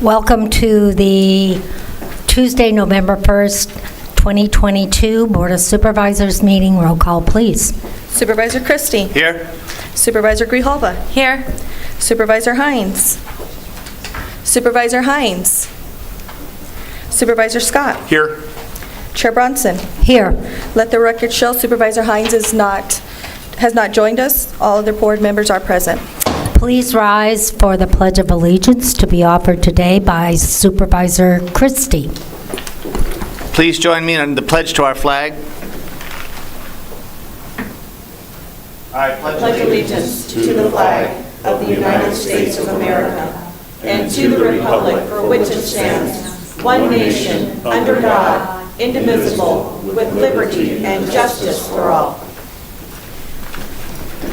Welcome to the Tuesday, November 1st, 2022 Board of Supervisors meeting. Roll call, please. Supervisor Christie. Here. Supervisor Grijalva. Here. Supervisor Hines. Supervisor Hines. Supervisor Scott. Here. Chair Bronson. Here. Let the record show Supervisor Hines has not joined us. All other board members are present. Please rise for the Pledge of Allegiance to be offered today by Supervisor Christie. Please join me in the pledge to our flag. I pledge allegiance to the flag of the United States of America and to the republic for which it stands, one nation, under God, indivisible, with liberty and justice for all.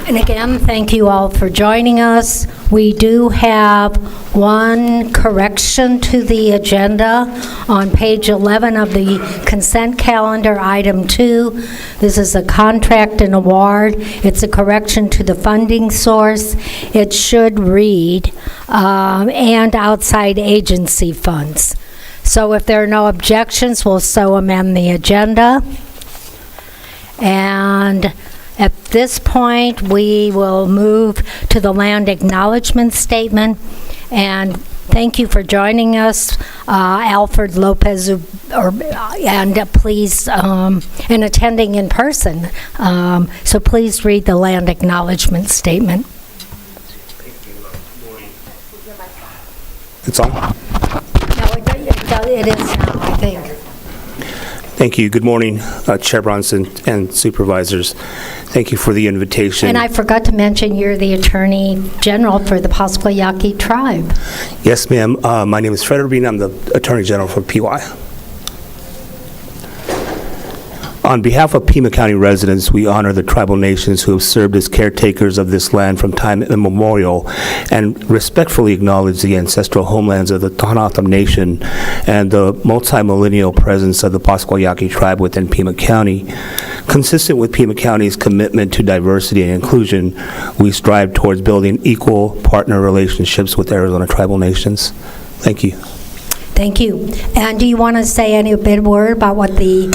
And again, thank you all for joining us. We do have one correction to the agenda on page 11 of the consent calendar, item 2. This is a contract and award. It's a correction to the funding source. It should read, and outside agency funds. So if there are no objections, we'll so amend the agenda. And at this point, we will move to the land acknowledgement statement. And thank you for joining us, Alfred Lopez, and please, and attending in person. So please read the land acknowledgement statement. It's on? No, it is now, I think. Thank you. Good morning, Chair Bronson and Supervisors. Thank you for the invitation. And I forgot to mention you're the Attorney General for the Pasquayaqui Tribe. Yes, ma'am. My name is Fred Urbina. I'm the Attorney General for PY. On behalf of Pima County residents, we honor the tribal nations who have served as caretakers of this land from time immemorial and respectfully acknowledge the ancestral homelands of the Tohono Nation and the multi-millennial presence of the Pasquayaqui tribe within Pima County. Consistent with Pima County's commitment to diversity and inclusion, we strive towards building equal partner relationships with Arizona tribal nations. Thank you. Thank you. And do you want to say any bit word about what the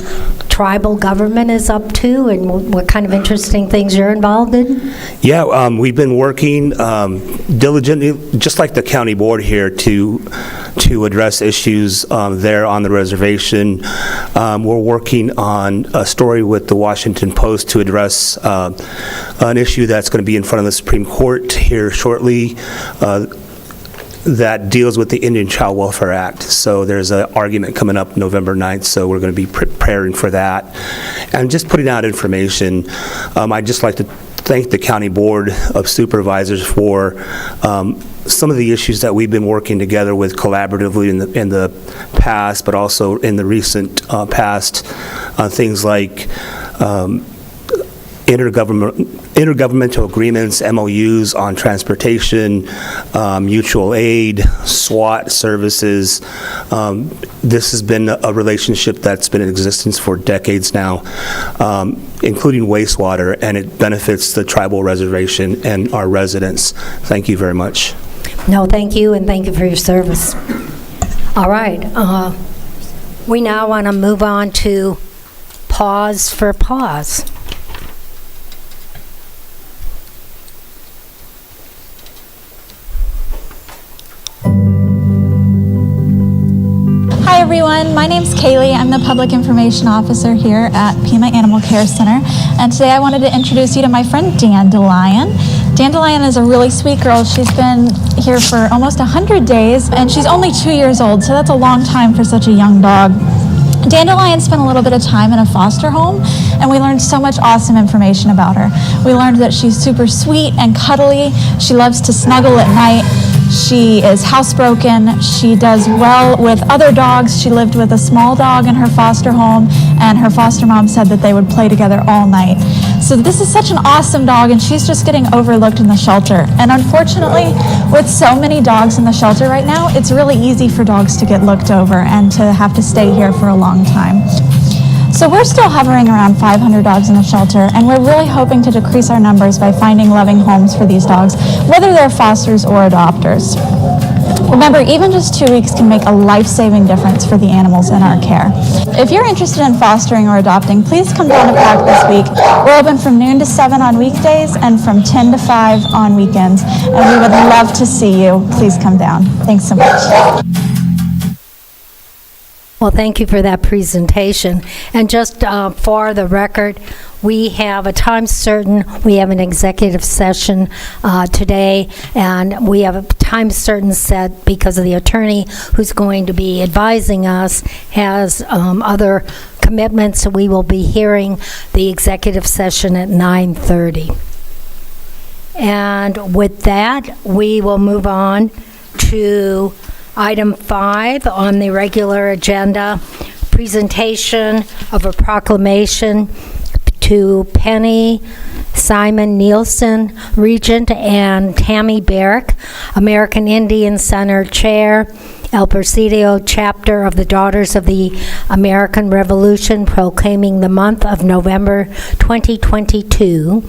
tribal government is up to and what kind of interesting things you're involved in? Yeah, we've been working diligently, just like the county board here, to address issues there on the reservation. We're working on a story with the Washington Post to address an issue that's going to be in front of the Supreme Court here shortly. That deals with the Indian Child Welfare Act. So there's an argument coming up November 9th, so we're going to be preparing for that. And just putting out information, I'd just like to thank the County Board of Supervisors for some of the issues that we've been working together with collaboratively in the past, but also in the recent past, things like intergovernmental agreements, MOUs on transportation, mutual aid, SWAT services. This has been a relationship that's been in existence for decades now, including wastewater, and it benefits the tribal reservation and our residents. Thank you very much. No, thank you, and thank you for your service. All right. We now want to move on to pause for pause. Hi everyone, my name's Kaylee. I'm the Public Information Officer here at Pima Animal Care Center. And today I wanted to introduce you to my friend Dandelion. Dandelion is a really sweet girl. She's been here for almost 100 days and she's only 2 years old, so that's a long time for such a young dog. Dandelion spent a little bit of time in a foster home and we learned so much awesome information about her. We learned that she's super sweet and cuddly. She loves to snuggle at night. She is housebroken. She does well with other dogs. She lived with a small dog in her foster home, and her foster mom said that they would play together all night. So this is such an awesome dog, and she's just getting overlooked in the shelter. And unfortunately, with so many dogs in the shelter right now, it's really easy for dogs to get looked over and to have to stay here for a long time. So we're still hovering around 500 dogs in the shelter, and we're really hoping to decrease our numbers by finding loving homes for these dogs, whether they're fosters or adopters. Remember, even just 2 weeks can make a life-saving difference for the animals in our care. If you're interested in fostering or adopting, please come down to Park this week. We're open from noon to 7 on weekdays and from 10 to 5 on weekends, and we would love to see you. Please come down. Thanks so much. Well, thank you for that presentation. And just for the record, we have a time certain, we have an executive session today, and we have a time certain set because of the attorney who's going to be advising us has other commitments, so we will be hearing the executive session at 9:30. And with that, we will move on to Item 5 on the regular agenda, presentation of a proclamation to Penny Simon Nielsen, Regent, and Tammy Barrick, American Indian Center Chair, El Presidio Chapter of the Daughters of the American Revolution, proclaiming the month of November 2022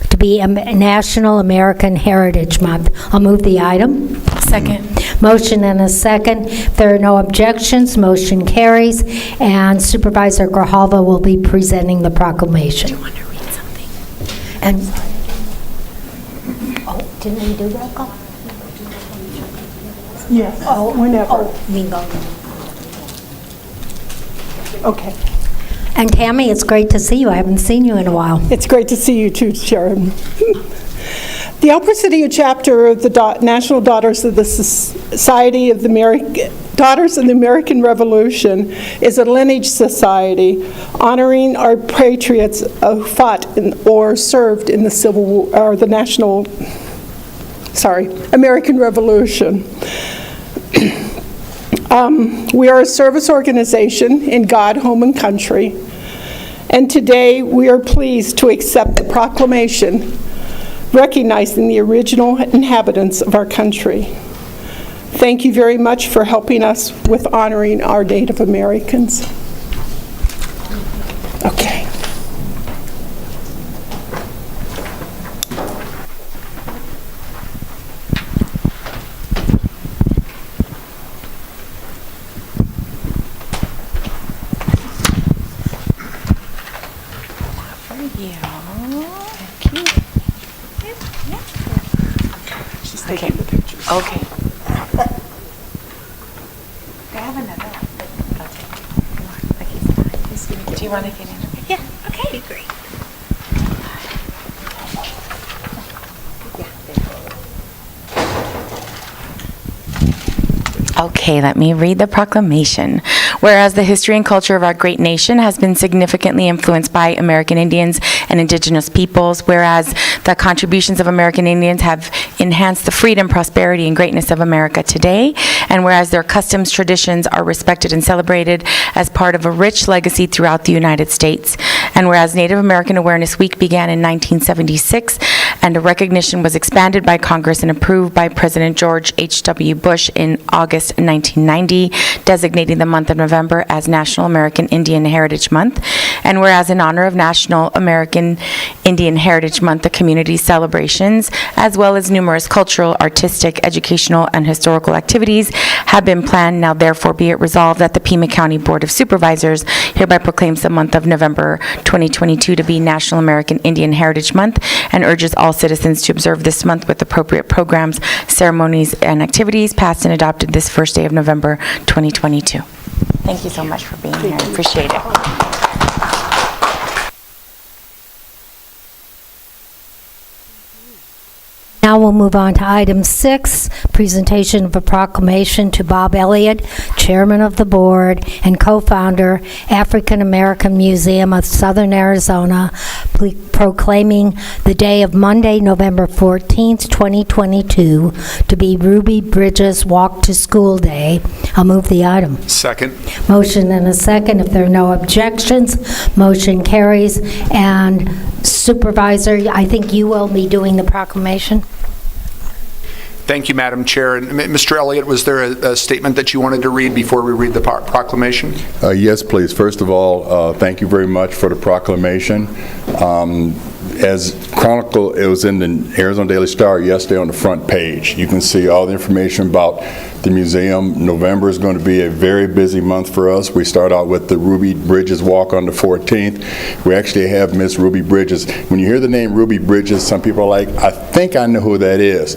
to be a National American Heritage Month. I'll move the item. Second. Motion and a second. If there are no objections, motion carries, and Supervisor Grijalva will be presenting the proclamation. Do you want to read something? And, oh, didn't we do roll call? Yes, whenever. Bingo. Okay. And Tammy, it's great to see you. I haven't seen you in a while. It's great to see you too, Sharon. The El Presidio chapter of the National Daughters of the Society of the Daughters of the American Revolution is a lineage society honoring our patriots who fought or served in the Civil War, or the American Revolution. We are a service organization in God, home, and country, and today we are pleased to accept the proclamation recognizing the original inhabitants of our country. Thank you very much for helping us with honoring our Native Americans. Okay. Okay. Okay. I have another one. I'll take it. Do you want to get in? Yeah. Okay. Great. Okay, let me read the proclamation. Whereas the history and culture of our great nation has been significantly influenced by American Indians and indigenous peoples, whereas the contributions of American Indians have enhanced the freedom, prosperity, and greatness of America today, and whereas their customs, traditions are respected and celebrated as part of a rich legacy throughout the United States, and whereas Native American Awareness Week began in 1976, and a recognition was expanded by Congress and approved by President George H.W. Bush in August 1990, designating the month of November as National American Indian Heritage Month. And whereas in honor of National American Indian Heritage Month, the community celebrations, as well as numerous cultural, artistic, educational, and historical activities have been planned. Now therefore be it resolved that the Pima County Board of Supervisors hereby proclaims the month of November 2022 to be National American Indian Heritage Month and urges all citizens to observe this month with appropriate programs, ceremonies, and activities passed and adopted this first day of November 2022. Thank you so much for being here. I appreciate it. Now we'll move on to item 6, presentation of a proclamation to Bob Elliott, Chairman of the Board and co-founder, African American Museum of Southern Arizona, proclaiming the day of Monday, November 14th, 2022, to be Ruby Bridges Walk to School Day. I'll move the item. Second. Motion and a second. If there are no objections, motion carries. And Supervisor, I think you will be doing the proclamation. Thank you, Madam Chair. And Mr. Elliott, was there a statement that you wanted to read before we read the proclamation? Yes, please. First of all, thank you very much for the proclamation. as chronicled, it was in the Arizona Daily Star yesterday on the front page. You can see all the information about the museum. November is going to be a very busy month for us. We start out with the Ruby Bridges Walk on the 14th. We actually have Miss Ruby Bridges. When you hear the name Ruby Bridges, some people are like, I think I know who that is.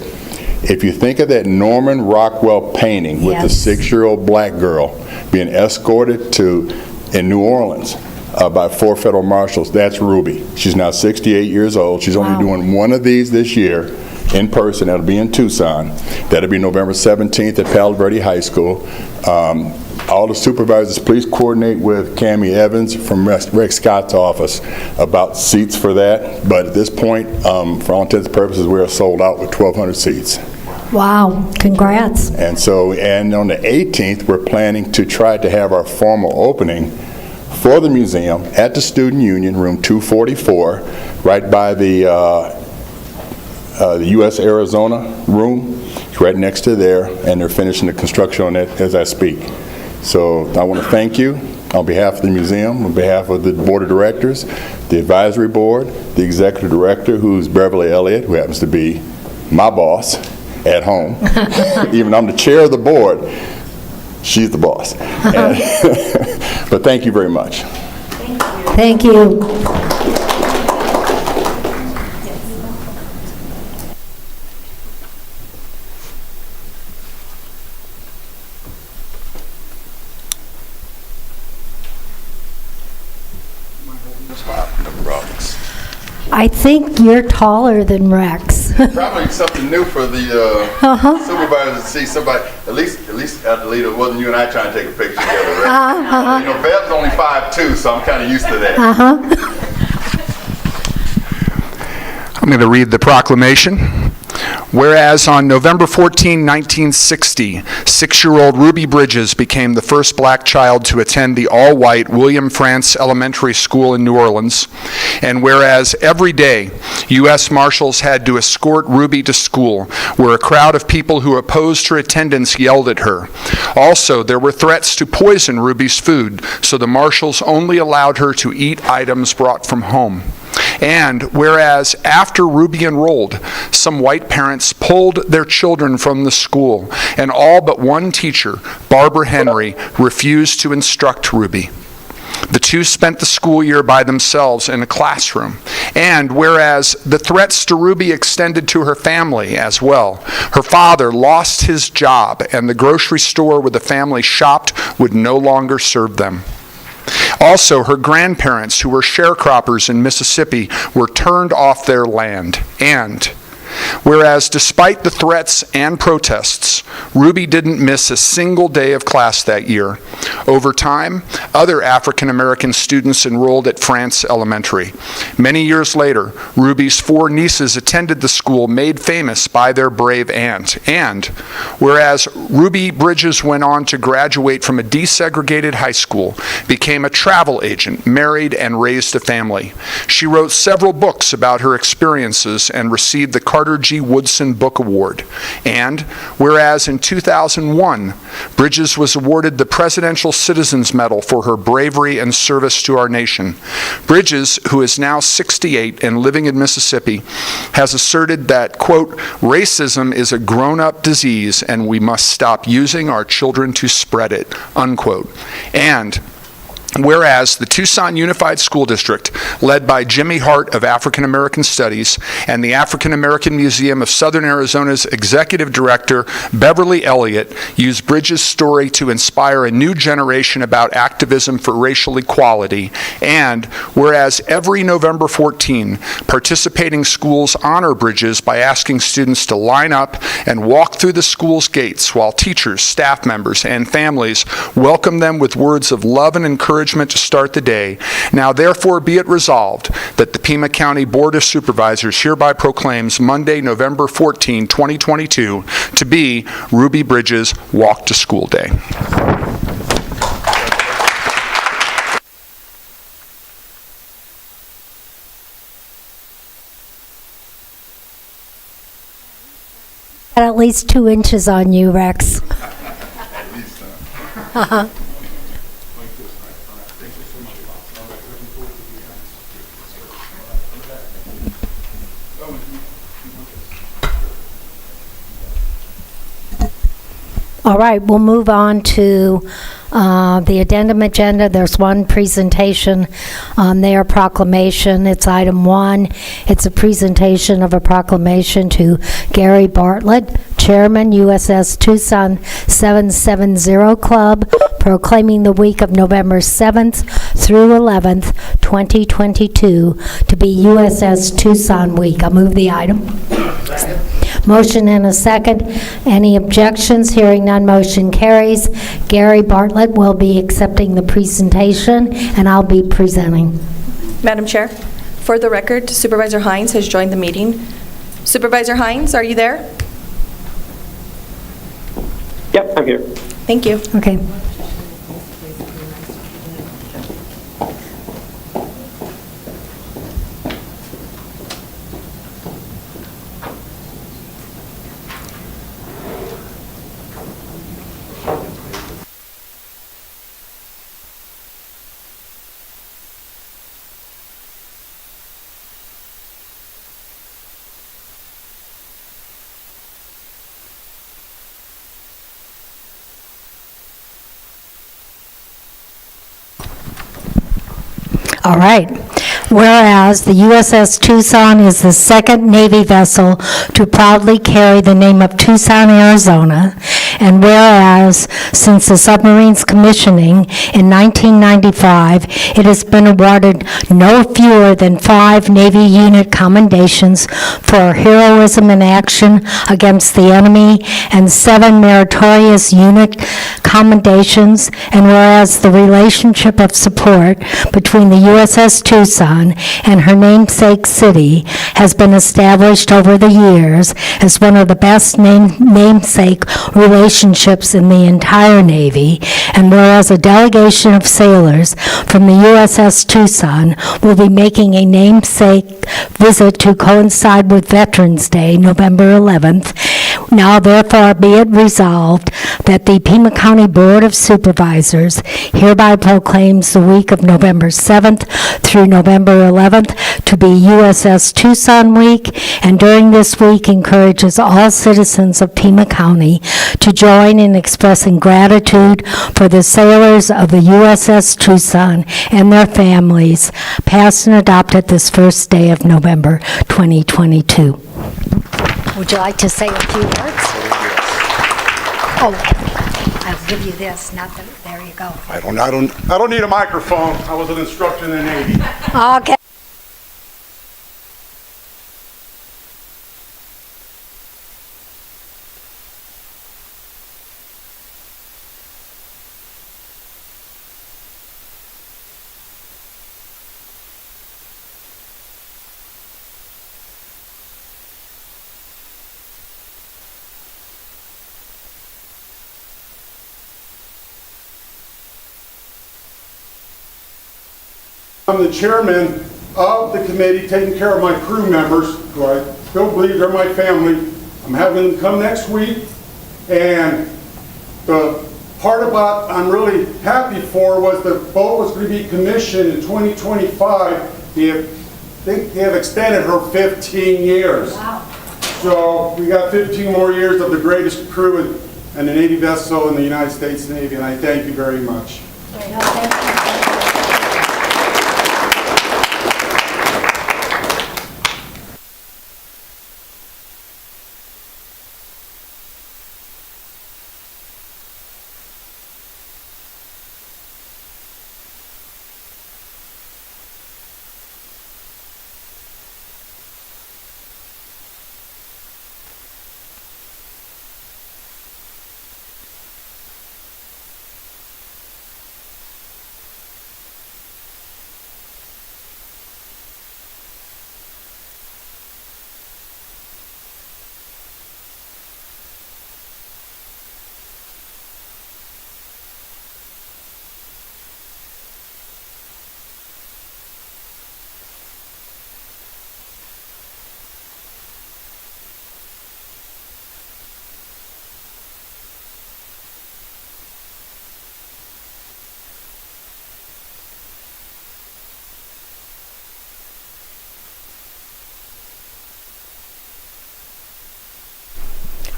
If you think of that Norman Rockwell painting with the 6-year-old black girl being escorted in New Orleans by 4 federal marshals, that's Ruby. She's now 68 years old. She's only doing one of these this year in person. That'll be in Tucson. That'll be November 17th at Palo Verde High School. All the supervisors, please coordinate with Cammie Evans from Rex Scott's office about seats for that. But at this point, for all intents and purposes, we are sold out with 1,200 seats. Wow, congrats. And on the 18th, we're planning to try to have our formal opening for the museum at the Student Union, room 244, right by the U.S. Arizona room. It's right next to there, and they're finishing the construction on it as I speak. So I want to thank you on behalf of the museum, on behalf of the board of directors, the advisory board, the executive director, who's Beverly Elliott, who happens to be my boss at home. Even though I'm the chair of the board, she's the boss. But thank you very much. Thank you. I think you're taller than Rex. Probably something new for the supervisors to see somebody, at least Adelita, it wasn't you and I trying to take a picture together, right? You know, Bev's only 5'2", so I'm kind of used to that. I'm going to read the proclamation. Whereas on November 14, 1960, 6-year-old Ruby Bridges became the first black child to attend the all-white William Frantz Elementary School in New Orleans, and whereas every day U.S. Marshals had to escort Ruby to school, where a crowd of people who opposed her attendance yelled at her. Also, there were threats to poison Ruby's food, so the Marshals only allowed her to eat items brought from home. And whereas after Ruby enrolled, some white parents pulled their children from the school, and all but one teacher, Barbara Henry, refused to instruct Ruby. The two spent the school year by themselves in a classroom. And whereas the threats to Ruby extended to her family as well, her father lost his job, and the grocery store where the family shopped would no longer serve them. Also, her grandparents, who were sharecroppers in Mississippi, were turned off their land. And whereas despite the threats and protests, Ruby didn't miss a single day of class that year. Over time, other African American students enrolled at Frantz Elementary. Many years later, Ruby's 4 nieces attended the school made famous by their brave aunt. And whereas Ruby Bridges went on to graduate from a desegregated high school, became a travel agent, married, and raised a family. She wrote several books about her experiences and received the Carter G. Woodson Book Award. And whereas in 2001, Bridges was awarded the Presidential Citizens Medal for her bravery and service to our nation. Bridges, who is now 68 and living in Mississippi, has asserted that, quote, racism is a grown-up disease and we must stop using our children to spread it, unquote. And whereas the Tucson Unified School District, led by Jimmy Hart of African American Studies and the African American Museum of Southern Arizona's Executive Director, Beverly Elliott, used Bridges' story to inspire a new generation about activism for racial equality. And whereas every November 14, participating schools honor Bridges by asking students to line up and walk through the school's gates while teachers, staff members, and families welcome them with words of love and encouragement to start the day. Now therefore be it resolved that the Pima County Board of Supervisors hereby proclaims Monday, November 14, 2022 to be Ruby Bridges Walk to School Day. Got at least 2 inches on you, Rex. All right, we'll move on to the addendum agenda. There's one presentation on their proclamation. It's item 1. It's a presentation of a proclamation to Gary Bartlett, Chairman, USS Tucson 770 Club, proclaiming the week of November 7th through 11th, 2022, to be USS Tucson Week. I'll move the item. Motion and a second. Any objections? Hearing none, motion carries. Gary Bartlett will be accepting the presentation, and I'll be presenting. Madam Chair, for the record, Supervisor Hines has joined the meeting. Supervisor Hines, are you there? Yep, I'm here. Thank you. Okay. All right. Whereas the USS Tucson is the second Navy vessel to proudly carry the name of Tucson, Arizona, and whereas since the submarine's commissioning in 1995, it has been awarded no fewer than 5 Navy unit commendations for heroism in action against the enemy and 7 meritorious unit commendations, and whereas the relationship of support between the USS Tucson and her namesake city has been established over the years as one of the best namesake relationships in the entire Navy, and whereas a delegation of sailors from the USS Tucson will be making a namesake visit to coincide with Veterans Day, November 11th, now therefore be it resolved that the Pima County Board of Supervisors hereby proclaims the week of November 7th through November 11th to be USS Tucson Week, and during this week encourages all citizens of Pima County to join in expressing gratitude for the sailors of the USS Tucson and their families, past and adopted this first day of November 2022. Would you like to say a few words? Oh, I'll give you this, not the, there you go. I don't need a microphone. I was an instructor in the Navy. Okay. I'm the chairman of the committee taking care of my crew members, who I still believe they're my family. I'm having them come next week, and the part about I'm really happy for was the boat was going to be commissioned in 2025. They have extended her 15 years. Wow. So we got 15 more years of the greatest crew and the Navy vessel in the United States Navy, and I thank you very much.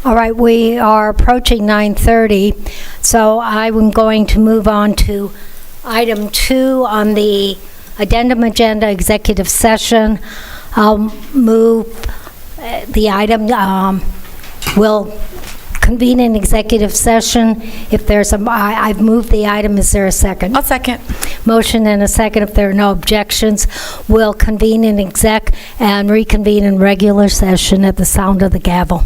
All right, we are approaching 9:30, so I'm going to move on to item 2 on the addendum agenda, executive session. I'll move the item, will convene an executive session. If there's I've moved the item. Is there a second? I'll second. Motion and a second. If there are no objections, we'll convene in exec and reconvene in regular session at the sound of the gavel.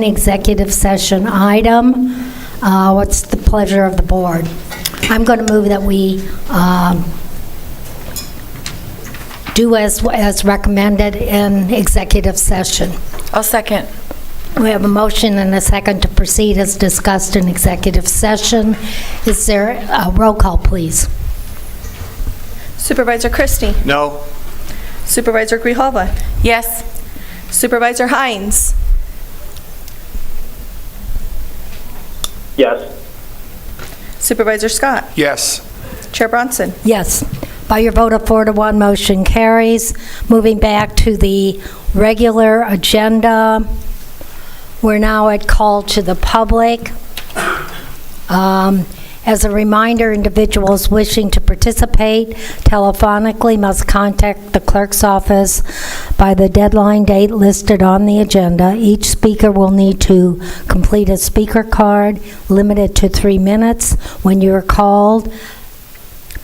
executive session item. What's the pleasure of the board? I'm going to move that we do as recommended in executive session. I'll second. We have a motion and a second to proceed as discussed in executive session. Is there a roll call, please? Supervisor Christie. No. Supervisor Grijalva. Yes. Supervisor Hines. Yes. Supervisor Scott. Yes. Chair Bronson. Yes. By your vote of 4-1, motion carries. Moving back to the regular agenda, we're now at call to the public. As a reminder, individuals wishing to participate telephonically must contact the clerk's office by the deadline date listed on the agenda. Each speaker will need to complete a speaker card limited to 3 minutes. When you are called,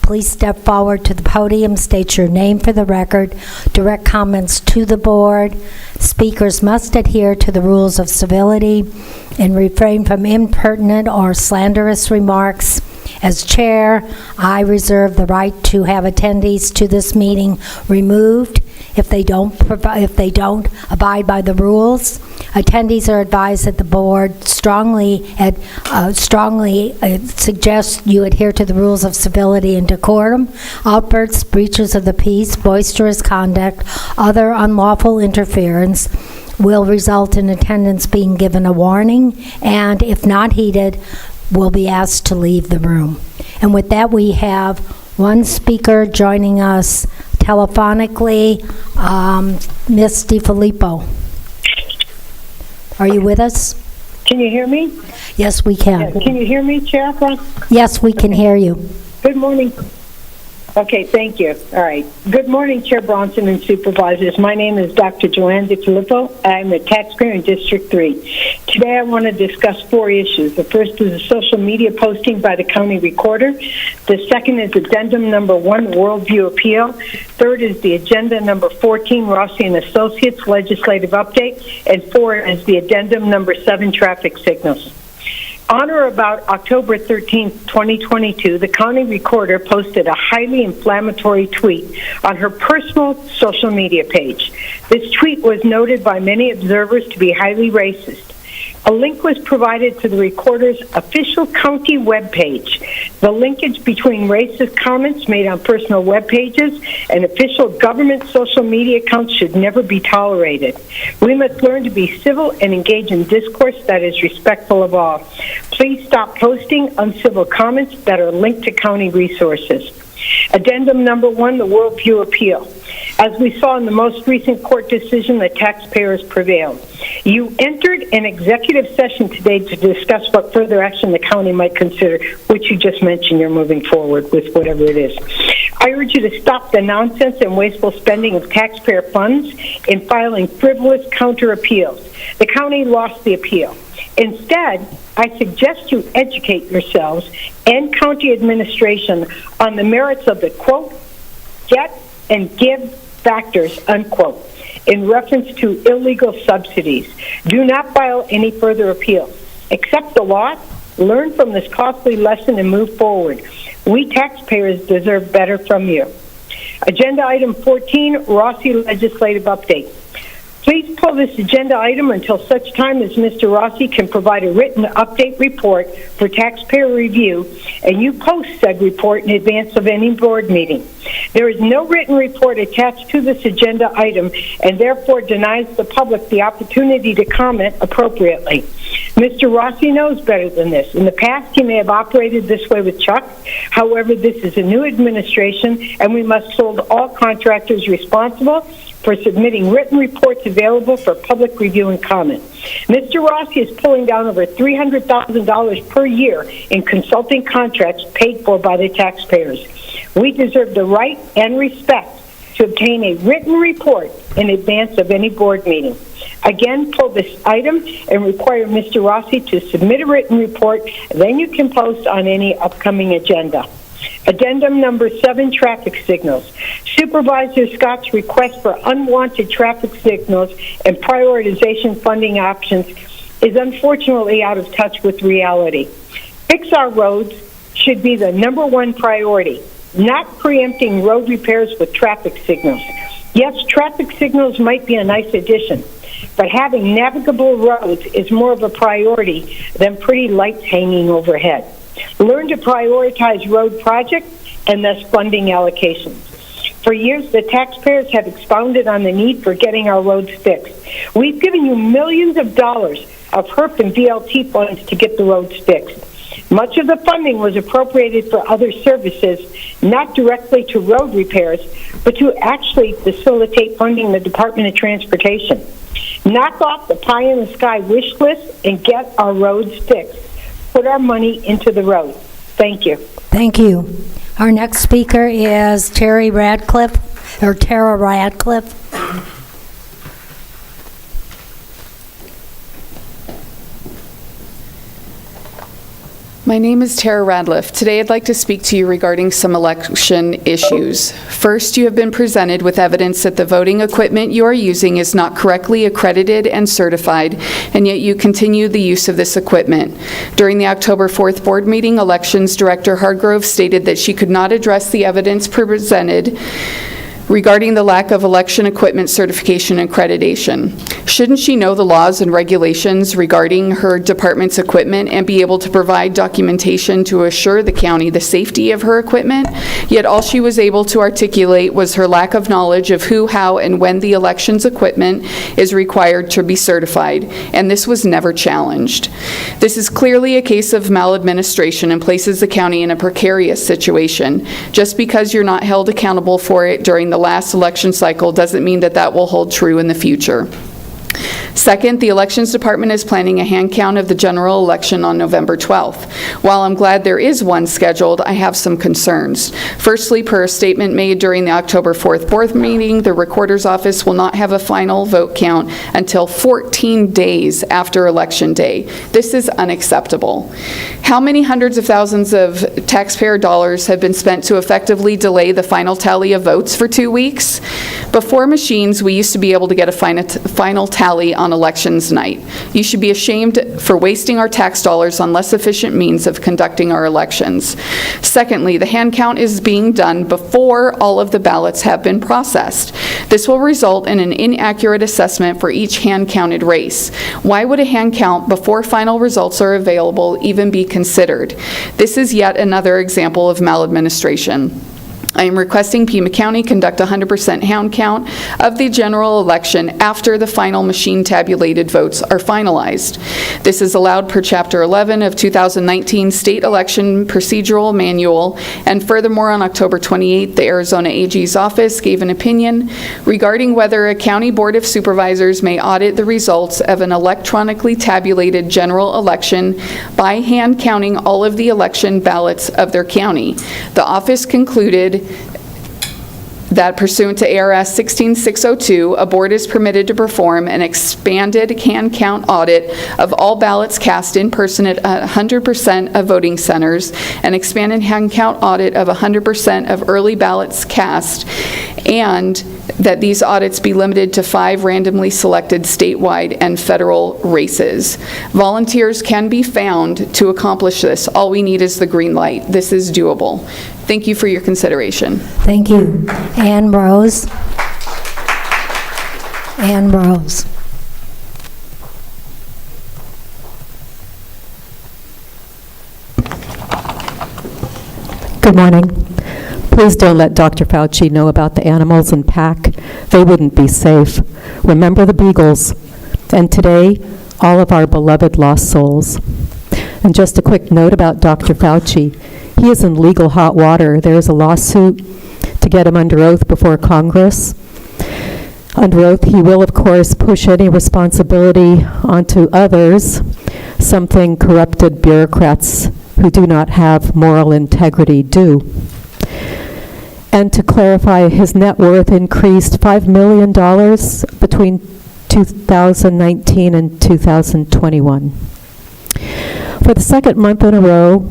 please step forward to the podium, state your name for the record, direct comments to the board. Speakers must adhere to the rules of civility and refrain from impertinent or slanderous remarks. As chair, I reserve the right to have attendees to this meeting removed if they don't abide by the rules. Attendees are advised that the board strongly suggests you adhere to the rules of civility and decorum. Outbursts, breaches of the peace, boisterous conduct, other unlawful interference will result in attendants being given a warning, and if not heeded, will be asked to leave the room. And with that, we have one speaker joining us telephonically, Ms. DiFilippo. Are you with us? Can you hear me? Yes, we can. Yeah. Can you hear me, Chair? Yes, we can hear you. Good morning. Okay, thank you. All right. Good morning, Chair Bronson and Supervisors. My name is Dr. Joanne DiFilippo. I'm a taxpayer in District 3. Today I want to discuss 4 issues. The first is a social media posting by the county recorder. The second is addendum number 1, worldview appeal. Third is the agenda number 14, Rossi and Associates legislative update. And 4 is the addendum number 7, traffic signals. On or about October 13, 2022, the county recorder posted a highly inflammatory tweet on her personal social media page. This tweet was noted by many observers to be highly racist. A link was provided to the recorder's official county webpage. The linkage between racist comments made on personal web pages and official government social media accounts should never be tolerated. We must learn to be civil and engage in discourse that is respectful of all. Please stop posting uncivil comments that are linked to county resources. Addendum number 1, the worldview appeal. As we saw in the most recent court decision, the taxpayers prevailed. You entered an executive session today to discuss what further action the county might consider, which you just mentioned you're moving forward with, whatever it is. I urge you to stop the nonsense and wasteful spending of taxpayer funds in filing frivolous counter appeals. The county lost the appeal. Instead, I suggest you educate yourselves and county administration on the merits of the, quote, get and give factors, unquote, in reference to illegal subsidies. Do not file any further appeals. Accept the loss, learn from this costly lesson, and move forward. We taxpayers deserve better from you. Agenda item 14, Rossi legislative update. Please pull this agenda item until such time as Mr. Rossi can provide a written update report for taxpayer review, and you post said report in advance of any board meeting. There is no written report attached to this agenda item and therefore denies the public the opportunity to comment appropriately. Mr. Rossi knows better than this. In the past, he may have operated this way with Chuck. However, this is a new administration, and we must hold all contractors responsible for submitting written reports available for public review and comment. Mr. Rossi is pulling down over $300,000 per year in consulting contracts paid for by the taxpayers. We deserve the right and respect to obtain a written report in advance of any board meeting. Again, pull this item and require Mr. Rossi to submit a written report, then you can post on any upcoming agenda. Addendum number 7, traffic signals. Supervisor Scott's request for unwanted traffic signals and prioritization funding options is unfortunately out of touch with reality. Fix our roads should be the number one priority, not preempting road repairs with traffic signals. Yes, traffic signals might be a nice addition, but having navigable roads is more of a priority than pretty lights hanging overhead. Learn to prioritize road projects and thus funding allocations. For years, the taxpayers have expounded on the need for getting our roads fixed. We've given you millions of dollars of HERP and VLT funds to get the roads fixed. Much of the funding was appropriated for other services, not directly to road repairs, but to actually facilitate funding the Department of Transportation. Knock off the pie-in-the-sky wish list and get our roads fixed. Put our money into the road. Thank you. Thank you. Our next speaker is Tara Radcliffe. My name is Tara Radcliffe. Today I'd like to speak to you regarding some election issues. First, you have been presented with evidence that the voting equipment you are using is not correctly accredited and certified, and yet you continue the use of this equipment. During the October 4th board meeting, Elections Director Hargrove stated that she could not address the evidence presented regarding the lack of election equipment certification and accreditation. Shouldn't she know the laws and regulations regarding her department's equipment and be able to provide documentation to assure the county the safety of her equipment? Yet all she was able to articulate was her lack of knowledge of who, how, and when the elections equipment is required to be certified, and this was never challenged. This is clearly a case of maladministration and places the county in a precarious situation. Just because you're not held accountable for it during the last election cycle doesn't mean that that will hold true in the future. Second, the Elections Department is planning a hand count of the general election on November 12th. While I'm glad there is one scheduled, I have some concerns. Firstly, per a statement made during the October 4th board meeting, the Recorder's Office will not have a final vote count until 14 days after Election Day. This is unacceptable. How many hundreds of thousands of taxpayer dollars have been spent to effectively delay the final tally of votes for 2 weeks? Before machines, we used to be able to get a final tally on elections night. You should be ashamed for wasting our tax dollars on less efficient means of conducting our elections. Secondly, the hand count is being done before all of the ballots have been processed. This will result in an inaccurate assessment for each hand-counted race. Why would a hand count before final results are available even be considered? This is yet another example of maladministration. I am requesting Pima County conduct a 100% hand count of the general election after the final machine tabulated votes are finalized. This is allowed per Chapter 11 of 2019 State Election Procedural Manual, and furthermore on October 28th, the Arizona AG's office gave an opinion regarding whether a county board of supervisors may audit the results of an electronically tabulated general election by hand counting all of the election ballots of their county. The office concluded that pursuant to ARS 16602, a board is permitted to perform an expanded hand count audit of all ballots cast in person at 100% of voting centers, an expanded hand count audit of 100% of early ballots cast, and that these audits be limited to 5 randomly selected statewide and federal races. Volunteers can be found to accomplish this. All we need is the green light. This is doable. Thank you for your consideration. Thank you. Ann Rose. Ann Rose. Good morning. Please don't let Dr. Fauci know about the animals in PAC. They wouldn't be safe. Remember the beagles. And today, all of our beloved lost souls. And just a quick note about Dr. Fauci. He is in legal hot water. There is a lawsuit to get him under oath before Congress. Under oath, he will, of course, push any responsibility onto others, something corrupted bureaucrats who do not have moral integrity do. And to clarify, his net worth increased $5 million between 2019 and 2021. For the second month in a row,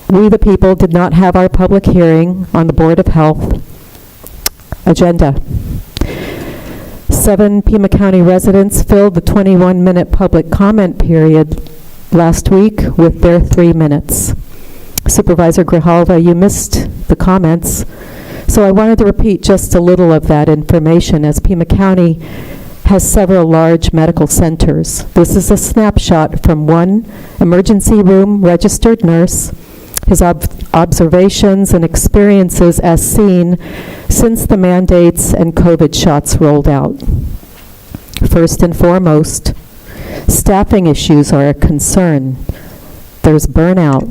we the people did not have our public hearing on the Board of Health agenda. 7 Pima County residents filled the 21-minute public comment period last week with their 3 minutes. Supervisor Grijalva, you missed the comments, so I wanted to repeat just a little of that information, as Pima County has several large medical centers. This is a snapshot from one emergency room registered nurse, his observations and experiences as seen since the mandates and COVID shots rolled out. First and foremost, staffing issues are a concern. There's burnout.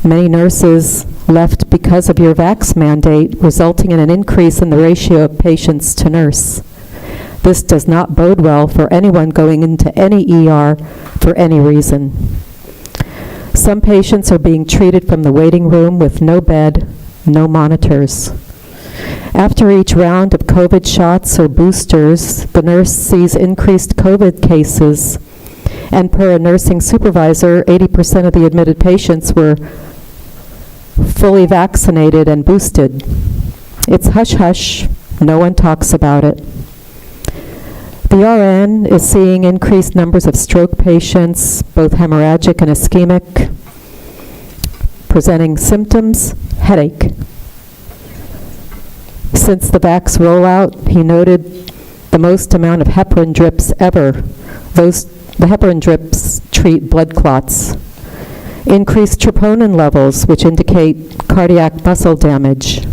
Many nurses left because of your vax mandate, resulting in an increase in the ratio of patients to nurse. This does not bode well for anyone going into any ER for any reason. Some patients are being treated from the waiting room with no bed, no monitors. After each round of COVID shots or boosters, the nurse sees increased COVID cases, and per a nursing supervisor, 80% of the admitted patients were fully vaccinated and boosted. It's hush-hush. No one talks about it. The RN is seeing increased numbers of stroke patients, both hemorrhagic and ischemic, presenting symptoms, headache. Since the vax rollout, he noted the most amount of heparin drips ever. The heparin drips treat blood clots. Increased troponin levels, which indicate cardiac muscle damage.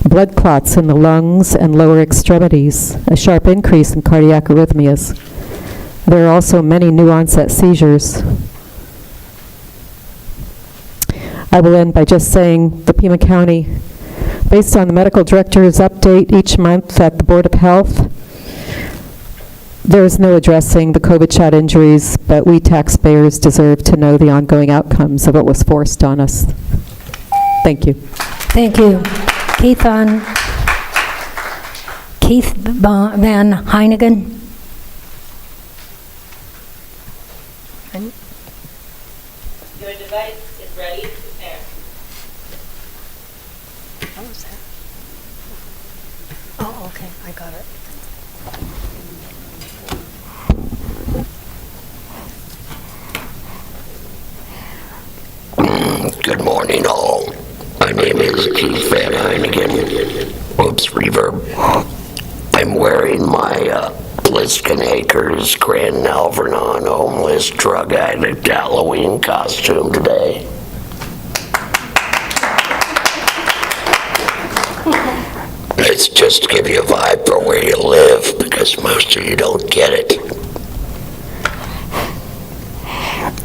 Blood clots in the lungs and lower extremities, a sharp increase in cardiac arrhythmias. There are also many new onset seizures. I will end by just saying the Pima County, based on the medical director's update each month at the Board of Health, there is no addressing the COVID shot injuries, but we taxpayers deserve to know the ongoing outcomes of what was forced on us. Thank you. Thank you. Keith Van Heinigen. Your device is ready to pair. What was that? Oh, okay, I got it. Good morning, all. My name is Keith Van Heinigen. Whoops, reverb. I'm wearing my Bliskin Acres Grand Alvernon homeless drug addict Halloween costume today. It's just to give you a vibe for where you live, because most of you don't get it.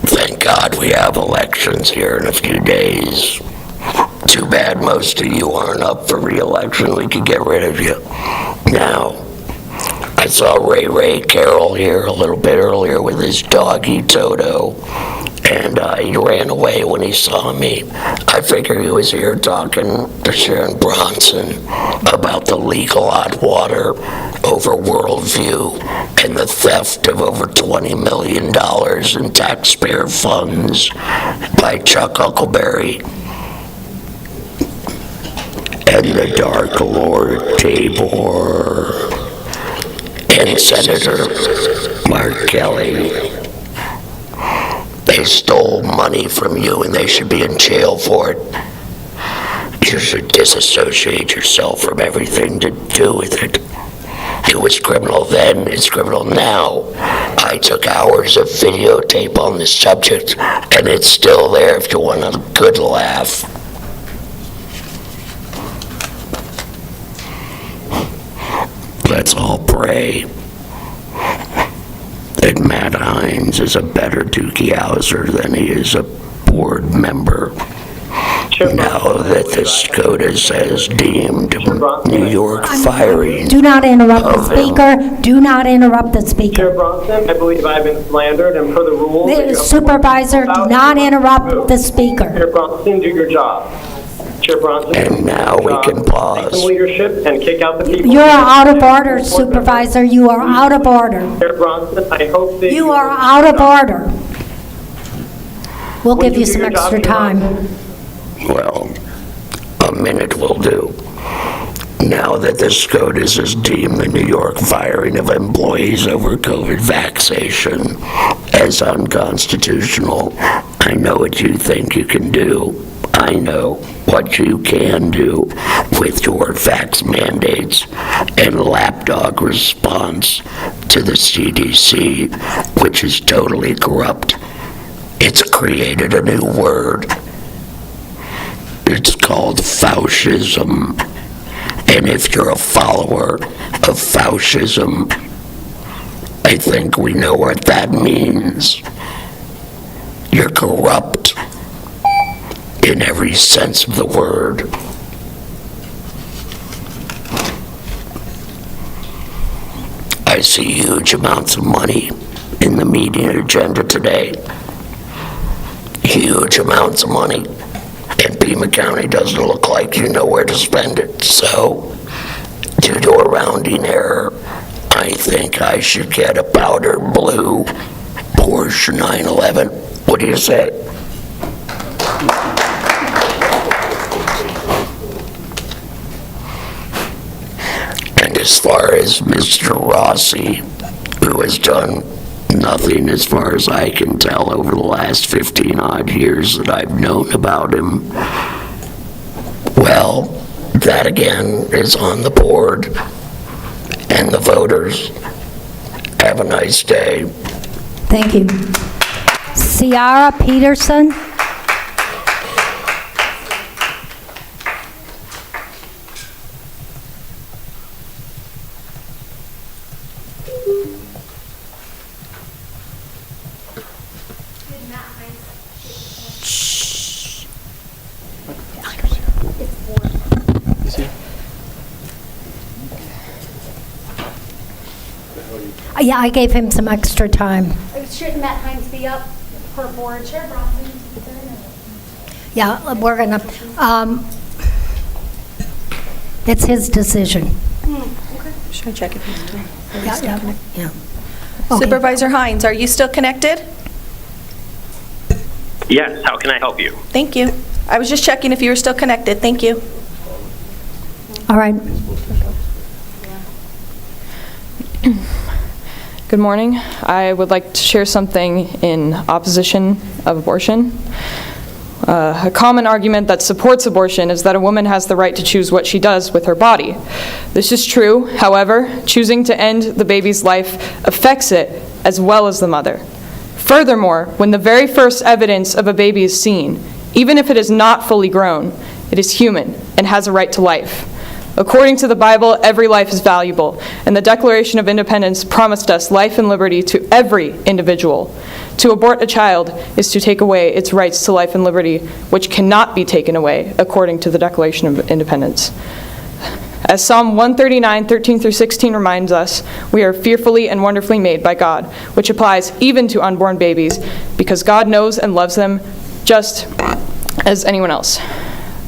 Thank God we have elections here in a few days. Too bad most of you aren't up for re-election. We could get rid of you. Now, I saw Ray Carroll here a little bit earlier with his doggy Toto, and he ran away when he saw me. I figure he was here talking to Sharon Bronson about the legal hot water over Worldview and the theft of over $20 million in taxpayer funds by Chuck Huckleberry and the Dark Lord Tabor and Senator Mark Kelly. They stole money from you and they should be in jail for it. You should disassociate yourself from everything to do with it. It was criminal then, it's criminal now. I took hours of videotape on this subject, and it's still there if you want a good laugh. Let's all pray that Matt Hines is a better Doogie Howser than he is a board member. Now that the SCOTUS has deemed New York firing. Do not interrupt the speaker. Do not interrupt the speaker. Chair Bronson, I believe I've been slandered, and per the rules... Supervisor, do not interrupt the speaker. Chair Bronson, do your job. Chair Bronson, and now we can pause. Take leadership and kick out the people. You're out of order, Supervisor. You are out of order. Chair Bronson, I hope that you are out of order. We'll give you some extra time. Well, a minute will do. Now that the SCOTUS has deemed the New York firing of employees over COVID vaccination as unconstitutional, I know what you think you can do. I know what you can do with your vax mandates and lapdog response to the CDC, which is totally corrupt. It's created a new word. It's called Faucism. And if you're a follower of Faucism, I think we know what that means. You're corrupt in every sense of the word. I see huge amounts of money in the media agenda today. Huge amounts of money. And Pima County doesn't look like you know where to spend it. So, due to a rounding error, I think I should get a powder blue Porsche 911. What do you say? And as far as Mr. Rossi, who has done nothing as far as I can tell over the last 15 odd years that I've known about him, well, that again is on the board and the voters. Have a nice day. Thank you. Ciara Peterson. Yeah, I gave him some extra time. Shouldn't Matt Hines be up for board? Chair Bronson. Yeah, we're gonna, it's his decision. Okay. Should I check if he's still connected? Yeah. Supervisor Hines, are you still connected? Yes, how can I help you? Thank you. I was just checking if you were still connected. Thank you. All right. Good morning. I would like to share something in opposition of abortion. A common argument that supports abortion is that a woman has the right to choose what she does with her body. This is true. However, choosing to end the baby's life affects it as well as the mother. Furthermore, when the very first evidence of a baby is seen, even if it is not fully grown, it is human and has a right to life. According to the Bible, every life is valuable, and the Declaration of Independence promised us life and liberty to every individual. To abort a child is to take away its rights to life and liberty, which cannot be taken away, according to the Declaration of Independence. As Psalm 139, 13 through 16 reminds us, we are fearfully and wonderfully made by God, which applies even to unborn babies, because God knows and loves them just as anyone else.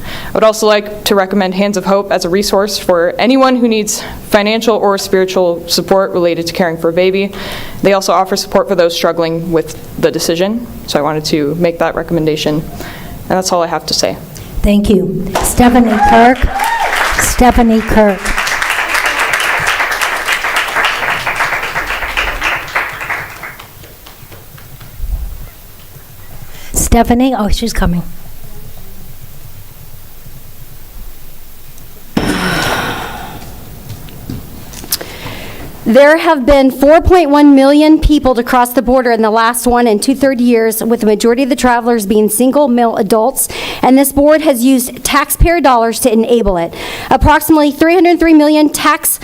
I would also like to recommend Hands of Hope as a resource for anyone who needs financial or spiritual support related to caring for a baby. They also offer support for those struggling with the decision, so I wanted to make that recommendation. And that's all I have to say. Thank you. Stephanie Kirk. Stephanie Kirk. Stephanie, oh, she's coming. There have been 4.1 million people to cross the border in the last 1 2/3 years, with the majority of the travelers being single male adults, and this board has used taxpayer dollars to enable it. Approximately 303 million tax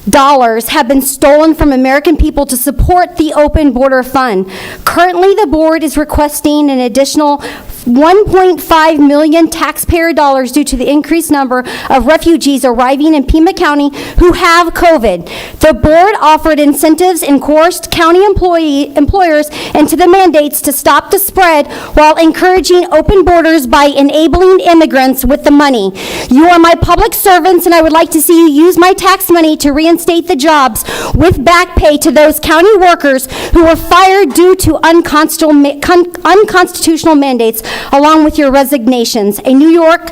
dollars have been stolen from American people to support the Open Border Fund. Currently, the board is requesting an additional 1.5 million taxpayer dollars due to the increased number of refugees arriving in Pima County who have COVID. The board offered incentives and coerced county employers into the mandates to stop the spread while encouraging open borders by enabling immigrants with the money. You are my public servants, and I would like to see you use my tax money to reinstate the jobs with back pay to those county workers who were fired due to unconstitutional mandates, along with your resignations. A New York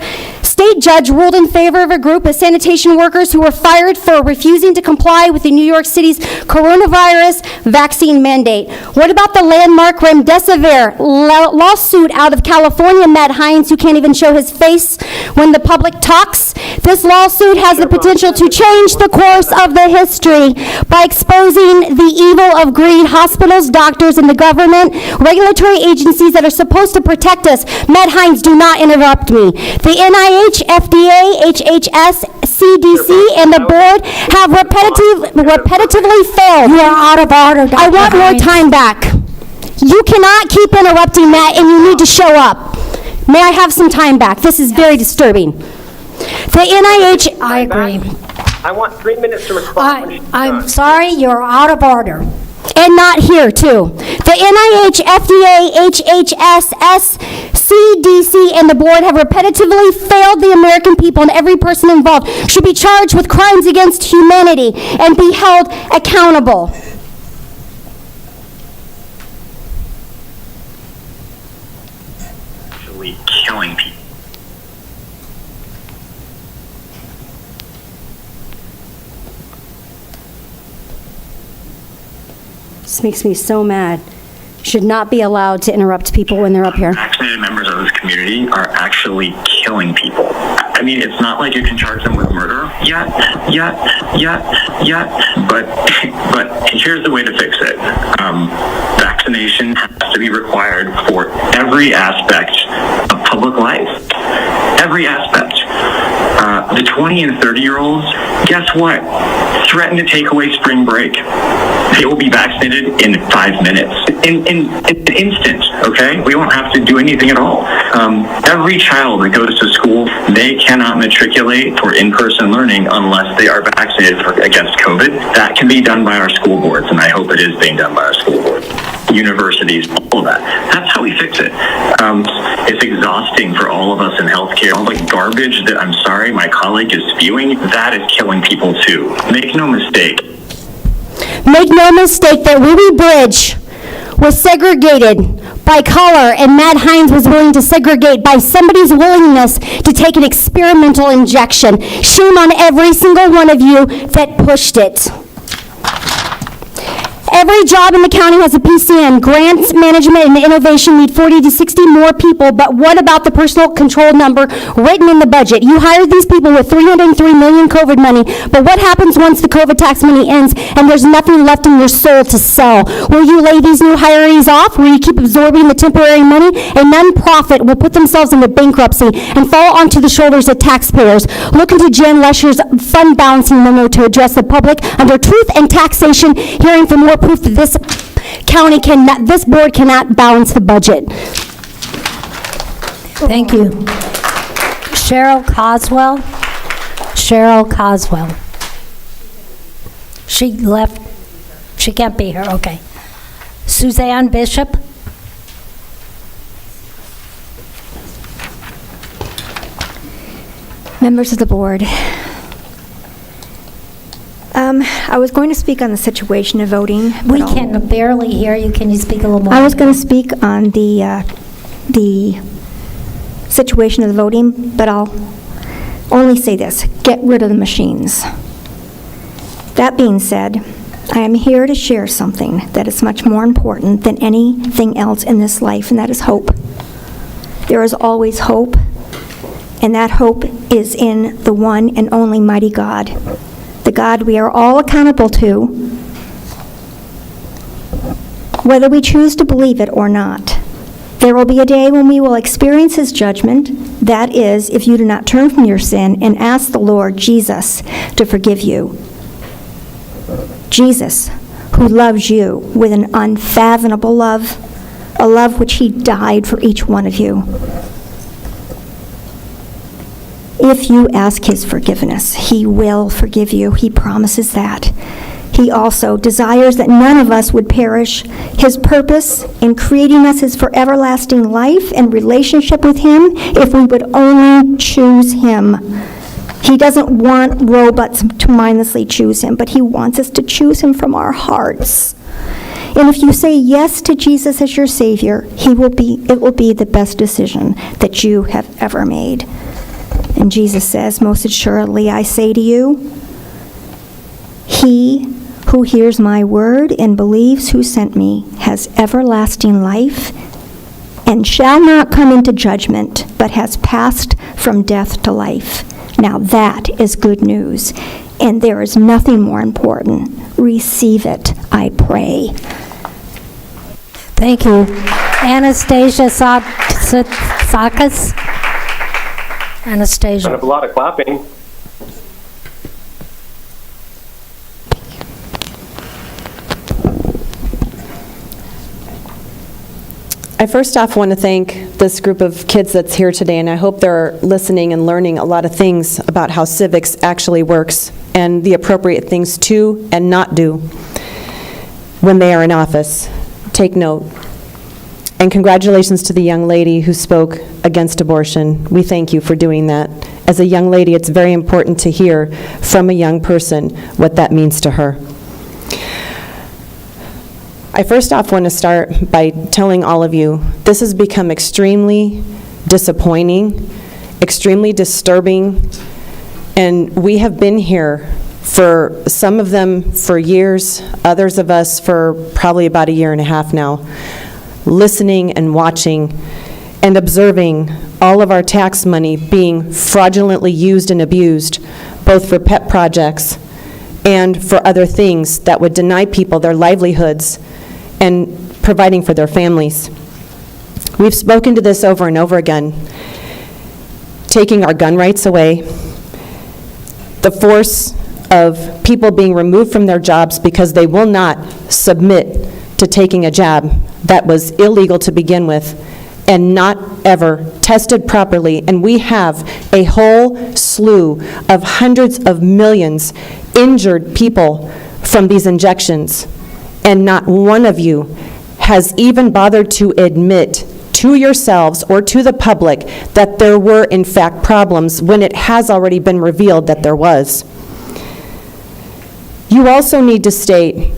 state judge ruled in favor of a group of sanitation workers who were fired for refusing to comply with the New York City's coronavirus vaccine mandate. What about the landmark remdesivir lawsuit out of California, Matt Hines, who can't even show his face when the public talks? This lawsuit has the potential to change the course of the history by exposing the evil of greed. Hospitals, doctors, and the government, regulatory agencies that are supposed to protect us. Matt Hines, do not interrupt me. The NIH, FDA, HHS, CDC, and the board have repetitively failed. You are out of order, Dr. I want more Hines. time back. You cannot keep interrupting Matt, and you need to show up. May I have some time back? This is very disturbing. The NIH... I agree. I want 3 minutes to respond. I'm sorry, you're out of order. And not here, too. The NIH, FDA, HHS, CDC, and the board have repetitively failed the American people, and every person involved should be charged with crimes against humanity and be held accountable. Actually killing people. This makes me so mad. Should not be allowed to interrupt people when they're up here. Vaccinated members of this community are actually killing people. I mean, it's not like you can charge them with murder yet. But here's the way to fix it. Vaccination has to be required for every aspect of public life. Every aspect. The 20 and 30-year-olds, guess what? Threaten to take away spring break. They will be vaccinated in 5 minutes. In an instant, okay? We won't have to do anything at all. Every child that goes to school, they cannot matriculate for in-person learning unless they are vaccinated against COVID. That can be done by our school boards, and I hope it is being done by our school boards. Universities, all of that. That's how we fix it. It's exhausting for all of us in healthcare. All the garbage that, I'm sorry, my colleague is spewing, that is killing people too. Make no mistake. Make no mistake that Ruby Bridge was segregated by color, and Matt Hines was willing to segregate by somebody's willingness to take an experimental injection. Shame on every single one of you that pushed it. Every job in the county has a PCN. Grants, management, and innovation need 40 to 60 more people, but what about the personal control number written in the budget? You hired these people with $303 million COVID money, but what happens once the COVID tax money ends and there's nothing left in your soul to sell? Will you lay these new hirees off? Will you keep absorbing the temporary money? A nonprofit will put themselves into bankruptcy and fall onto the shoulders of taxpayers. Look into Jan Lesher's fund balancing memo to address the public under truth and taxation, hearing for more proof that this board cannot balance the budget. Thank you. Cheryl Coswell. Cheryl Coswell. She left. She can't be here. Okay. Suzanne Bishop. Members of the board, I was going to speak on the situation of voting. We can barely hear you. Can you speak a little more? I was going to speak on the situation of the voting, but I'll only say this: get rid of the machines. That being said, I am here to share something that is much more important than anything else in this life, and that is hope. There is always hope, and that hope is in the one and only mighty God, the God we are all accountable to, whether we choose to believe it or not. There will be a day when we will experience His judgment. That is, if you do not turn from your sin and ask the Lord Jesus to forgive you. Jesus, who loves you with an unfathomable love, a love which He died for each one of you. If you ask His forgiveness, He will forgive you. He promises that. He also desires that none of us would perish. His purpose in creating us is for everlasting life and relationship with Him if we would only choose Him. He doesn't want robots to mindlessly choose Him, but He wants us to choose Him from our hearts. And if you say yes to Jesus as your Savior, it will be the best decision that you have ever made. And Jesus says, most assuredly I say to you, he who hears my word and believes who sent me has everlasting life and shall not come into judgment, but has passed from death to life. Now that is good news, and there is nothing more important. Receive it, I pray. Thank you. Anastasia Sakas. Anastasia. I have a lot of clapping. I first off want to thank this group of kids that's here today, and I hope they're listening and learning a lot of things about how civics actually works and the appropriate things to and not do when they are in office. Take note. And congratulations to the young lady who spoke against abortion. We thank you for doing that. As a young lady, it's very important to hear from a young person what that means to her. I first off want to start by telling all of you, this has become extremely disappointing, extremely disturbing, and we have been here for some of them for years, others of us for probably about a year and a half now, listening and watching and observing all of our tax money being fraudulently used and abused, both for pet projects and for other things that would deny people their livelihoods and providing for their families. We've spoken to this over and over again. Taking our gun rights away, the force of people being removed from their jobs because they will not submit to taking a job that was illegal to begin with and not ever tested properly. And we have a whole slew of hundreds of millions injured people from these injections. And not one of you has even bothered to admit to yourselves or to the public that there were, in fact, problems when it has already been revealed that there was. You also need to state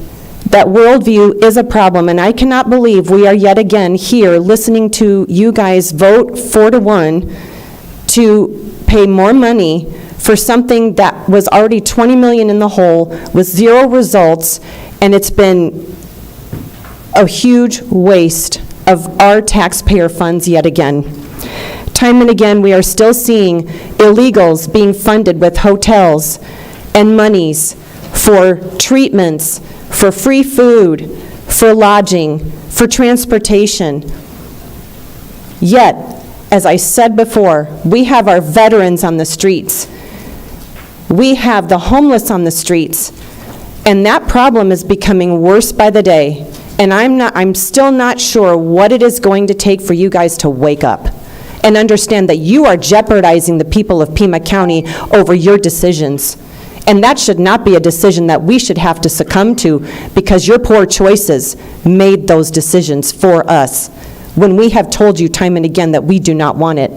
that worldview is a problem, and I cannot believe we are yet again here listening to you guys vote 4-1 to pay more money for something that was already $20 million in the hole with zero results, and it's been a huge waste of our taxpayer funds yet again. Time and again, we are still seeing illegals being funded with hotels and monies for treatments, for free food, for lodging, for transportation. Yet, as I said before, we have our veterans on the streets. We have the homeless on the streets. And that problem is becoming worse by the day. And I'm still not sure what it is going to take for you guys to wake up and understand that you are jeopardizing the people of Pima County over your decisions. And that should not be a decision that we should have to succumb to because your poor choices made those decisions for us when we have told you time and again that we do not want it.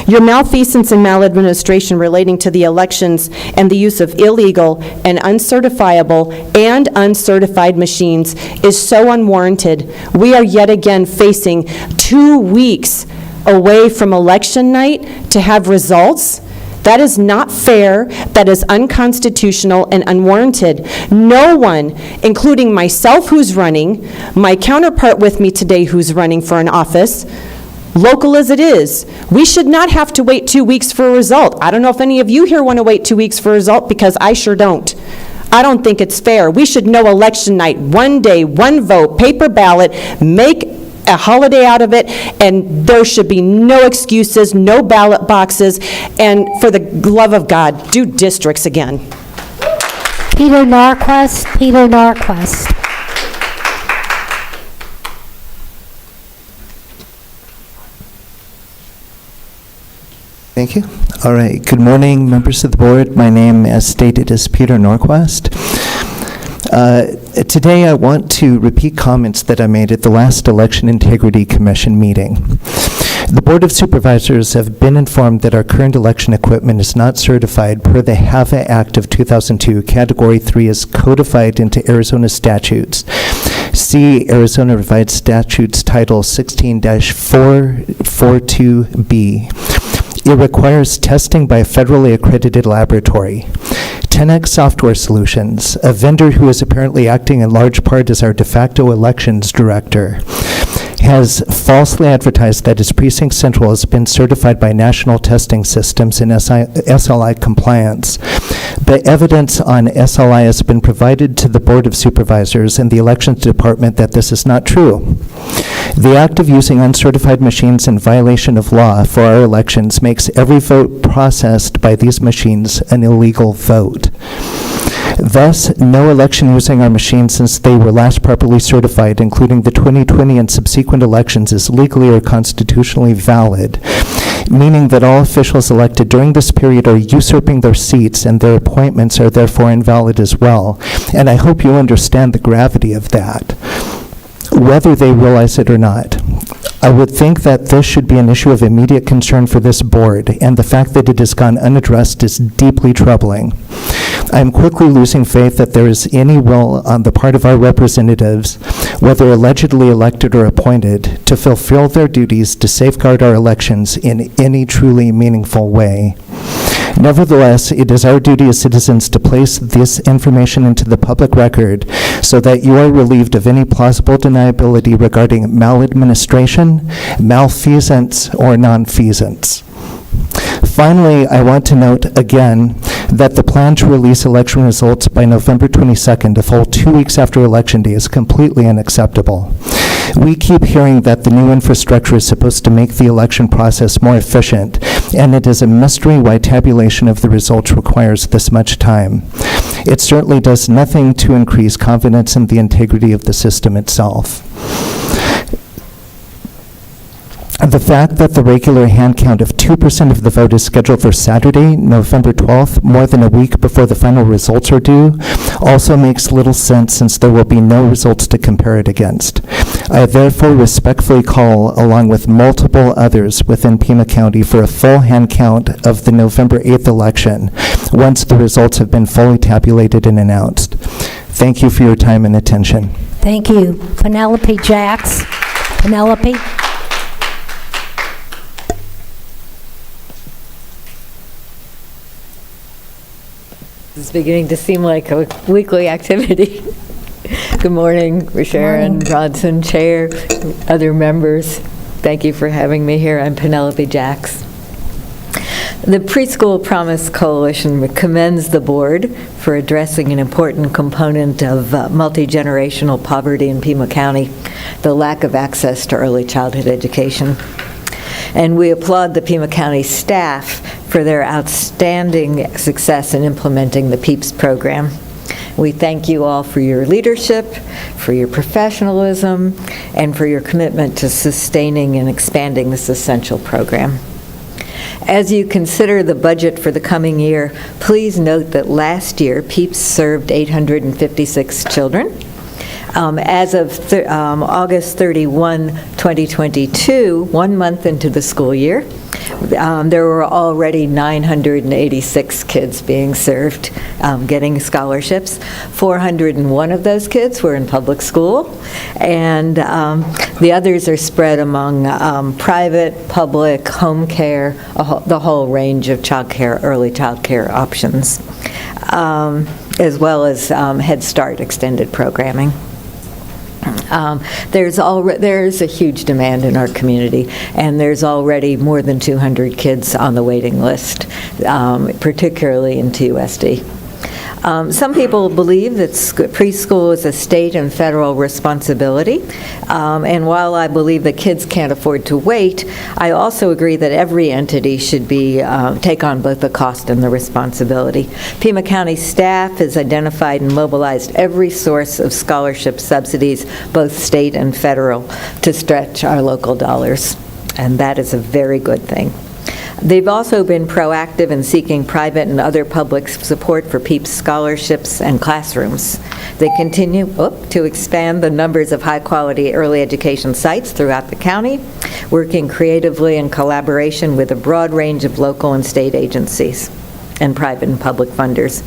Your malfeasance and maladministration relating to the elections and the use of illegal and uncertifiable and uncertified machines is so unwarranted. We are yet again facing 2 weeks away from election night to have results. That is not fair, that is unconstitutional and unwarranted. No one, including myself who's running, my counterpart with me today who's running for an office, local as it is, we should not have to wait 2 weeks for a result. I don't know if any of you here want to wait 2 weeks for a result because I sure don't. I don't think it's fair. We should know election night, 1 day, 1 vote, paper ballot, make a holiday out of it, and there should be no excuses, no ballot boxes, and for the love of God, do districts again. Peter Norquist. Thank you. All right. Good morning, members of the board. My name, as stated, is Peter Norquist. Today, I want to repeat comments that I made at the last Election Integrity Commission meeting. The Board of Supervisors have been informed that our current election equipment is not certified per the HAVA Act of 2002. Category 3 is codified into Arizona statutes. See Arizona Revised Statutes Title 16-442B. It requires testing by a federally accredited laboratory. 10X Software Solutions, a vendor who is apparently acting in large part as our de facto elections director, has falsely advertised that its Precinct Central has been certified by national testing systems in SLI compliance. But evidence on SLI has been provided to the Board of Supervisors and the Elections Department that this is not true. The act of using uncertified machines in violation of law for our elections makes every vote processed by these machines an illegal vote. Thus, no election using our machines since they were last properly certified, including the 2020 and subsequent elections, is legally or constitutionally valid, meaning that all officials elected during this period are usurping their seats and their appointments are therefore invalid as well. And I hope you understand the gravity of that, whether they realize it or not. I would think that this should be an issue of immediate concern for this board, and the fact that it has gone unaddressed is deeply troubling. I am quickly losing faith that there is any will on the part of our representatives, whether allegedly elected or appointed, to fulfill their duties to safeguard our elections in any truly meaningful way. Nevertheless, it is our duty as citizens to place this information into the public record so that you are relieved of any plausible deniability regarding maladministration, malfeasance, or nonfeasance. Finally, I want to note again that the plan to release election results by November 22nd, a full 2 weeks after Election Day, is completely unacceptable. We keep hearing that the new infrastructure is supposed to make the election process more efficient, and it is a mystery why tabulation of the results requires this much time. It certainly does nothing to increase confidence in the integrity of the system itself. The fact that the regular hand count of 2% of the vote is scheduled for Saturday, November 12th, more than a week before the final results are due, also makes little sense since there will be no results to compare it against. I therefore respectfully call, along with multiple others within Pima County, for a full hand count of the November 8th election once the results have been fully tabulated and announced. Thank you for your time and attention. Thank you. Penelope Jacks. Penelope? It's beginning to seem like a weekly activity. Good morning, Sharon, Bronson, Chair, other members. Thank you for having me here. I'm Penelope Jacks. The Preschool Promise Coalition commends the board for addressing an important component of multi-generational poverty in Pima County, the lack of access to early childhood education. And we applaud the Pima County staff for their outstanding success in implementing the PEEPS program. We thank you all for your leadership, for your professionalism, and for your commitment to sustaining and expanding this essential program. As you consider the budget for the coming year, please note that last year, PEEPS served 856 children. As of August 31, 2022, 1 month into the school year, there were already 986 kids being served, getting scholarships. 401 of those kids were in public school, and the others are spread among private, public, home care, the whole range of child care, early child care options, as well as Head Start extended programming. There's a huge demand in our community, and there's already more than 200 kids on the waiting list, particularly in TUSD. Some people believe that preschool is a state and federal responsibility, and while I believe that kids can't afford to wait, I also agree that every entity should take on both the cost and the responsibility. Pima County staff has identified and mobilized every source of scholarship subsidies, both state and federal, to stretch our local dollars, and that is a very good thing. They've also been proactive in seeking private and other public support for PEEPS scholarships and classrooms. They continue to expand the numbers of high-quality early education sites throughout the county, working creatively in collaboration with a broad range of local and state agencies and private and public funders.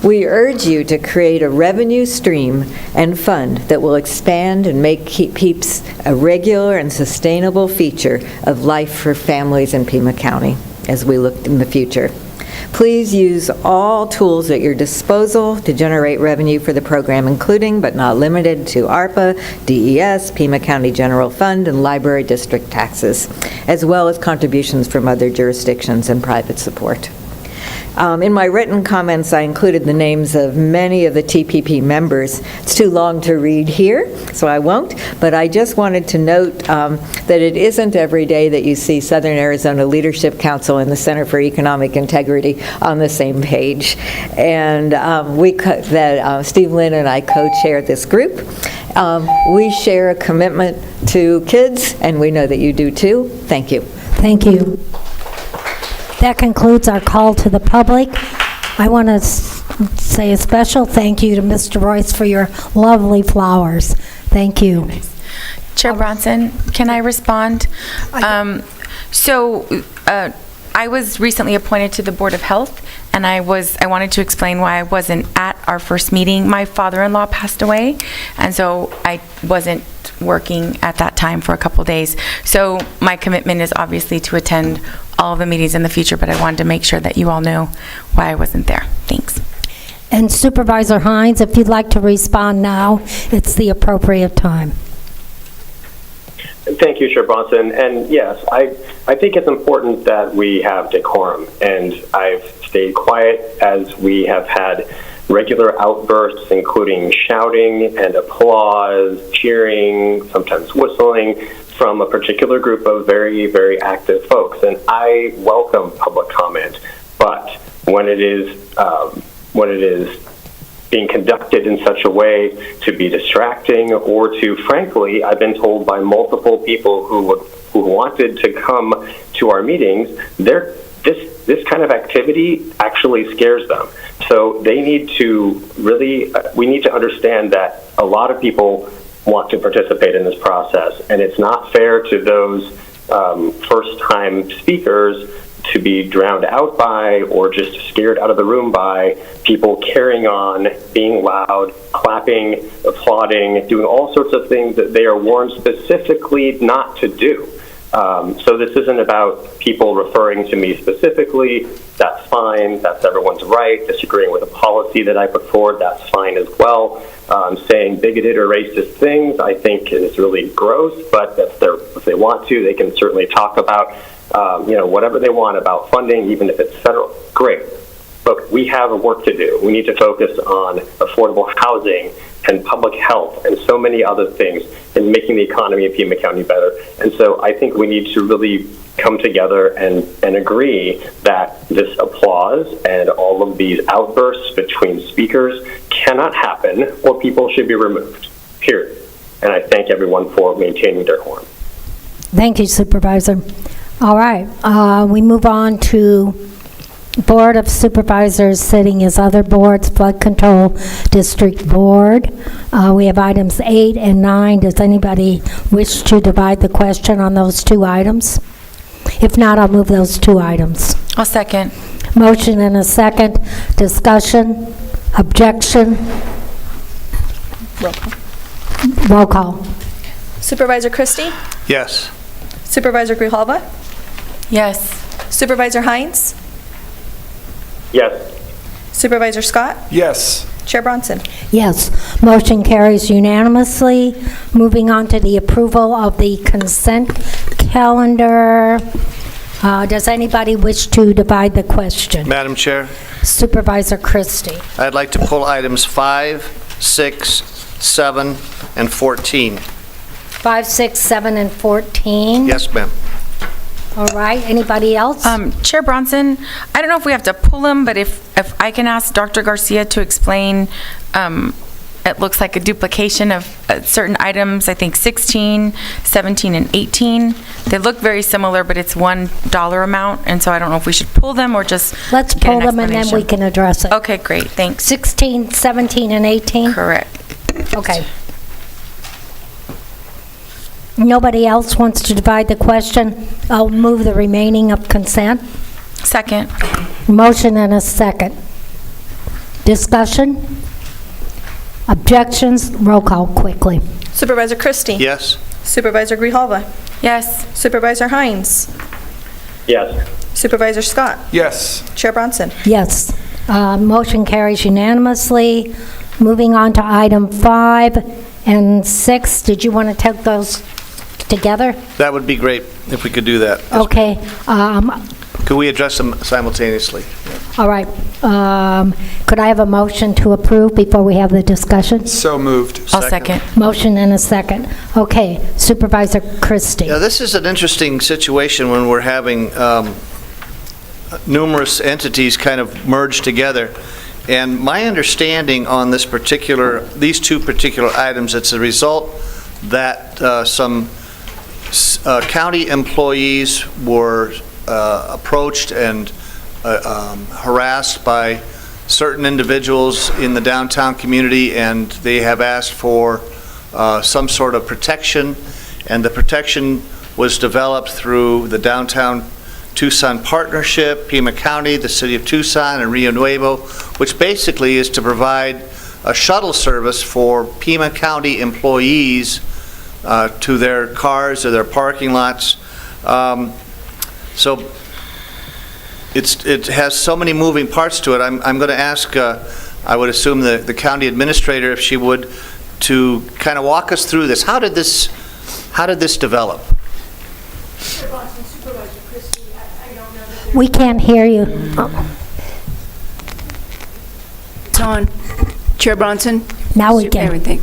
We urge you to create a revenue stream and fund that will expand and make PEEPS a regular and sustainable feature of life for families in Pima County. as we look in the future. Please use all tools at your disposal to generate revenue for the program, including but not limited to ARPA, DES, Pima County General Fund, and library district taxes, as well as contributions from other jurisdictions and private support. In my written comments, I included the names of many of the TPP members. It's too long to read here, so I won't, but I just wanted to note that it isn't every day that you see Southern Arizona Leadership Council and the Center for Economic Integrity on the same page. And Steve Lynn and I co-chair this group. We share a commitment to kids, and we know that you do too. Thank you. Thank you. That concludes our call to the public. I want to say a special thank you to Mr. Royce for your lovely flowers. Thank you. Chair Bronson, can I respond? I was recently appointed to the Board of Health, and I wanted to explain why I wasn't at our first meeting. My father-in-law passed away, and so I wasn't working at that time for a couple days. So my commitment is obviously to attend all of the meetings in the future, but I wanted to make sure that you all knew why I wasn't there. Thanks. And Supervisor Hines, if you'd like to respond now, it's the appropriate time. Thank you, Chair Bronson. And yes, I think it's important that we have decorum, and I've stayed quiet as we have had regular outbursts, including shouting and applause, cheering, sometimes whistling, from a particular group of very, very active folks. And I welcome public comment, but when it is being conducted in such a way to be distracting or to, frankly, I've been told by multiple people who wanted to come to our meetings, this kind of activity actually scares them. So they need to we need to understand that a lot of people want to participate in this process, and it's not fair to those first-time speakers to be drowned out by or just scared out of the room by people carrying on, being loud, clapping, applauding, doing all sorts of things that they are warned specifically not to do. So this isn't about people referring to me specifically. That's fine. That's everyone's right. Disagreeing with a policy that I put forward, that's fine as well. Saying bigoted or racist things, I think is really gross, but if they want to, they can certainly talk about whatever they want about funding, even if it's federal. Great. But we have work to do. We need to focus on affordable housing and public health and so many other things in making the economy of Pima County better. And so I think we need to really come together and agree that this applause and all of these outbursts between speakers cannot happen, or people should be removed, period. And I thank everyone for maintaining their decorum. Thank you, Supervisor. All right, we move on to Board of Supervisors sitting as other boards, Flood Control District Board. We have items 8 and 9. Does anybody wish to divide the question on those two items? If not, I'll move those two items. I'll second. Motion and a second. Discussion? Objection? Roll call. Roll call. Supervisor Christie? Yes. Supervisor Grijalva? Yes. Supervisor Hines? Yes. Supervisor Scott? Yes. Chair Bronson? Yes. Motion carries unanimously. Moving on to the approval of the consent calendar. Does anybody wish to divide the question? Madam Chair, Supervisor Christie. I'd like to pull items 5, 6, 7, and 14. 5, 6, 7, and 14. Yes, ma'am. All right. Anybody else? Chair Bronson, I don't know if we have to pull them, but if I can ask Dr. Garcia to explain, it looks like a duplication of certain items, I think 16, 17, and 18. They look very similar, but it's $1 amount, and so I don't know if we should pull them or just Let's get pull an them and then we explanation. can address it. Okay, great, thanks. 16, 17, and 18? Correct. Okay. Nobody else wants to divide the question? I'll move the remaining of consent. Second. Motion and a second. Discussion? Objections? Roll call quickly. Supervisor Christie? Yes. Supervisor Grijalva? Yes. Supervisor Hines? Yes. Supervisor Scott? Yes. Chair Bronson? Yes. Motion carries unanimously. Moving on to item 5 and 6. Did you want to take those together? That would be great if we could do that. Okay. Could we address them simultaneously? All right. Could I have a motion to approve before we have the discussion? So moved. I'll second. Motion and a second. Okay. Supervisor Christie. Yeah, this is an interesting situation when we're having numerous entities kind of merge together. And my understanding on these two particular items, it's a result that some county employees were approached and harassed by certain individuals in the downtown community, and they have asked for some sort of protection, and the protection was developed through the Downtown Tucson Partnership, Pima County, the City of Tucson, and Rio Nuevo, which basically is to provide a shuttle service for Pima County employees to their cars or their parking lots. So it has so many moving parts to it. I'm going to ask, I would assume, the county administrator, if she would, to kind of walk us through this. How did this develop? We can't hear you. It's on. Chair Bronson? Now we can. Everything.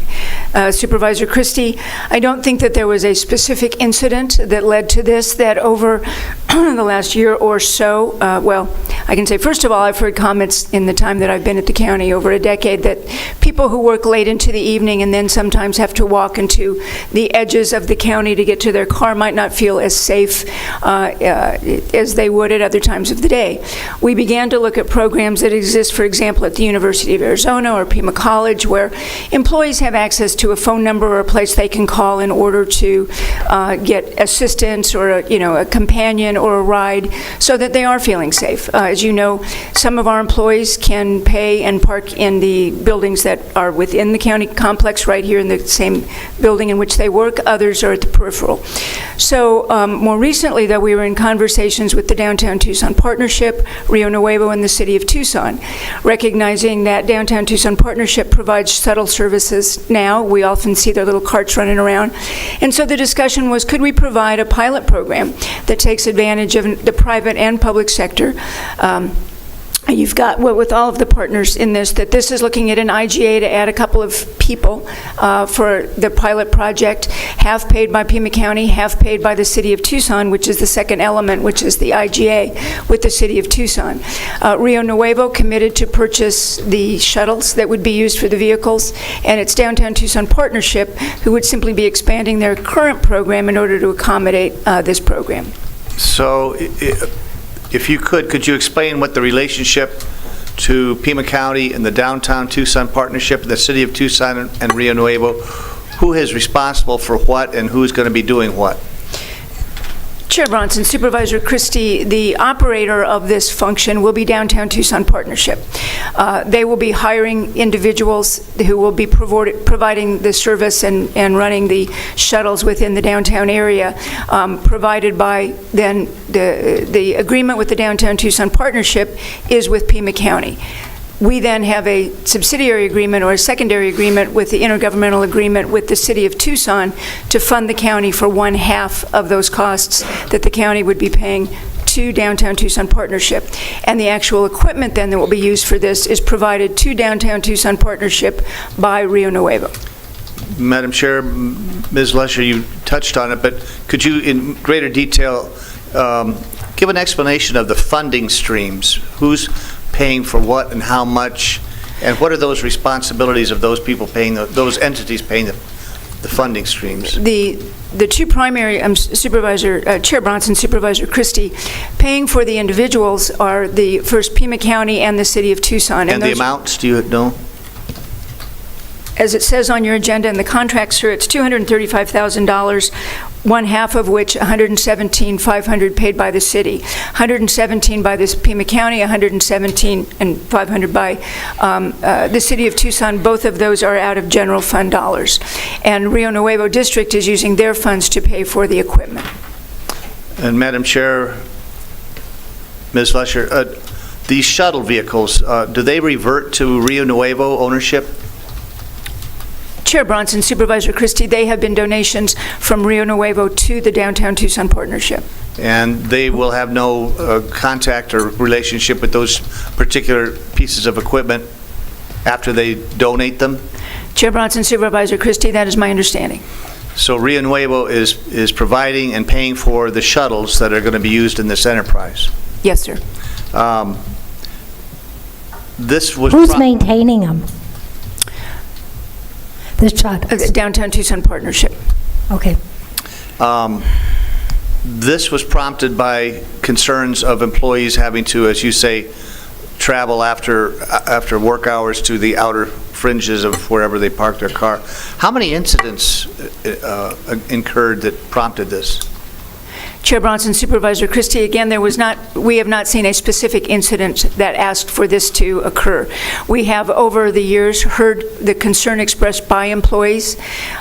Supervisor Christie, I don't think that there was a specific incident that led to this, that over the last year or so, well, I can say, first of all, I've heard comments in the time that I've been at the county over a decade that people who work late into the evening and then sometimes have to walk into the edges of the county to get to their car might not feel as safe as they would at other times of the day. We began to look at programs that exist, for example, at the University of Arizona or Pima College, where employees have access to a phone number or a place they can call in order to get assistance or a companion or a ride so that they are feeling safe. As you know, some of our employees can pay and park in the buildings that are within the county complex right here in the same building in which they work. Others are at the peripheral. So more recently, though, we were in conversations with the Downtown Tucson Partnership, Rio Nuevo, and the City of Tucson, recognizing that Downtown Tucson Partnership provides shuttle services now. We often see their little carts running around. And so the discussion was, could we provide a pilot program that takes advantage of the private and public sector? You've got, well, with all of the partners in this, that this is looking at an IGA to add a couple of people for the pilot project, half paid by Pima County, half paid by the City of Tucson, which is the second element, which is the IGA with the City of Tucson. Rio Nuevo committed to purchase the shuttles that would be used for the vehicles, and it's Downtown Tucson Partnership who would simply be expanding their current program in order to accommodate this program. So if you could you explain what the relationship to Pima County and the Downtown Tucson Partnership, the City of Tucson and Rio Nuevo, who is responsible for what and who's going to be doing what? Chair Bronson, Supervisor Christie, the operator of this function will be Downtown Tucson Partnership. They will be hiring individuals who will be providing the service and running the shuttles within the downtown area, provided by then the agreement with the Downtown Tucson Partnership is with Pima County. We then have a subsidiary agreement or a secondary agreement with the intergovernmental agreement with the City of Tucson to fund the county for 1/2 of those costs that the county would be paying to Downtown Tucson Partnership. And the actual equipment then that will be used for this is provided to Downtown Tucson Partnership by Rio Nuevo. Madam Chair, Ms. Lesher, you touched on it, but could you in greater detail give an explanation of the funding streams? Who's paying for what and how much, and what are those responsibilities of those people paying, those entities paying the funding streams? The two primary, Chair Bronson, Supervisor Christie, paying for the individuals are the first Pima County and the City of Tucson. And the amounts, do you know? As it says on your agenda in the contract, sir, it's $235,000, 1/2 of which $117,500 paid by the city, $117 by the Pima County, $117,500 by the City of Tucson. Both of those are out of general fund dollars, and Rio Nuevo District is using their funds to pay for the equipment. And Madam Chair, Ms. Lesher, these shuttle vehicles, do they revert to Rio Nuevo ownership? Chair Bronson, Supervisor Christie, they have been donations from Rio Nuevo to the Downtown Tucson Partnership. And they will have no contact or relationship with those particular pieces of equipment after they donate them? Chair Bronson, Supervisor Christie, that is my understanding. So Rio Nuevo is providing and paying for the shuttles that are going to be used in this enterprise? Yes, sir. This was Who's maintaining them? The shuttles? The Downtown Tucson Partnership. Okay. This was prompted by concerns of employees having to, as you say, travel after work hours to the outer fringes of wherever they park their car. How many incidents incurred that prompted this? Chair Bronson, Supervisor Christie, again, we have not seen a specific incident that asked for this to occur. We have, over the years, heard the concern expressed by employees,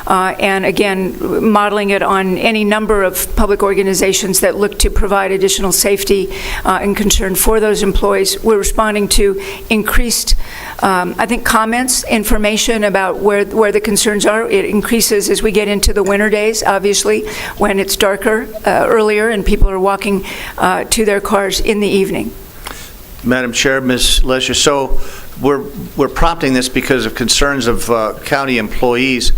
and again, modeling it on any number of public organizations that look to provide additional safety and concern for those employees. We're responding to increased, I think, comments, information about where the concerns are. It increases as we get into the winter days, obviously, when it's darker earlier and people are walking to their cars in the evening. Madam Chair, Ms. Lesher, so we're prompting this because of concerns of county employees.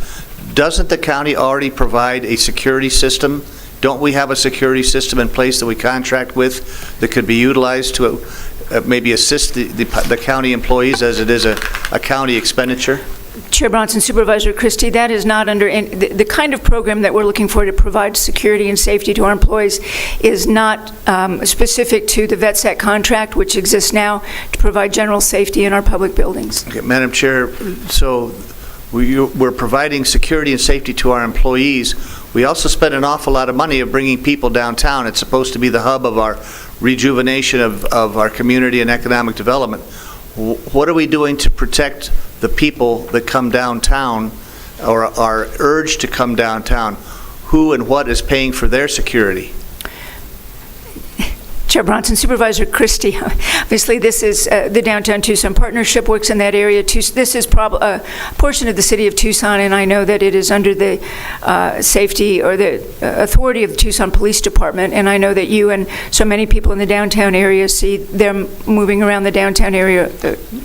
Doesn't the county already provide a security system? Don't we have a security system in place that we contract with that could be utilized to maybe assist the county employees, as it is a county expenditure? Chair Bronson, Supervisor Christie, that is not under the kind of program that we're looking for to provide security and safety to our employees is not specific to the VETSAC contract, which exists now to provide general safety in our public buildings. Okay, Madam Chair, so we're providing security and safety to our employees. We also spend an awful lot of money of bringing people downtown. It's supposed to be the hub of our rejuvenation of our community and economic development. What are we doing to protect the people that come downtown or are urged to come downtown? Who and what is paying for their security? Chair Bronson, Supervisor Christie, obviously this is the Downtown Tucson Partnership works in that area. This is a portion of the city of Tucson, and I know that it is under the safety or the authority of the Tucson Police Department, and I know that you and so many people in the downtown area see them moving around the downtown area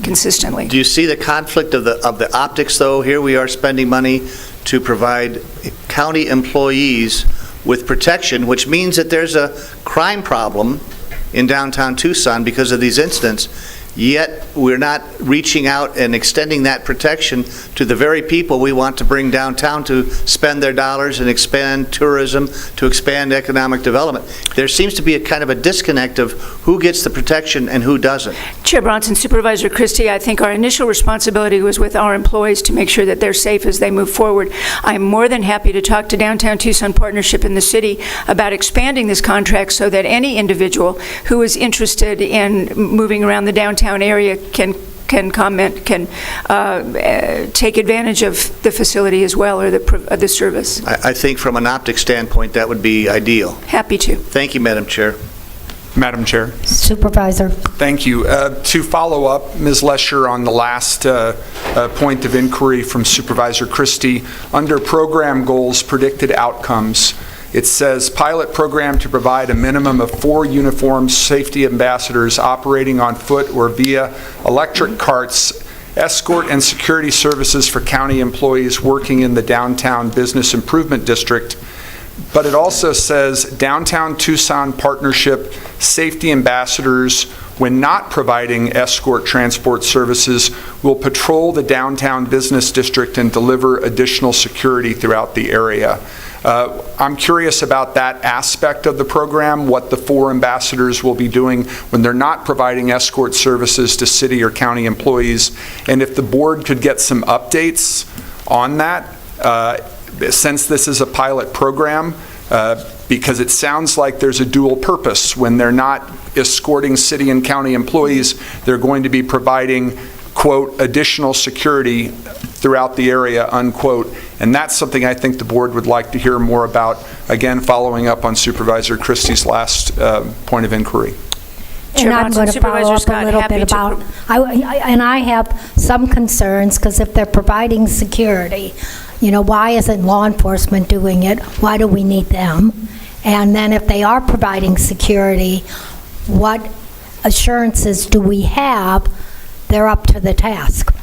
consistently. Do you see the conflict of the optics, though? Here we are spending money to provide county employees with protection, which means that there's a crime problem in downtown Tucson because of these incidents, yet we're not reaching out and extending that protection to the very people we want to bring downtown to spend their dollars and expand tourism, to expand economic development. There seems to be a kind of a disconnect of who gets the protection and who doesn't. Chair Bronson, Supervisor Christie, I think our initial responsibility was with our employees to make sure that they're safe as they move forward. I'm more than happy to talk to Downtown Tucson Partnership in the city about expanding this contract so that any individual who is interested in moving around the downtown area can take advantage of the facility as well, or the service. I think from an optic standpoint that would be ideal. Happy to. Thank you, Madam Chair. Madam Chair. Supervisor. Thank you. To follow up, Ms. Lesher, on the last point of inquiry from Supervisor Christie, under program goals, predicted outcomes, it says pilot program to provide a minimum of 4 uniformed safety ambassadors operating on foot or via electric carts, escort and security services for county employees working in the Downtown Business Improvement District. But it also says Downtown Tucson Partnership safety ambassadors, when not providing escort transport services, will patrol the downtown business district and deliver additional security throughout the area. I'm curious about that aspect of the program, what the 4 ambassadors will be doing when they're not providing escort services to city or county employees, and if the board could get some updates on that, since this is a pilot program, because it sounds like there's a dual purpose. When they're not escorting city and county employees, they're going to be providing, quote, additional security throughout the area, unquote. And that's something I think the board would like to hear more about, again, following up on Supervisor Christie's last point of inquiry. And I'm going to follow up a little bit about, and I have some concerns, because if they're providing security, why isn't law enforcement doing it? Why do we need them? And then if they are providing security, what assurances do we have they're up to the task?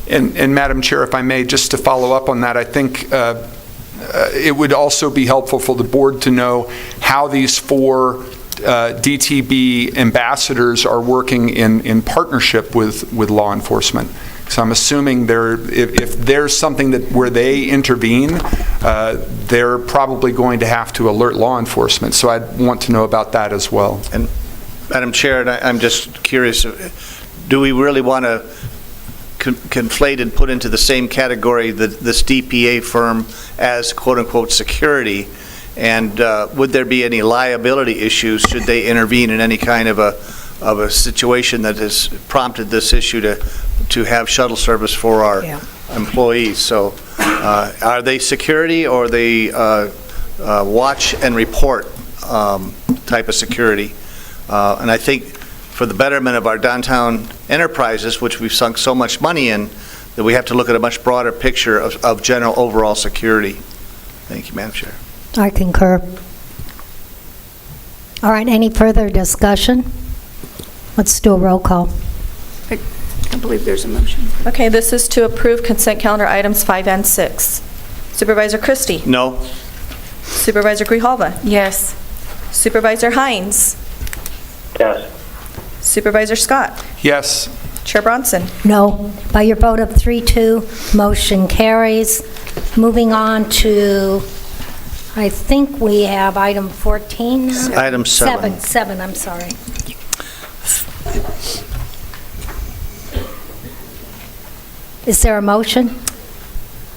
And Madam Chair, if I may, just to follow up on that, I think it would also be helpful for the board to know how these 4 DTB ambassadors are working in partnership with law enforcement. So I'm assuming if there's something where they intervene, they're probably going to have to alert law enforcement. So I'd want to know about that as well. And Madam Chair, I'm just curious, do we really want to conflate and put into the same category this DPA firm as quote-unquote security? And would there be any liability issues should they intervene in any kind of a situation that has prompted this issue to have shuttle service for our employees? So are they security, or are they watch and report type of security? And I think for the betterment of our downtown enterprises, which we've sunk so much money in, that we have to look at a much broader picture of general overall security. Thank you, Madam Chair. I concur. All right, any further discussion? Let's do a roll call. I believe there's a motion. Okay, this is to approve consent calendar items 5 and 6. Supervisor Christie? No. Supervisor Grijalva? Yes. Supervisor Hines? Yes. Supervisor Scott? Yes. Chair Bronson? No. By your vote of 3-2, motion carries. Moving on to, I think we have item 14 now? Item 7. 7, I'm sorry. Is there a motion?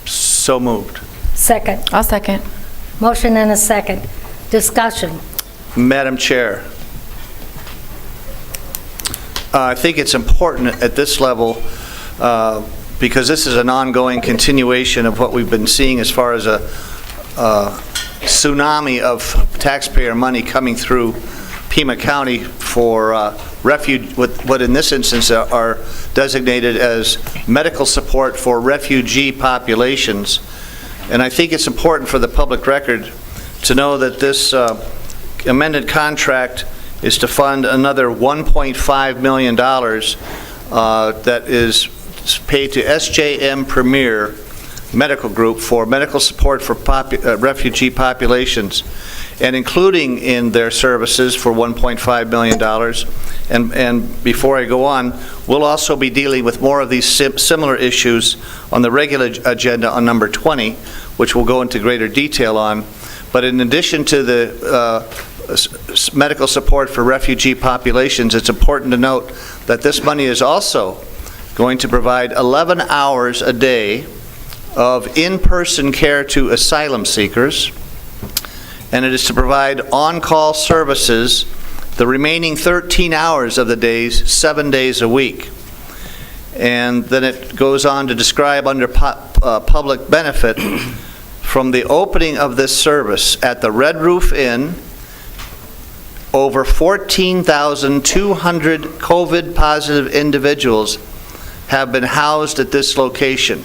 So moved. Second. I'll second. Motion and a second. Discussion. Madam Chair, I think it's important at this level, because this is an ongoing continuation of what we've been seeing as far as a tsunami of taxpayer money coming through Pima County for refuge, what in this instance are designated as medical support for refugee populations. And I think it's important for the public record to know that this amended contract is to fund another $1.5 million that is paid to SJM Premier Medical Group for medical support for refugee populations, and including in their services for $1.5 million. And before I go on, we'll also be dealing with more of these similar issues on the regular agenda on number 20, which we'll go into greater detail on. But in addition to the medical support for refugee populations, it's important to note that this money is also going to provide 11 hours a day of in-person care to asylum seekers, and it is to provide on-call services the remaining 13 hours of the days, 7 days a week. And then it goes on to describe under public benefit, from the opening of this service at the Red Roof Inn, over 14,200 COVID-positive individuals have been housed at this location.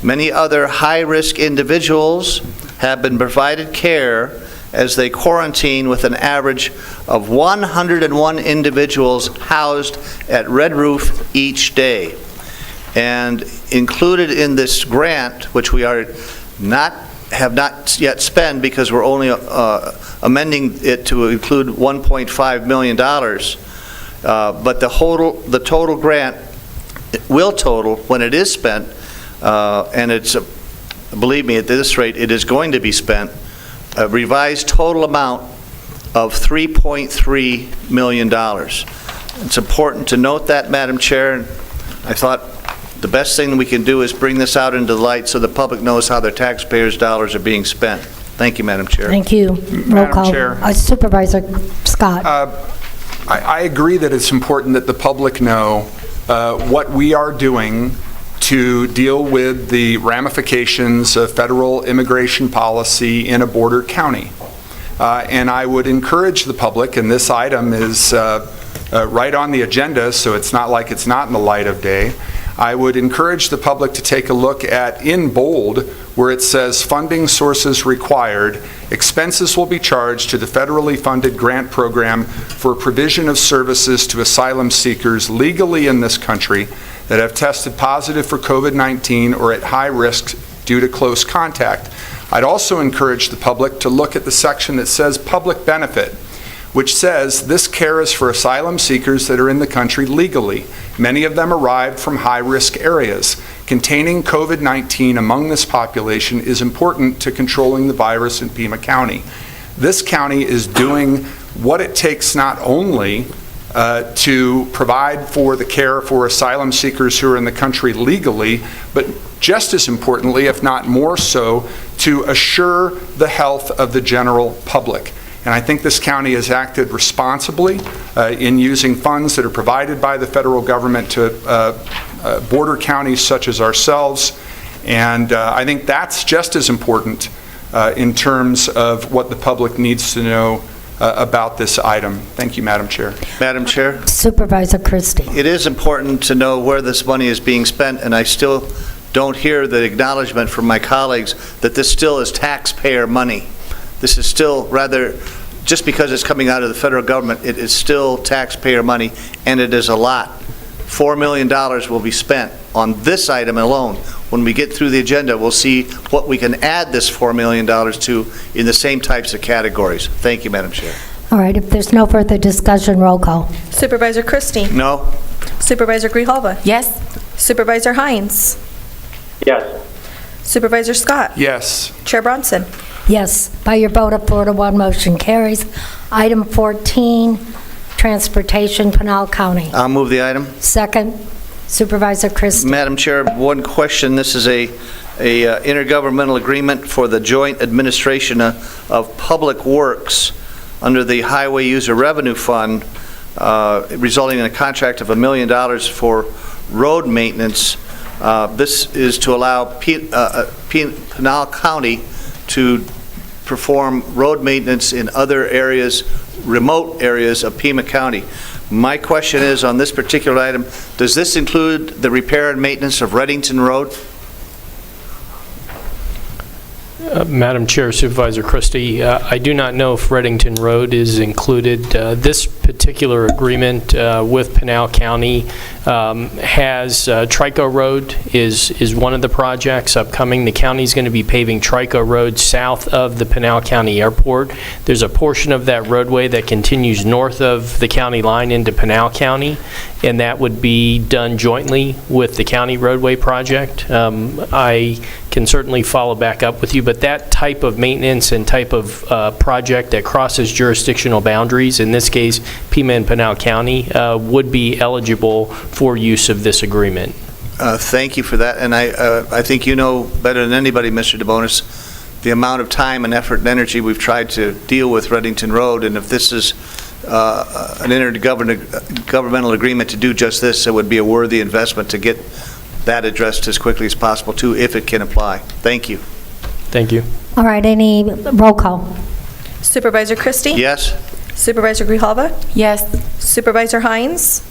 Many other high-risk individuals have been provided care as they quarantine, with an average of 101 individuals housed at Red Roof each day. And included in this grant, which we have not yet spent because we're only amending it to include $1.5 million, but the total grant will total, when it is spent, and it's, believe me, at this rate, it is going to be spent, a revised total amount of $3.3 million. It's important to note that, Madam Chair. I thought the best thing we can do is bring this out into the light so the public knows how their taxpayers' dollars are being spent. Thank you, Madam Chair. Thank you. Roll call. Chair. Supervisor Scott. I agree that it's important that the public know what we are doing to deal with the ramifications of federal immigration policy in a border county. And I would encourage the public, and this item is right on the agenda, so it's not like it's not in the light of day. I would encourage the public to take a look at, in bold, where it says funding sources required, expenses will be charged to the federally funded grant program for provision of services to asylum seekers legally in this country that have tested positive for COVID-19 or at high risk due to close contact. I'd also encourage the public to look at the section that says public benefit, which says this care is for asylum seekers that are in the country legally. Many of them arrived from high-risk areas. Containing COVID-19 among this population is important to controlling the virus in Pima County. This county is doing what it takes not only to provide for the care for asylum seekers who are in the country legally, but just as importantly, if not more so, to assure the health of the general public. And I think this county has acted responsibly in using funds that are provided by the federal government to border counties such as ourselves. And I think that's just as important in terms of what the public needs to know about this item. Thank you, Madam Chair. Madam Chair? Supervisor Christie. It is important to know where this money is being spent, and I still don't hear the acknowledgement from my colleagues that this still is taxpayer money. This is still rather, just because it's coming out of the federal government, it is still taxpayer money, and it is a lot. $4 million will be spent on this item alone. When we get through the agenda, we'll see what we can add this $4 million to in the same types of categories. Thank you, Madam Chair. All right, if there's no further discussion, roll call. Supervisor Christie? No. Supervisor Grijalva? Yes. Supervisor Hines? Yes. Supervisor Scott? Yes. Chair Bronson? Yes, by your vote of 4-1, motion carries. Item 14, Transportation, Pinal County. I'll move the item. Second, Supervisor Christie. Madam Chair, one question. This is a intergovernmental agreement for the joint administration of public works under the Highway User Revenue Fund, resulting in a contract of $1 million for road maintenance. This is to allow Pinal County to perform road maintenance in other areas, remote areas of Pima County. My question is, on this particular item, does this include the repair and maintenance of Reddington Road? Madam Chair, Supervisor Christie, I do not know if Reddington Road is included. This particular agreement with Pinal County has Trico Road is one of the projects upcoming. The county is going to be paving Trico Road south of the Pinal County Airport. There's a portion of that roadway that continues north of the county line into Pinal County, and that would be done jointly with the county roadway project. I can certainly follow back up with you, but that type of maintenance and type of project that crosses jurisdictional boundaries, in this case Pima and Pinal County, would be eligible for use of this agreement. Thank you for that, and I think you know better than anybody, Mr. DeBonis, the amount of time and effort and energy we've tried to deal with Reddington Road, and if this is an intergovernmental agreement to do just this, it would be a worthy investment to get that addressed as quickly as possible, too, if it can apply. Thank you. Thank you. All right, any roll call? Supervisor Christie? Yes. Supervisor Grijalva? Yes. Supervisor Hines?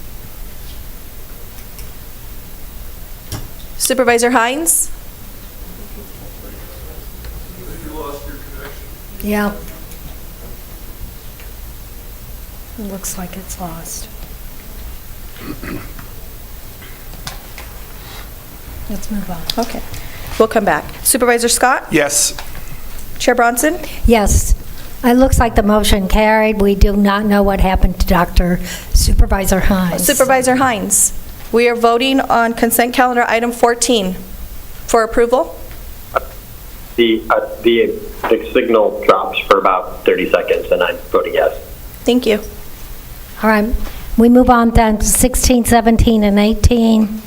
Supervisor Hines? Yeah. It looks like it's lost. Let's move on. Okay. We'll come back. Supervisor Scott? Yes. Chair Bronson? Yes. It looks like the motion carried. We do not know what happened to Dr. Supervisor Hines. Supervisor Hines, we are voting on consent calendar item 14 for approval. The signal drops for about 30 seconds, and I'm voting yes. Thank you. All right. We move on then to 16, 17, and 18.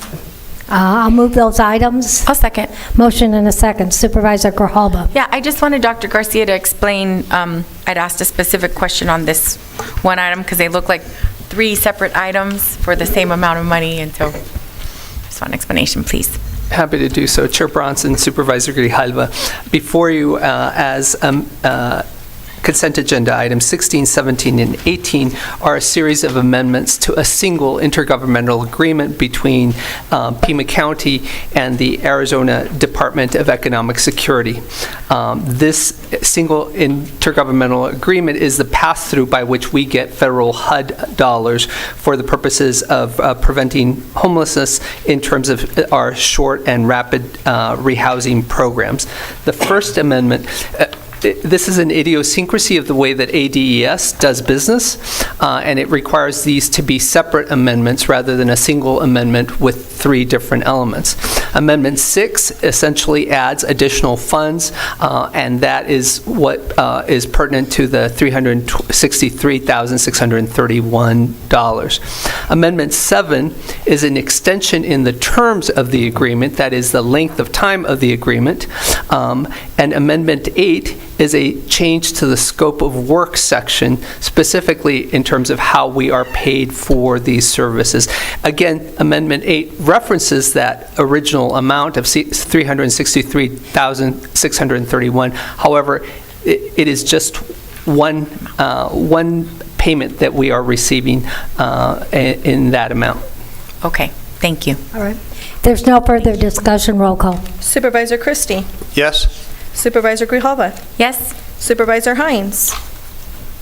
I'll move those items. I'll second. Motion and a second. Supervisor Grijalva. Yeah, I just wanted Dr. Garcia to explain, I'd asked a specific question on this one item because they look like 3 separate items for the same amount of money, and so just want an explanation, please. Happy to do so. Chair Bronson, Supervisor Grijalva. Before you, as consent agenda items 16, 17, and 18 are a series of amendments to a single intergovernmental agreement between Pima County and the Arizona Department of Economic Security. This single intergovernmental agreement is the pass-through by which we get federal HUD dollars for the purposes of preventing homelessness in terms of our short and rapid rehousing programs. The First Amendment, this is an idiosyncrasy of the way that ADES does business, and it requires these to be separate amendments rather than a single amendment with 3 different elements. Amendment 6 essentially adds additional funds, and that is what is pertinent to the $363,631. Amendment 7 is an extension in the terms of the agreement, that is the length of time of the agreement, and Amendment 8 is a change to the scope of work section, specifically in terms of how we are paid for these services. Again, Amendment 8 references that original amount of $363,631. However, it is just one payment that we are receiving in that amount. Okay, thank you. All right. There's no further discussion. Roll call. Supervisor Christie. Yes. Supervisor Grijalva. Yes. Supervisor Hines.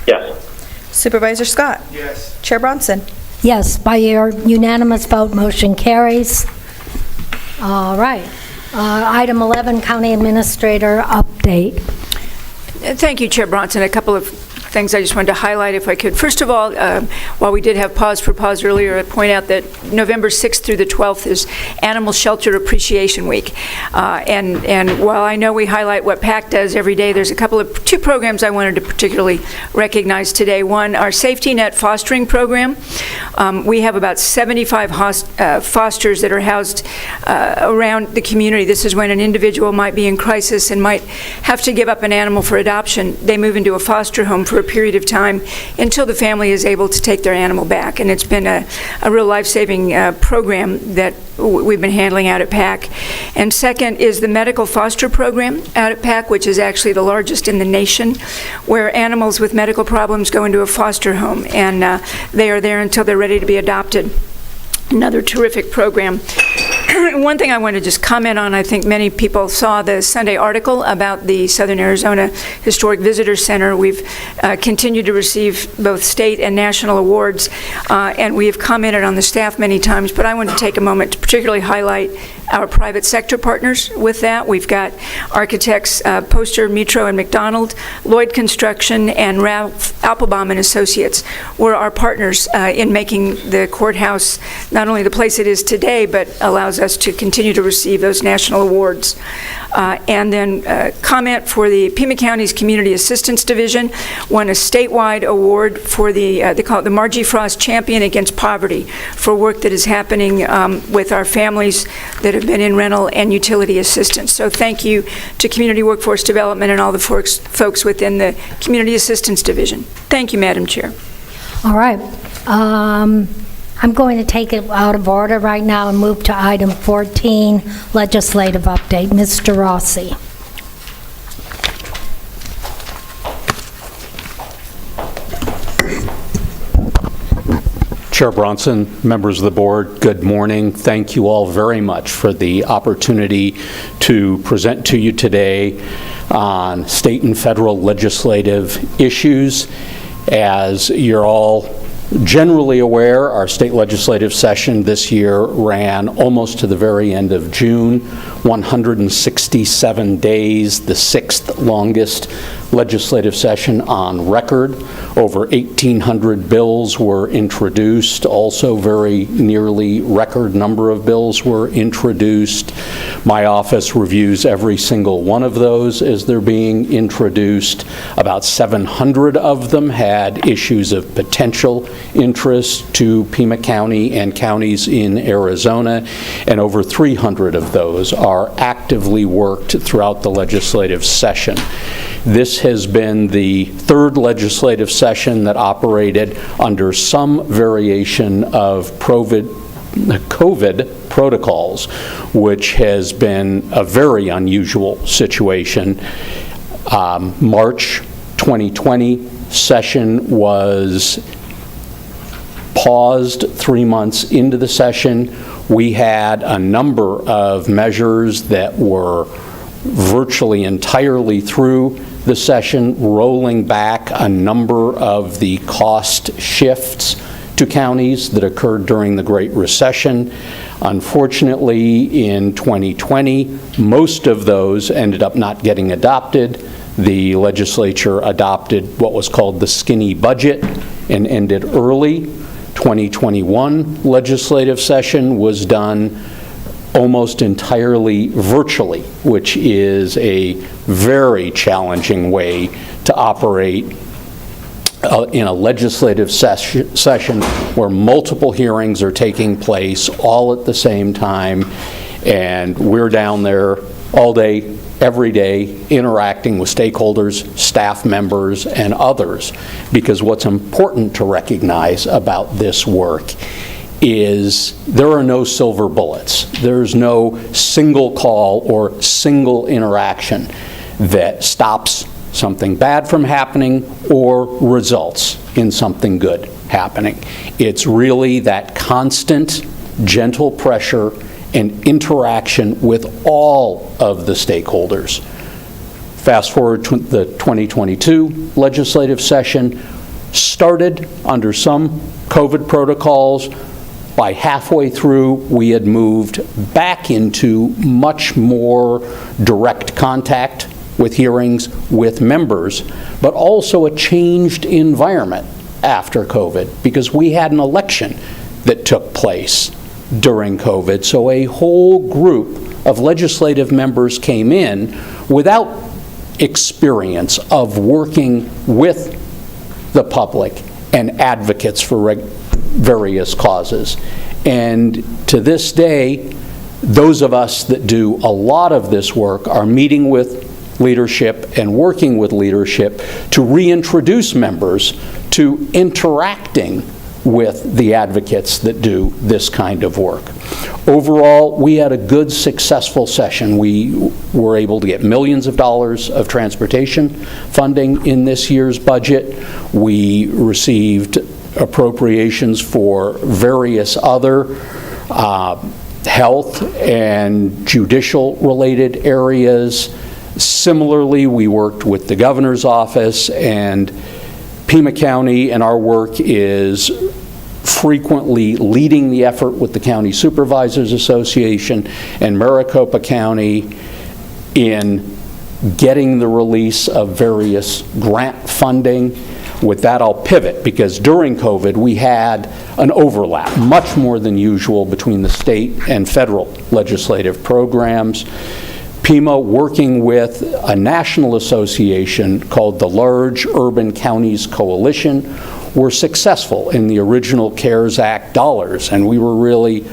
Yes. Supervisor Scott. Yes. Chair Bronson. Yes, by your unanimous vote, motion carries. All right. Item 11, County Administrator update. Thank you, Chair Bronson. A couple of things I just wanted to highlight, if I could. First of all, while we did have pause for pause earlier, I'd point out that November 6th through the 12th is Animal Shelter Appreciation Week. And while I know we highlight what PAC does every day, there's two programs I wanted to particularly recognize today. One, our Safety Net Fostering Program. We have about 75 fosters that are housed around the community. This is when an individual might be in crisis and might have to give up an animal for adoption. They move into a foster home for a period of time until the family is able to take their animal back. And it's been a real life-saving program that we've been handling out at PAC. And second is the medical foster program out at PAC, which is actually the largest in the nation, where animals with medical problems go into a foster home, and they are there until they're ready to be adopted. Another terrific program. One thing I want to just comment on, I think many people saw the Sunday article about the Southern Arizona Historic Visitor Center. We've continued to receive both state and national awards, and we have commented on the staff many times, but I want to take a moment to particularly highlight our private sector partners with that. We've got architects Poster, Mitro, and McDonald, Lloyd Construction, and Ralph Applebaum and Associates were our partners in making the courthouse not only the place it is today, but allows us to continue to receive those national awards. And then comment for the Pima County's Community Assistance Division won a statewide award for they call it the Margie Frost Champion Against Poverty, for work that is happening with our families that have been in rental and utility assistance. So thank you to Community Workforce Development and all the folks within the Community Assistance Division. Thank you, Madam Chair. All right. I'm going to take it out of order right now and move to item 14, legislative update. Mr. Rossi. Chair Bronson, members of the board, good morning. Thank you all very much for the opportunity to present to you today on state and federal legislative issues. As you're all generally aware, our state legislative session this year ran almost to the very end of June, 167 days, the 6th longest legislative session on record. Over 1,800 bills were introduced. Also, very nearly record number of bills were introduced. My office reviews every single one of those as they're being introduced. About 700 of them had issues of potential interest to Pima County and counties in Arizona, and over 300 of those are actively worked throughout the legislative session. This has been the third legislative session that operated under some variation of COVID protocols, which has been a very unusual situation. March 2020 session was paused 3 months into the session. We had a number of measures that were virtually entirely through the session, rolling back a number of the cost shifts to counties that occurred during the Great Recession. Unfortunately, in 2020, most of those ended up not getting adopted. The legislature adopted what was called the skinny budget and ended early. 2021 legislative session was done almost entirely virtually, which is a very challenging way to operate in a legislative session where multiple hearings are taking place all at the same time, and we're down there all day, every day, interacting with stakeholders, staff members, and others, because what's important to recognize about this work is there are no silver bullets. There's no single call or single interaction that stops something bad from happening or results in something good happening. It's really that constant, gentle pressure and interaction with all of the stakeholders. Fast forward to the 2022 legislative session, started under some COVID protocols. By halfway through, we had moved back into much more direct contact with hearings with members, but also a changed environment after COVID, because we had an election that took place during COVID. So a whole group of legislative members came in without experience of working with the public and advocates for various causes. And to this day, those of us that do a lot of this work are meeting with leadership and working with leadership to reintroduce members to interacting with the advocates that do this kind of work. Overall, we had a good, successful session. We were able to get millions of dollars of transportation funding in this year's budget. We received appropriations for various other health and judicial related areas. Similarly, we worked with the governor's office and Pima County, and our work is frequently leading the effort with the County Supervisors Association and Maricopa County in getting the release of various grant funding. With that, I'll pivot, because during COVID, we had an overlap, much more than usual, between the state and federal legislative programs. Pima, working with a national association called the Large Urban Counties Coalition, were successful in the original CARES Act dollars, and we were really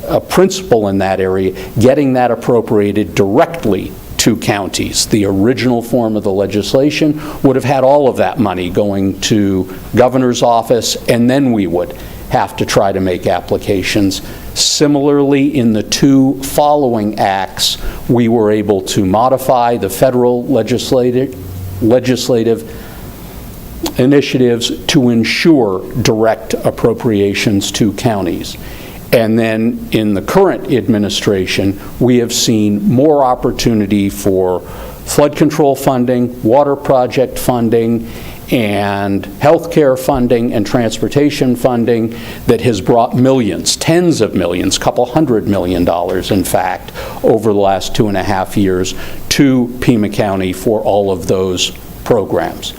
a principal in that area, getting that appropriated directly to counties. The original form of the legislation would have had all of that money going to governor's office, and then we would have to try to make applications. Similarly, in the two following acts, we were able to modify the federal legislative initiatives to ensure direct appropriations to counties. And then in the current administration, we have seen more opportunity for flood control funding, water project funding, and healthcare funding and transportation funding that has brought millions, tens of millions, $200 million, in fact, over the last 2.5 years to Pima County for all of those programs.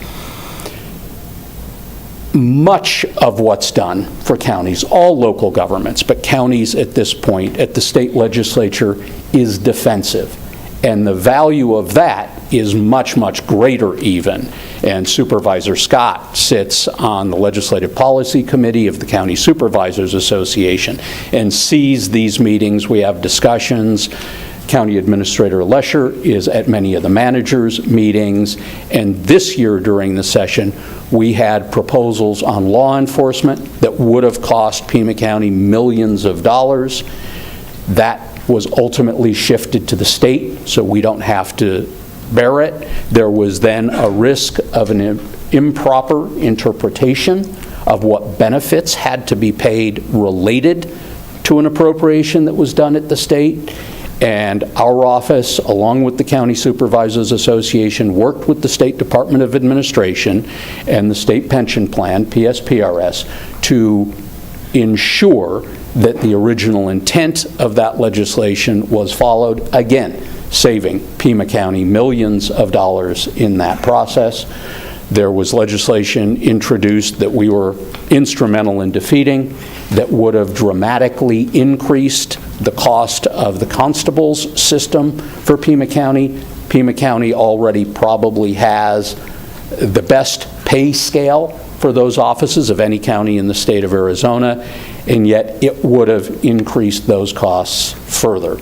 Much of what's done for counties, all local governments, but counties at this point at the state legislature, is defensive. And the value of that is much, much greater even. And Supervisor Scott sits on the Legislative Policy Committee of the County Supervisors Association and sees these meetings. We have discussions. County Administrator Lesher is at many of the managers' meetings. And this year during the session, we had proposals on law enforcement that would have cost Pima County millions of dollars. That was ultimately shifted to the state, so we don't have to bear it. There was then a risk of an improper interpretation of what benefits had to be paid related to an appropriation that was done at the state. And our office, along with the County Supervisors Association, worked with the State Department of Administration and the State Pension Plan, PSPRS, to ensure that the original intent of that legislation was followed, again, saving Pima County millions of dollars in that process. There was legislation introduced that we were instrumental in defeating that would have dramatically increased the cost of the constable's system for Pima County. Pima County already probably has the best pay scale for those offices of any county in the state of Arizona, and yet it would have increased those costs further.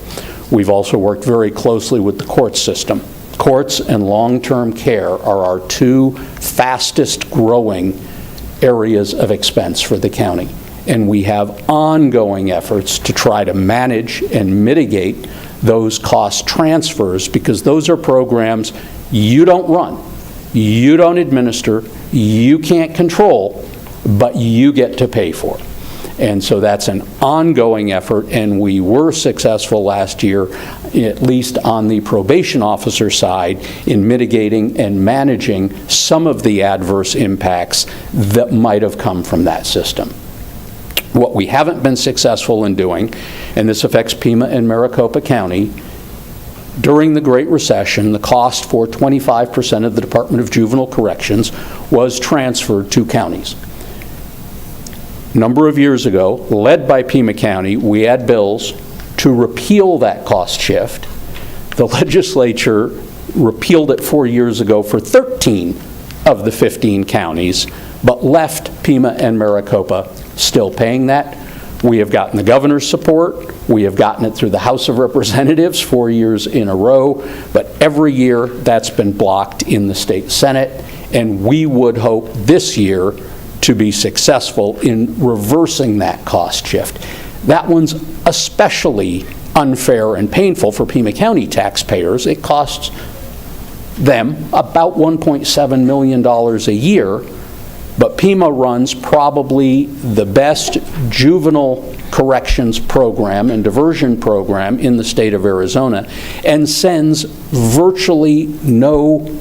We've also worked very closely with the court system. Courts and long-term care are our two fastest growing areas of expense for the county. And we have ongoing efforts to try to manage and mitigate those cost transfers, because those are programs you don't run, you don't administer, you can't control, but you get to pay for. And so that's an ongoing effort, and we were successful last year, at least on the probation officer side, in mitigating and managing some of the adverse impacts that might have come from that system. What we haven't been successful in doing, and this affects Pima and Maricopa County, during the Great Recession, the cost for 25% of the Department of Juvenile Corrections was transferred to counties. A number of years ago, led by Pima County, we had bills to repeal that cost shift. The legislature repealed it 4 years ago for 13 of the 15 counties, but left Pima and Maricopa still paying that. We have gotten the governor's support. We have gotten it through the House of Representatives 4 years in a row, but every year that's been blocked in the state Senate, and we would hope this year to be successful in reversing that cost shift. That one's especially unfair and painful for Pima County taxpayers. It costs them about $1.7 million a year, but Pima runs probably the best juvenile corrections program and diversion program in the state of Arizona, and sends virtually no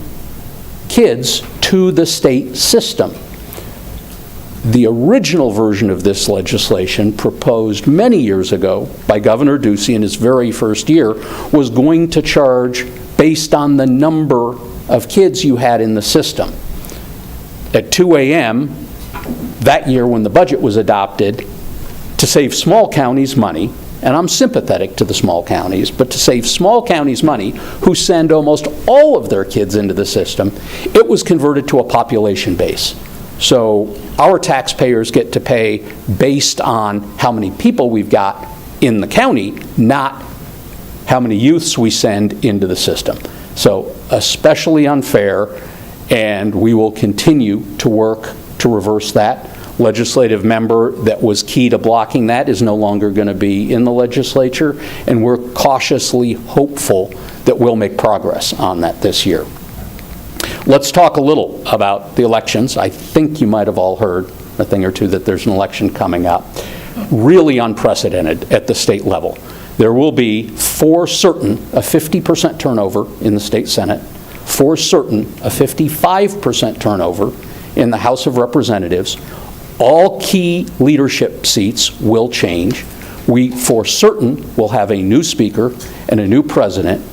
kids to the state system. The original version of this legislation, proposed many years ago by Governor Ducey in his very first year, was going to charge based on the number of kids you had in the system. At 2 a.m. that year when the budget was adopted, to save small counties money, and I'm sympathetic to the small counties, but to save small counties money who send almost all of their kids into the system, it was converted to a population base. So our taxpayers get to pay based on how many people we've got in the county, not how many youths we send into the system. So especially unfair, and we will continue to work to reverse that. Legislative member that was key to blocking that is no longer going to be in the legislature, and we're cautiously hopeful that we'll make progress on that this year. Let's talk a little about the elections. I think you might have all heard a thing or two that there's an election coming up. Really unprecedented at the state level. There will be, for certain, a 50% turnover in the state Senate, for certain, a 55% turnover in the House of Representatives. All key leadership seats will change. We, for certain, will have a new speaker and a new president.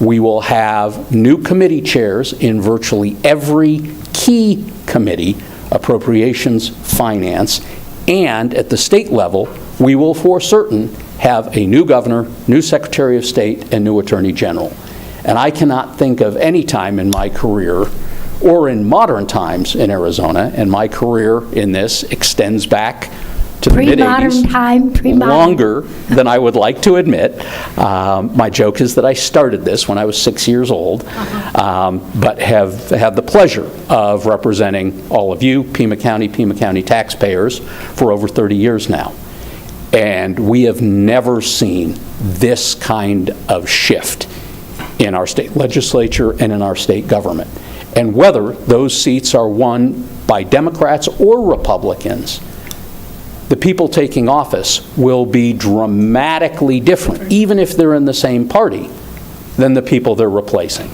We will have new committee chairs in virtually every key committee, appropriations, finance, and at the state level, we will for certain have a new governor, new secretary of state, and new attorney general. And I cannot think of any time in my career, or in modern times in Arizona, and my career in this extends back to the mid-'80s, longer than I would like to admit. My joke is that I started this when I was 6 years old, but have had the pleasure of representing all of you, Pima County taxpayers, for over 30 years now. And we have never seen this kind of shift in our state legislature and in our state government. And whether those seats are won by Democrats or Republicans, the people taking office will be dramatically different, even if they're in the same party, than the people they're replacing.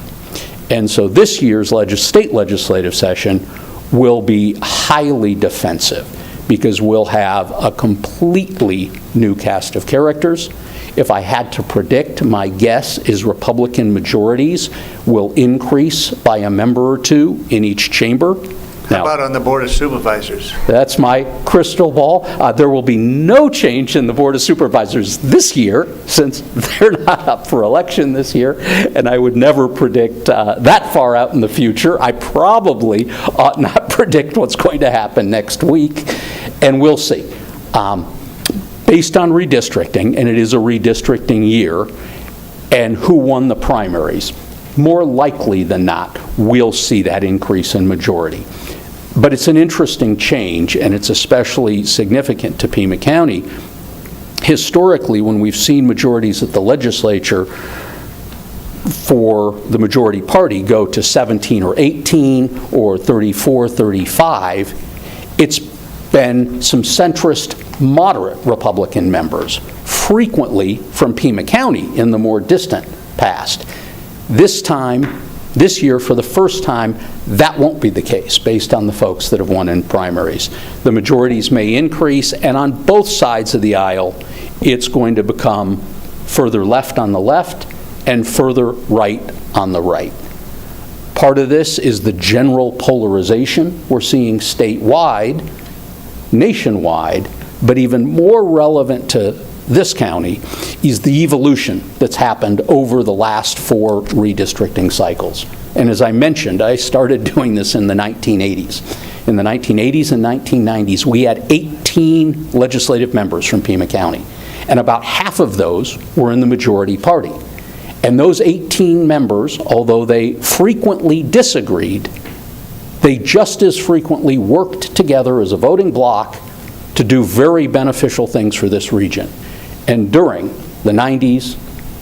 And so this year's state legislative session will be highly defensive because we'll have a completely new cast of characters. If I had to predict, my guess is Republican majorities will increase by a member or two in each chamber. How about on the Board of Supervisors? That's my crystal ball. There will be no change in the Board of Supervisors this year, since they're not up for election this year, and I would never predict that far out in the future. I probably ought not predict what's going to happen next week, and we'll see. Based on redistricting, and it is a redistricting year, and who won the primaries, more likely than not, we'll see that increase in majority. But it's an interesting change, and it's especially significant to Pima County. Historically, when we've seen majorities at the legislature for the majority party go to 17 or 18 or 34, 35, it's been some centrist, moderate Republican members, frequently from Pima County in the more distant past. This year, for the first time, that won't be the case based on the folks that have won in primaries. The majorities may increase, and on both sides of the aisle, it's going to become further left on the left and further right on the right. Part of this is the general polarization we're seeing statewide, nationwide, but even more relevant to this county is the evolution that's happened over the last 4 redistricting cycles. And as I mentioned, I started doing this in the 1980s. In the 1980s and 1990s, we had 18 legislative members from Pima County, and about half of those were in the majority party. And those 18 members, although they frequently disagreed, they just as frequently worked together as a voting bloc to do very beneficial things for this region. And during the 90s,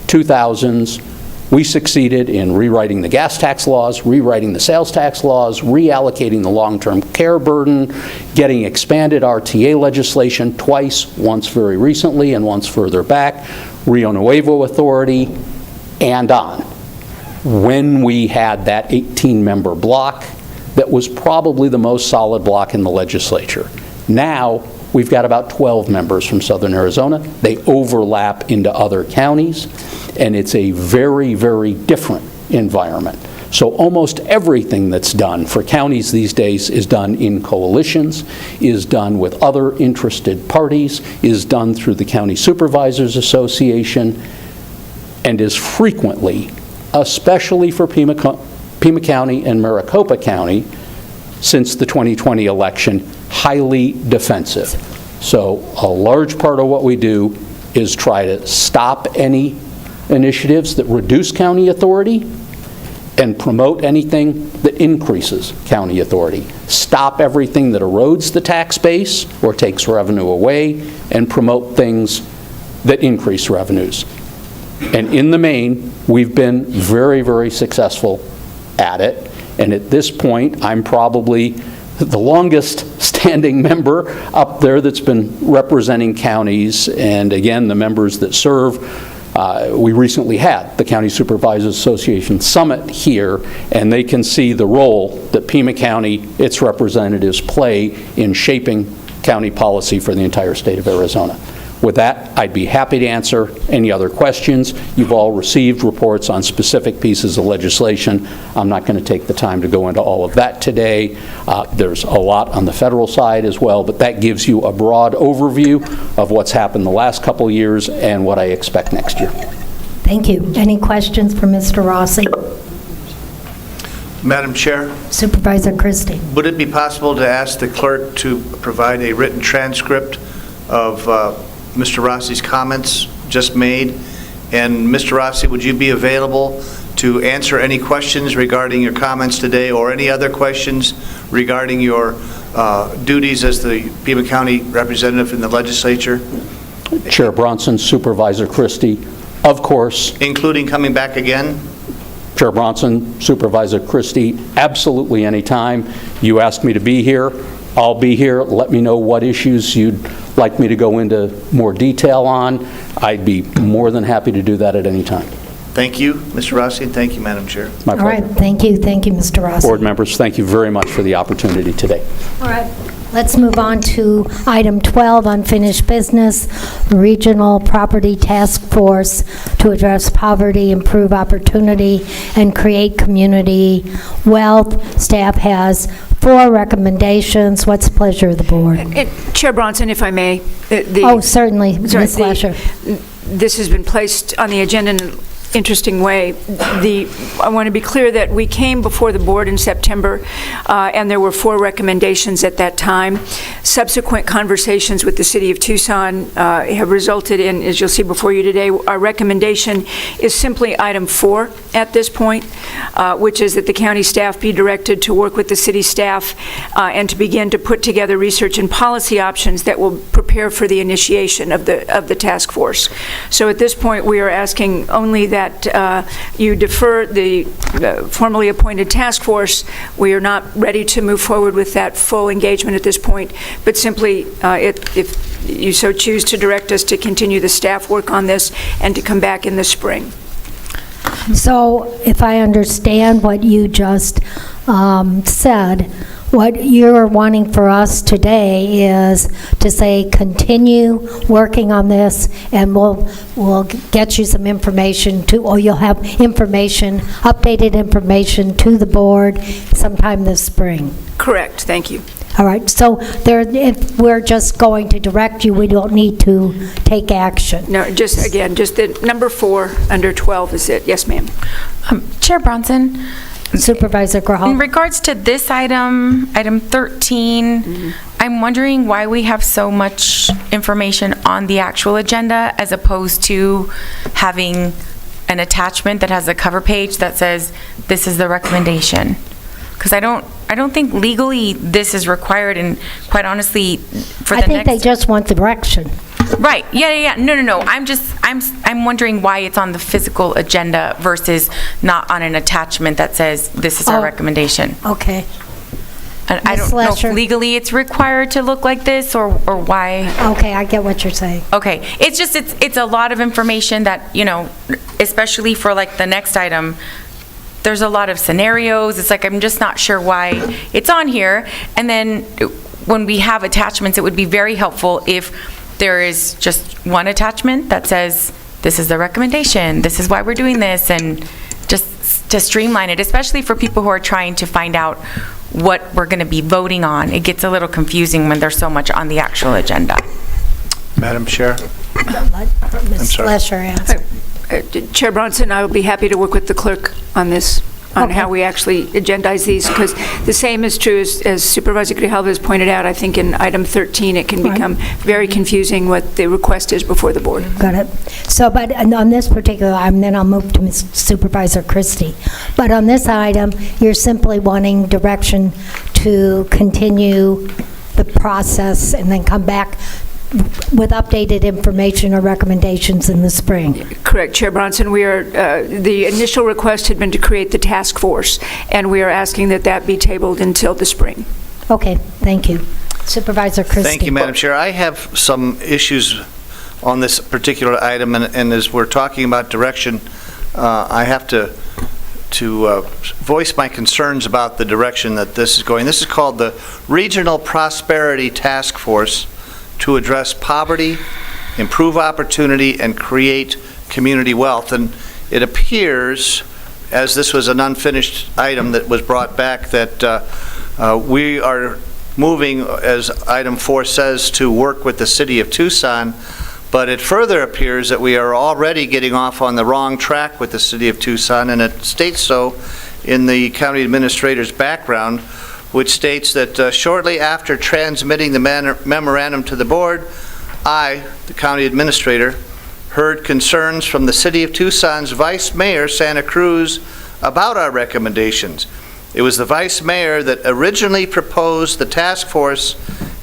2000s, we succeeded in rewriting the gas tax laws, rewriting the sales tax laws, reallocating the long-term care burden, getting expanded RTA legislation twice, once very recently and once further back, Rio Nuevo Authority, and on. When we had that 18-member block, that was probably the most solid block in the legislature. Now, we've got about 12 members from Southern Arizona. They overlap into other counties, and it's a very, very different environment. So almost everything that's done for counties these days is done in coalitions, is done with other interested parties, is done through the County Supervisors Association, and is frequently, especially for Pima County and Maricopa County, since the 2020 election, highly defensive. So a large part of what we do is try to stop any initiatives that reduce county authority and promote anything that increases county authority. Stop everything that erodes the tax base or takes revenue away, and promote things that increase revenues. And in the main, we've been very, very successful at it. And at this point, I'm probably the longest standing member up there that's been representing counties. And again, the members that serve, we recently had the County Supervisors Association Summit here, and they can see the role that Pima County, its representatives, play in shaping county policy for the entire state of Arizona. With that, I'd be happy to answer any other questions. You've all received reports on specific pieces of legislation. I'm not going to take the time to go into all of that today. There's a lot on the federal side as well, but that gives you a broad overview of what's happened the last couple of years and what I expect next year. Thank you. Any questions for Mr. Rossi? Madam Chair, Supervisor Christie. would it be possible to ask the clerk to provide a written transcript of Mr. Rossi's comments just made? And Mr. Rossi, would you be available to answer any questions regarding your comments today, or any other questions regarding your duties as the Pima County representative in the legislature? Chair Bronson, Supervisor Christie, of course. Including coming back again? Chair Bronson, Supervisor Christie, absolutely anytime. You ask me to be here, I'll be here. Let me know what issues you'd like me to go into more detail on. I'd be more than happy to do that at any time. Thank you, Mr. Rossi, and thank you, Madam Chair. My All pleasure. right, thank you, Mr. Rossi. Board members, thank you very much for the opportunity today. All right, let's move on to item 12, unfinished business, Regional Property Task Force to address poverty, improve opportunity, and create community wealth. Staff has 4 recommendations. What's the pleasure of the board? Chair Bronson, if I may. Certainly, Ms. Lesher. This has been placed on the agenda in an interesting way. I want to be clear that we came before the board in September, and there were 4 recommendations at that time. Subsequent conversations with the City of Tucson have resulted in, as you'll see before you today, our recommendation is simply item 4 at this point, which is that the county staff be directed to work with the city staff and to begin to put together research and policy options that will prepare for the initiation of the task force. So at this point, we are asking only that you defer the formally appointed task force. We are not ready to move forward with that full engagement at this point, but simply if you so choose to direct us to continue the staff work on this and to come back in the spring. So if I understand what you just said, what you're wanting for us today is to say continue working on this, and we'll get you some information or you'll have updated information to the board sometime this spring. Correct. Thank you. All right. So if we're just going to direct you, we don't need to take action. No, just the number 4 under 12 is it. Yes, ma'am. Chair Bronson. Supervisor Grahal. In regards to this item 13, I'm wondering why we have so much information on the actual agenda as opposed to having an attachment that has a cover page that says this is the recommendation. Because I don't think legally this is required, and quite honestly, I think they just want the direction. Right. Yeah. No. I'm wondering why it's on the physical agenda versus not on an attachment that says this is our recommendation. Okay. And I don't know if legally it's required to look like this or why. Okay, I get what you're saying. Okay. It's a lot of information that, especially for like the next item, there's a lot of scenarios. It's like, I'm just not sure why it's on here. And then when we have attachments, it would be very helpful if there is just one attachment that says, this is the recommendation, this is why we're doing this, and just to streamline it, especially for people who are trying to find out what we're going to be voting on. It gets a little confusing when there's so much on the actual agenda. Madam Chair. Ms. Lesher answer. Chair Bronson, I will be happy to work with the clerk on this, on how we actually agendize these, because the same is true as Supervisor Grijalva has pointed out. I think in item 13, it can become very confusing what the request is before the board. Got it. So, but on this particular item, then I'll move to Ms. Supervisor Christie. But on this item, you're simply wanting direction to continue the process and then come back with updated information or recommendations in the spring. Correct, Chair Bronson. We are, the initial request had been to create the task force, and we are asking that be tabled until the spring. Okay, thank you. Supervisor Christie. Thank you, Madam Chair. I have some issues on this particular item, and as we're talking about direction, I have to voice my concerns about the direction that this is going. This is called the Regional Prosperity Task Force to address poverty, improve opportunity, and create community wealth. And it appears, as this was an unfinished item that was brought back, that we are moving, as item 4 says, to work with the City of Tucson, but it further appears that we are already getting off on the wrong track with the City of Tucson, and it states so in the county administrator's background, which states that shortly after transmitting the memorandum to the board, I, the county administrator, heard concerns from the City of Tucson's Vice Mayor, Santa Cruz, about our recommendations. It was the Vice Mayor that originally proposed the task force,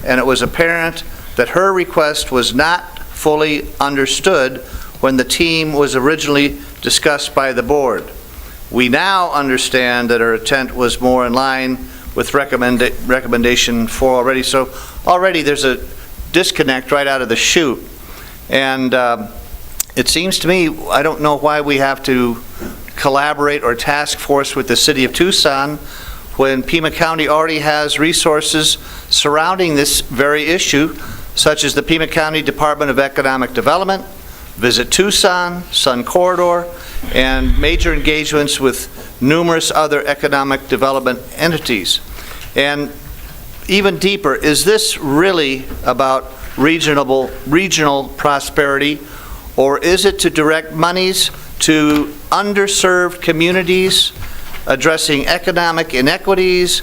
and it was apparent that her request was not fully understood when the team was originally discussed by the board. We now understand that our intent was more in line with recommendation 4 already. So already there's a disconnect right out of the chute. And it seems to me, I don't know why we have to collaborate or task force with the City of Tucson when Pima County already has resources surrounding this very issue, such as the Pima County Department of Economic Development, Visit Tucson, Sun Corridor, and major engagements with numerous other economic development entities. And even deeper, is this really about regional prosperity, or is it to direct monies to underserved communities, addressing economic inequities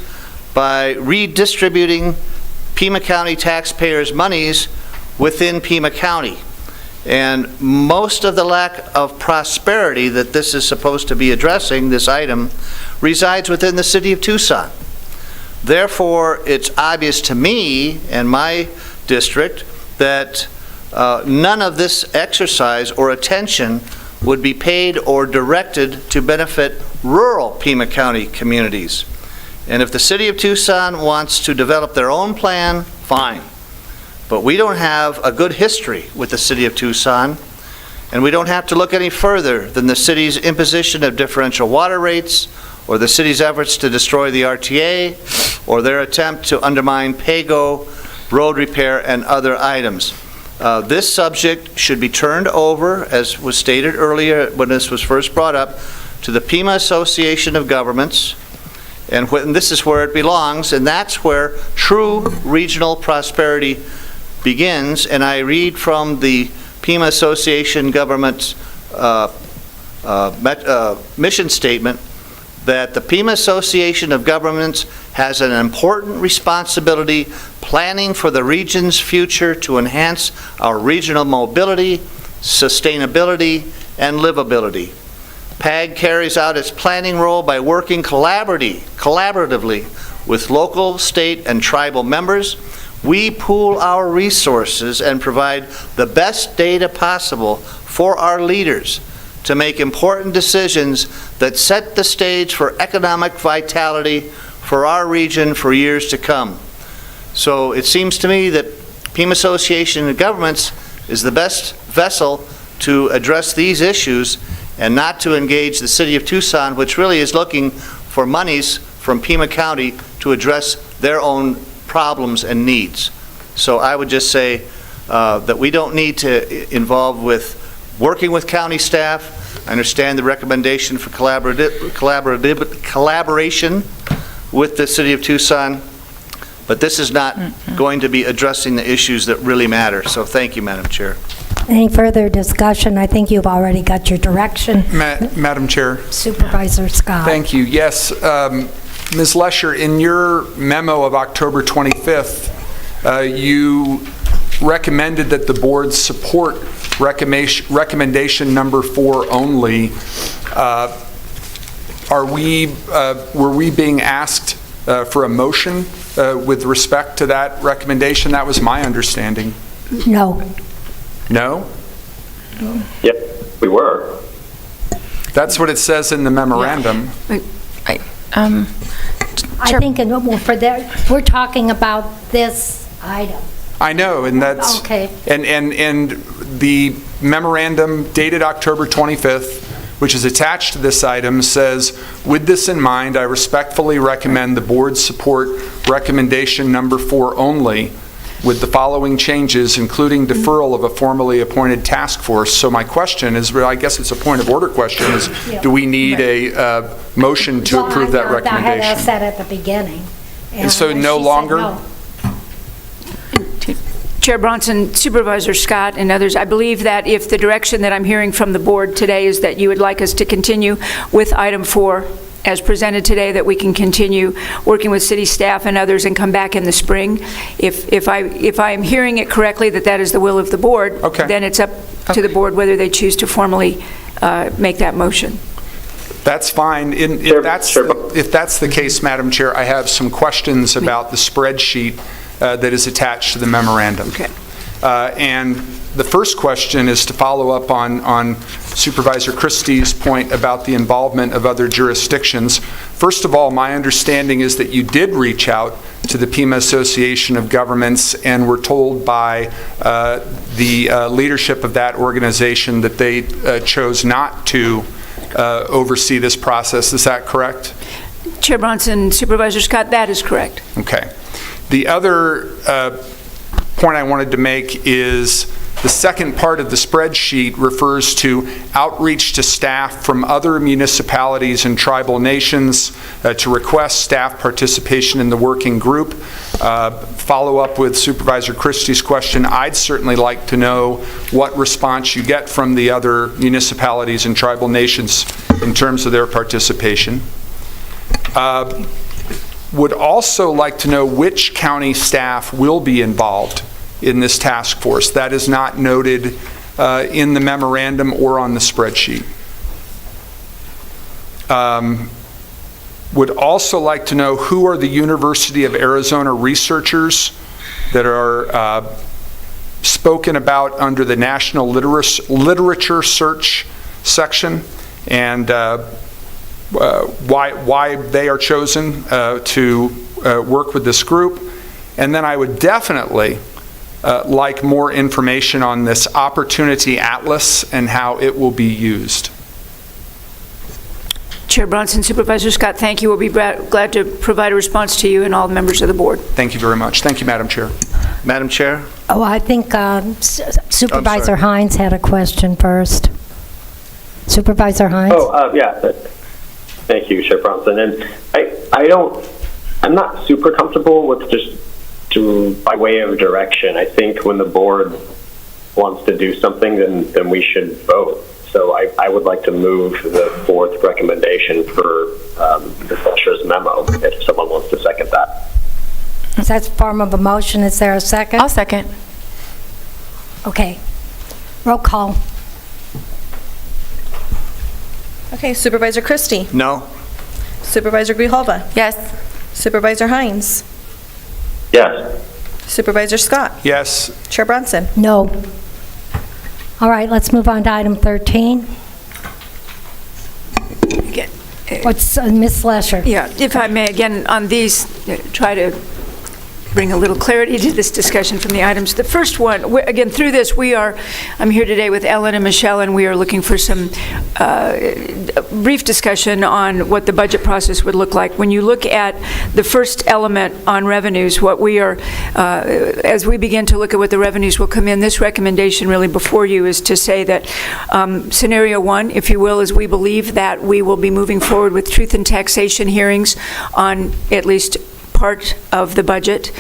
by redistributing Pima County taxpayers' monies within Pima County? And most of the lack of prosperity that this is supposed to be addressing, this item, resides within the City of Tucson. Therefore, it's obvious to me and my district that none of this exercise or attention would be paid or directed to benefit rural Pima County communities. And if the City of Tucson wants to develop their own plan, fine. But we don't have a good history with the City of Tucson, and we don't have to look any further than the city's imposition of differential water rates, or the city's efforts to destroy the RTA, or their attempt to undermine PAYGO, road repair, and other items. This subject should be turned over, as was stated earlier when this was first brought up, to the Pima Association of Governments, and this is where it belongs, and that's where true regional prosperity begins. And I read from the Pima Association Government's mission statement that the Pima Association of Governments has an important responsibility planning for the region's future to enhance our regional mobility, sustainability, and livability. PAG carries out its planning role by working collaboratively with local, state, and tribal members. We pool our resources and provide the best data possible for our leaders to make important decisions that set the stage for economic vitality for our region for years to come. So it seems to me that Pima Association of Governments is the best vessel to address these issues and not to engage the City of Tucson, which really is looking for monies from Pima County to address their own problems and needs. So I would just say that we don't need to involve with working with county staff. I understand the recommendation for collaboration with the City of Tucson, but this is not going to be addressing the issues that really matter. So thank you, Madam Chair. Any further discussion? I think you've already got your direction. Madam Chair. Supervisor Scott. Thank you. Yes, Ms. Lesher, in your memo of October 25th, you recommended that the board support recommendation number 4 only. Were we being asked for a motion with respect to that recommendation? That was my understanding. No. No? Yep, we were. That's what it says in the memorandum. I think for that, we're talking about this item. I know, and that's okay. And the memorandum dated October 25th, which is attached to this item, says, with this in mind, I respectfully recommend the board support recommendation number 4 only, with the following changes, including deferral of a formally appointed task force. So my question is, I guess it's a point of order question, is do we need a motion to approve that recommendation? I had said at the beginning. And so no longer? No. Chair Bronson, Supervisor Scott, and others, I believe that if the direction that I'm hearing from the board today is that you would like us to continue with item 4 as presented today, that we can continue working with city staff and others and come back in the spring. If I am hearing it correctly that that is the will of the board, then it's up to the board whether they choose to formally make that motion. That's fine. If that's the case, Madam Chair, I have some questions about the spreadsheet that is attached to the memorandum. Okay. And the first question is to follow up on Supervisor Christie's point about the involvement of other jurisdictions. First of all, my understanding is that you did reach out to the Pima Association of Governments and were told by the leadership of that organization that they chose not to oversee this process. Is that correct? Chair Bronson, Supervisor Scott, that is correct. Okay. The other point I wanted to make is the second part of the spreadsheet refers to outreach to staff from other municipalities and tribal nations to request staff participation in the working group. Follow up with Supervisor Christie's question, I'd certainly like to know what response you get from the other municipalities and tribal nations in terms of their participation. Would also like to know which county staff will be involved in this task force. That is not noted in the memorandum or on the spreadsheet. Would also like to know who are the University of Arizona researchers that are spoken about under the National Literature Search section, and why they are chosen to work with this group. And then I would definitely like more information on this Opportunity Atlas and how it will be used. Chair Bronson, Supervisor Scott, thank you. We'll be glad to provide a response to you and all the members of the board. Thank you very much. Thank you, Madam Chair. Madam Chair? Oh, I think Supervisor Hines had a question first. Supervisor Hines? Yeah. Thank you, Chair Bronson. And I'm not super comfortable with just by way of direction. I think when the board wants to do something, then we should vote. So I would like to move the fourth recommendation for the Sessions memo, if someone wants to second that. Is that form of a motion? Is there a second? I'll second. Okay. Roll call. Okay, Supervisor Christie? No. Supervisor Grijalva? Yes. Supervisor Hines? Yes. Supervisor Scott? Yes. Chair Bronson? No. All right, let's move on to item 13. What's Ms. Lesher? Yeah, if I may, again, on these, try to bring a little clarity to this discussion from the items. The first one, again, through this, I'm here today with Ellen and Michelle, and we are looking for some brief discussion on what the budget process would look like. When you look at the first element on revenues, what we are, as we begin to look at what the revenues will come in, this recommendation really before you is to say that scenario one, if you will, is we believe that we will be moving forward with truth and taxation hearings on at least part of the budget.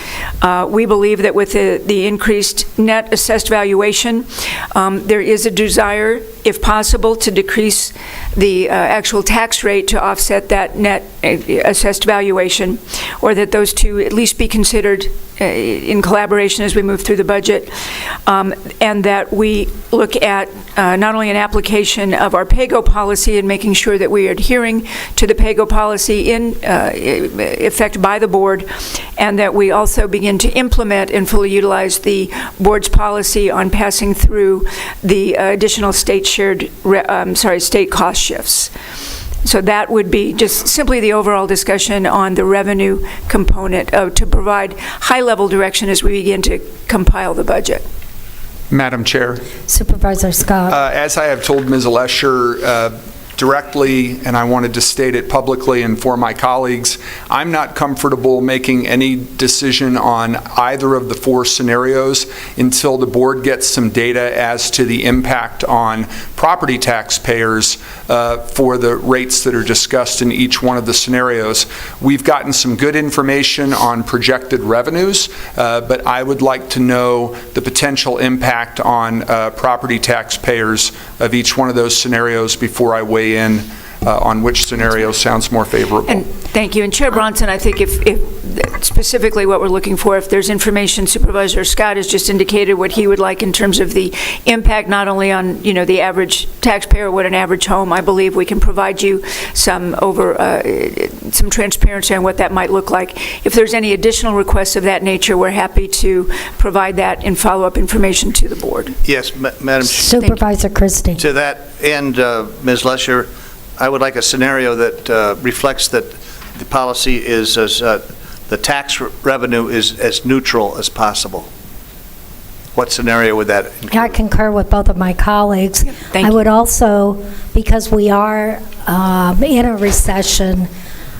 We believe that with the increased net assessed valuation, there is a desire, if possible, to decrease the actual tax rate to offset that net assessed valuation, or that those two at least be considered in collaboration as we move through the budget, and that we look at not only an application of our PAYGO policy and making sure that we are adhering to the PAYGO policy in effect by the board, and that we also begin to implement and fully utilize the board's policy on passing through the additional state state cost shifts. So that would be just simply the overall discussion on the revenue component to provide high-level direction as we begin to compile the budget. Madam Chair. Supervisor Scott. As I have told Ms. Lesher directly, and I wanted to state it publicly and for my colleagues, I'm not comfortable making any decision on either of the four scenarios until the board gets some data as to the impact on property taxpayers for the rates that are discussed in each one of the scenarios. We've gotten some good information on projected revenues, but I would like to know the potential impact on property taxpayers of each one of those scenarios before I weigh in on which scenario sounds more favorable. And thank you. And Chair Bronson, I think if specifically what we're looking for, if there's information, Supervisor Scott has just indicated what he would like in terms of the impact not only on, the average taxpayer, what an average home, I believe we can provide you some transparency on what that might look like. If there's any additional requests of that nature, we're happy to provide that in follow-up information to the board. Yes, Madam Supervisor Christie. To that end, Ms. Lesher, I would like a scenario that reflects that the policy is as the tax revenue is as neutral as possible. What scenario would that include? I concur with both of my colleagues. Thank I you. would also, because we are in a recession,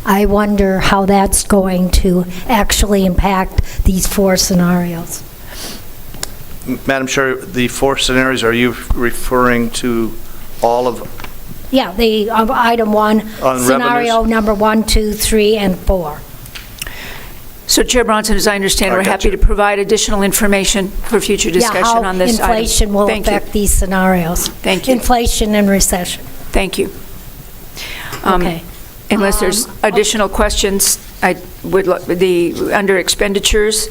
I wonder how that's going to actually impact these 4 scenarios. Madam Chair, the 4 scenarios, are you referring to all of? Yeah, the item 1, On scenario revenues? number 1, 2, 3, and 4. So Chair Bronson, as I understand, we're happy to provide additional information for future discussion on this item. How inflation will affect these scenarios. Thank you. Inflation and recession. Thank you. Okay. Unless there's additional questions, I would under expenditures.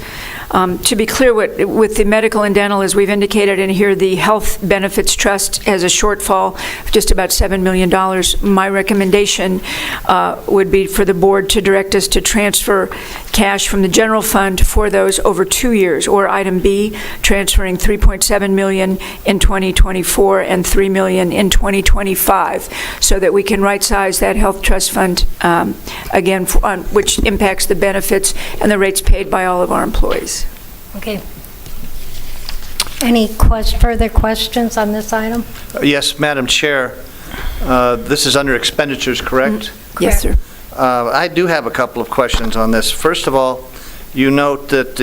To be clear, with the medical and dental, as we've indicated in here, the Health Benefits Trust has a shortfall of just about $7 million. My recommendation would be for the board to direct us to transfer cash from the general fund for those over 2 years, or item B, transferring $3.7 million in 2024 and $3 million in 2025, so that we can right-size that health trust fund again, which impacts the benefits and the rates paid by all of our employees. Okay. Any further questions on this item? Yes, Madam Chair. This is under expenditures, correct? Yes, sir. I do have a couple of questions on this. First of all, you note that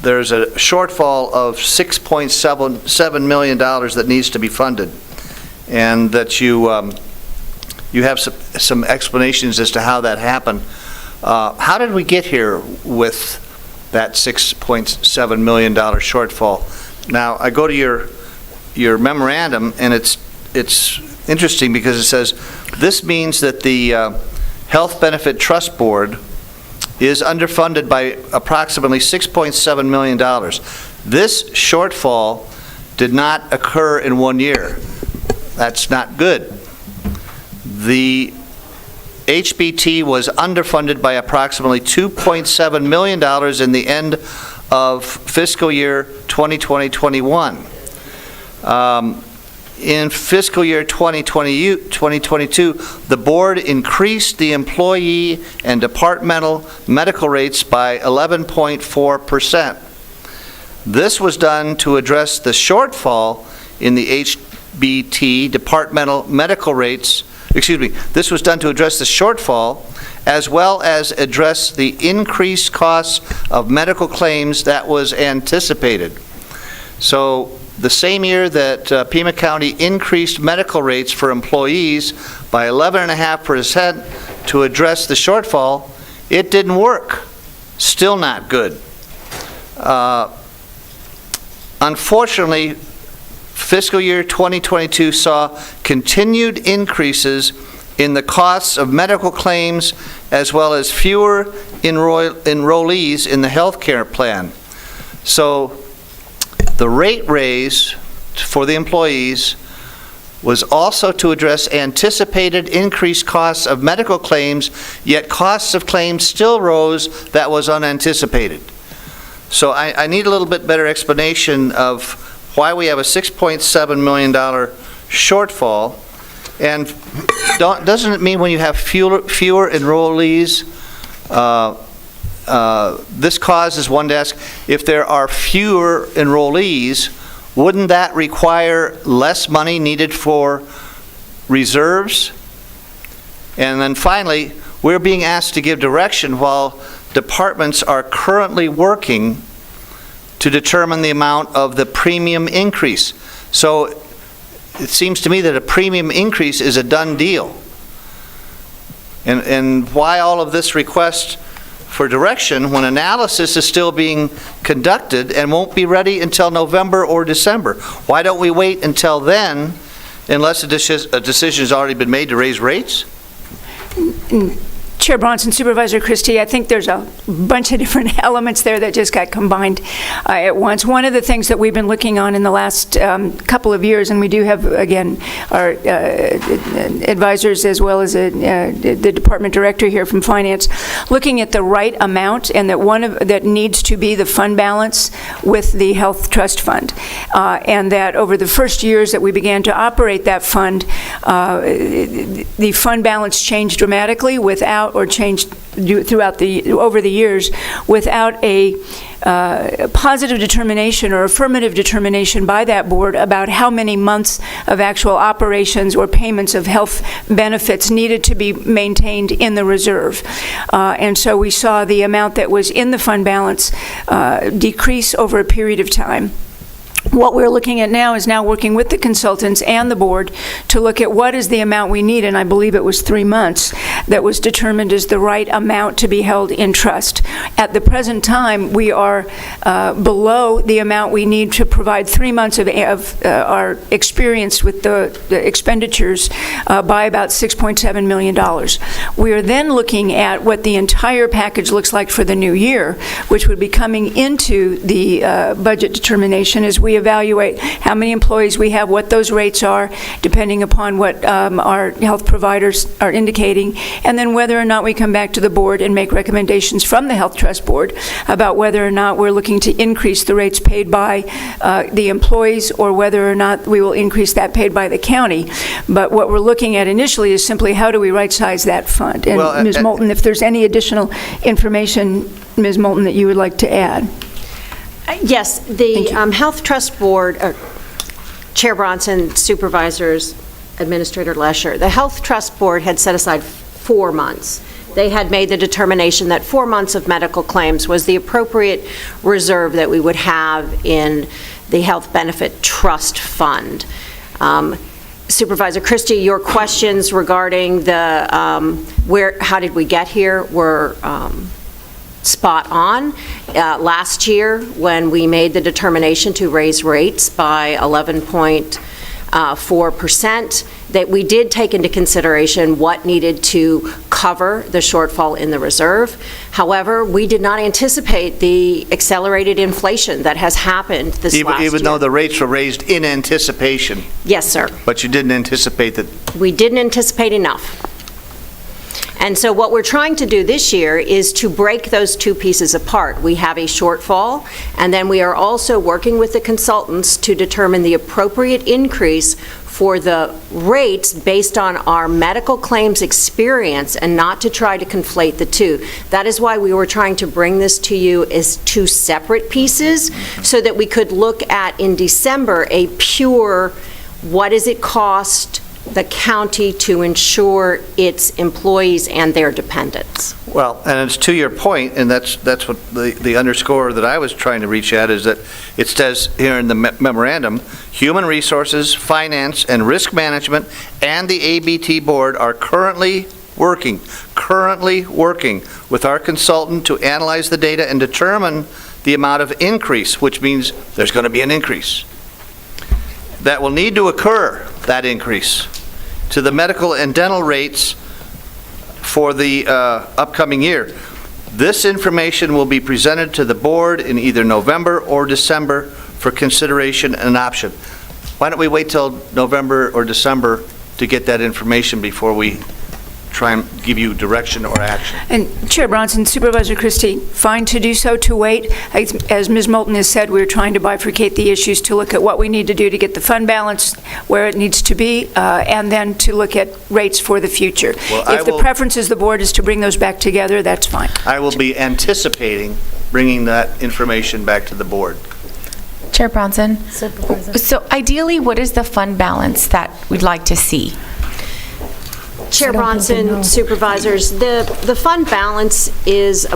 there's a shortfall of $6.7 million that needs to be funded, and that you have some explanations as to how that happened. How did we get here with that $6.7 million shortfall? Now, I go to your memorandum, and it's interesting because it says, this means that the Health Benefit Trust Board is underfunded by approximately $6.7 million. This shortfall did not occur in 1 year. That's not good. The HBT was underfunded by approximately $2.7 million in the end of fiscal year 2020-21. In fiscal year 2022, the board increased the employee and departmental medical rates by 11.4%. This was done to address the shortfall in the HBT departmental medical rates. This was done to address the shortfall as well as address the increased costs of medical claims that was anticipated. So the same year that Pima County increased medical rates for employees by 11.5% to address the shortfall, it didn't work. Still not good. Unfortunately, fiscal year 2022 saw continued increases in the costs of medical claims as well as fewer enrollees in the health care plan. So the rate raise for the employees was also to address anticipated increased costs of medical claims, yet costs of claims still rose that was unanticipated. So I need a little bit better explanation of why we have a $6.7 million shortfall, and doesn't it mean when you have fewer enrollees, this causes one to ask, if there are fewer enrollees, wouldn't that require less money needed for reserves? And then finally, we're being asked to give direction while departments are currently working to determine the amount of the premium increase. So it seems to me that a premium increase is a done deal. And why all of this request for direction when analysis is still being conducted and won't be ready until November or December? Why don't we wait until then unless a decision has already been made to raise rates? Chair Bronson, Supervisor Christie, I think there's a bunch of different elements there that just got combined at once. One of the things that we've been looking on in the last couple of years, and we do have, again, our advisors as well as the department director here from finance, looking at the right amount, and that needs to be the fund balance with the health trust fund. And that over the first years that we began to operate that fund, the fund balance changed dramatically or changed over the years without a positive determination or affirmative determination by that board about how many months of actual operations or payments of health benefits needed to be maintained in the reserve. And so we saw the amount that was in the fund balance decrease over a period of time. What we're looking at now is working with the consultants and the board to look at what is the amount we need, and I believe it was 3 months that was determined as the right amount to be held in trust. At the present time, we are below the amount we need to provide 3 months of our experience with the expenditures by about $6.7 million. We are then looking at what the entire package looks like for the new year, which would be coming into the budget determination as we evaluate how many employees we have, what those rates are, depending upon what our health providers are indicating, and then whether or not we come back to the board and make recommendations from the Health Trust Board about whether or not we're looking to increase the rates paid by the employees or whether or not we will increase that paid by the county. But what we're looking at initially is simply how do we right-size that fund? And Ms. Moulton, if there's any additional information, Ms. Moulton, that you would like to add. Yes, the Health Trust Board, Chair Bronson, Supervisors, Administrator Lesher, the Health Trust Board had set aside 4 months. They had made the determination that 4 months of medical claims was the appropriate reserve that we would have in the Health Benefit Trust Fund. Supervisor Christie, your questions regarding the how did we get here were spot on. Last year, when we made the determination to raise rates by 11.4%, that we did take into consideration what needed to cover the shortfall in the reserve. However, we did not anticipate the accelerated inflation that has happened this last year. Even though the rates were raised in anticipation? Yes, sir. But you didn't anticipate that? We didn't anticipate enough. And so what we're trying to do this year is to break those two pieces apart. We have a shortfall, and then we are also working with the consultants to determine the appropriate increase for the rates based on our medical claims experience and not to try to conflate the two. That is why we were trying to bring this to you as two separate pieces so that we could look at in December a pure, what does it cost the county to ensure its employees and their dependents? Well, and it's to your point, and that's what the underscore that I was trying to reach at is that it says here in the memorandum, Human Resources, Finance, and Risk Management and the ABT Board are currently working with our consultant to analyze the data and determine the amount of increase, which means there's going to be an increase that will need to occur, that increase, to the medical and dental rates for the upcoming year. This information will be presented to the board in either November or December for consideration and option. Why don't we wait till November or December to get that information before we try and give you direction or action? And Chair Bronson, Supervisor Christie, fine to do so, to wait. As Ms. Moulton has said, we're trying to bifurcate the issues to look at what we need to do to get the fund balance where it needs to be, and then to look at rates for the future. Well, if the preference is the board is to bring those back together, that's fine. I will be anticipating bringing that information back to the board. Chair Bronson? So ideally, what is the fund balance that we'd like to see? Chair Bronson, Supervisors, the fund balance is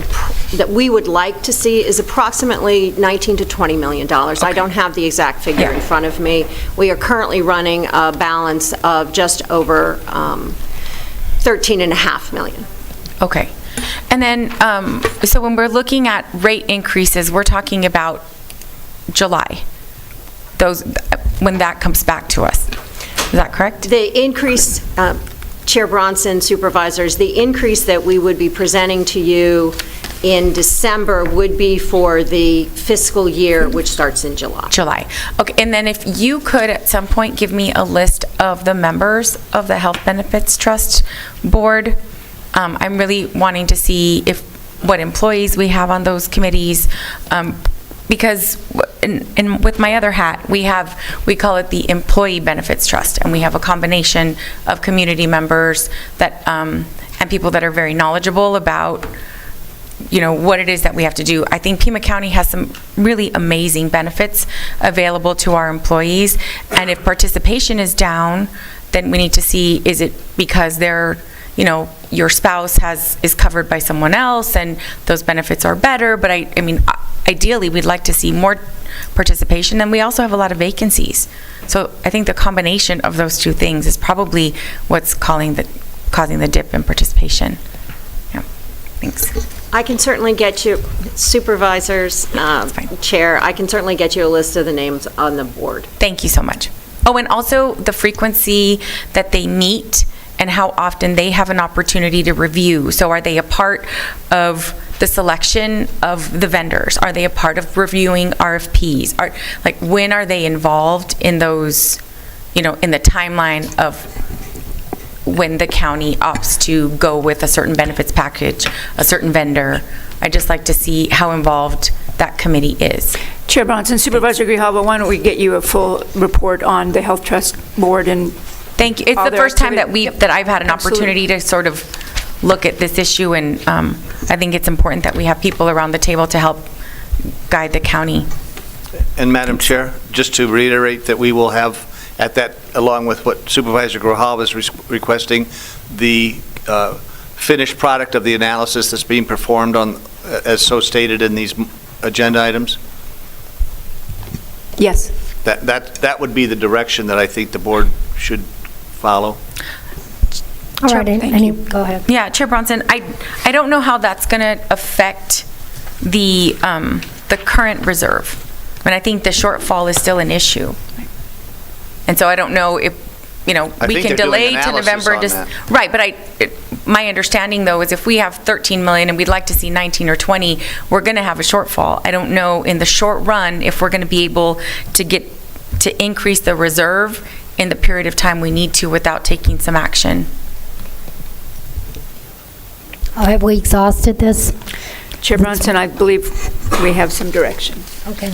that we would like to see is approximately $19 to $20 million. Okay. I don't have the exact figure in front of me. We are currently running a balance of just over $13.5 million. Okay. And then, so when we're looking at rate increases, we're talking about July, when that comes back to us. Is that correct? The increase, Chair Bronson, supervisors, the increase that we would be presenting to you in December would be for the fiscal year, which starts in July. July. Okay, and then if you could at some point give me a list of the members of the Health Benefits Trust Board. I'm really wanting to see what employees we have on those committees, because with my other hat, we call it the Employee Benefits Trust, and we have a combination of community members that and people that are very knowledgeable about what it is that we have to do. I think Pima County has some really amazing benefits available to our employees, and if participation is down, then we need to see, is it because they're your spouse is covered by someone else and those benefits are better, but I mean, ideally we'd like to see more participation, and we also have a lot of vacancies. So I think the combination of those two things is probably what's causing the dip in participation. Yeah, thanks. I can certainly get you, supervisors, Chair, I can certainly get you a list of the names on the board. Thank you so much. Oh, and also the frequency that they meet and how often they have an opportunity to review. So are they a part of the selection of the vendors? Are they a part of reviewing RFPs? When are they involved in those, in the timeline of when the county opts to go with a certain benefits package, a certain vendor? I'd just like to see how involved that committee is. Chair Bronson, Supervisor Grijalva, why don't we get you a full report on the Health Trust Board and thank you. It's the first time that I've had an Absolutely. opportunity to sort of look at this issue, and I think it's important that we have people around the table to help guide the county. And Madam Chair, just to reiterate that we will have at that, along with what Supervisor Grijalva is requesting, the finished product of the analysis that's being performed on, as so stated in these agenda items? Yes. That would be the direction that I think the board should follow. All right, go ahead. Yeah, Chair Bronson, I don't know how that's going to affect the current reserve. I mean, I think the shortfall is still an issue. And so I don't know if, we can delay to November. Right, but my understanding, though, is if we have 13 million and we'd like to see 19 or 20, we're going to have a shortfall. I don't know in the short run if we're going to be able to increase the reserve in the period of time we need to without taking some action. Have we exhausted this? Chair Bronson, I believe we have some direction. Okay.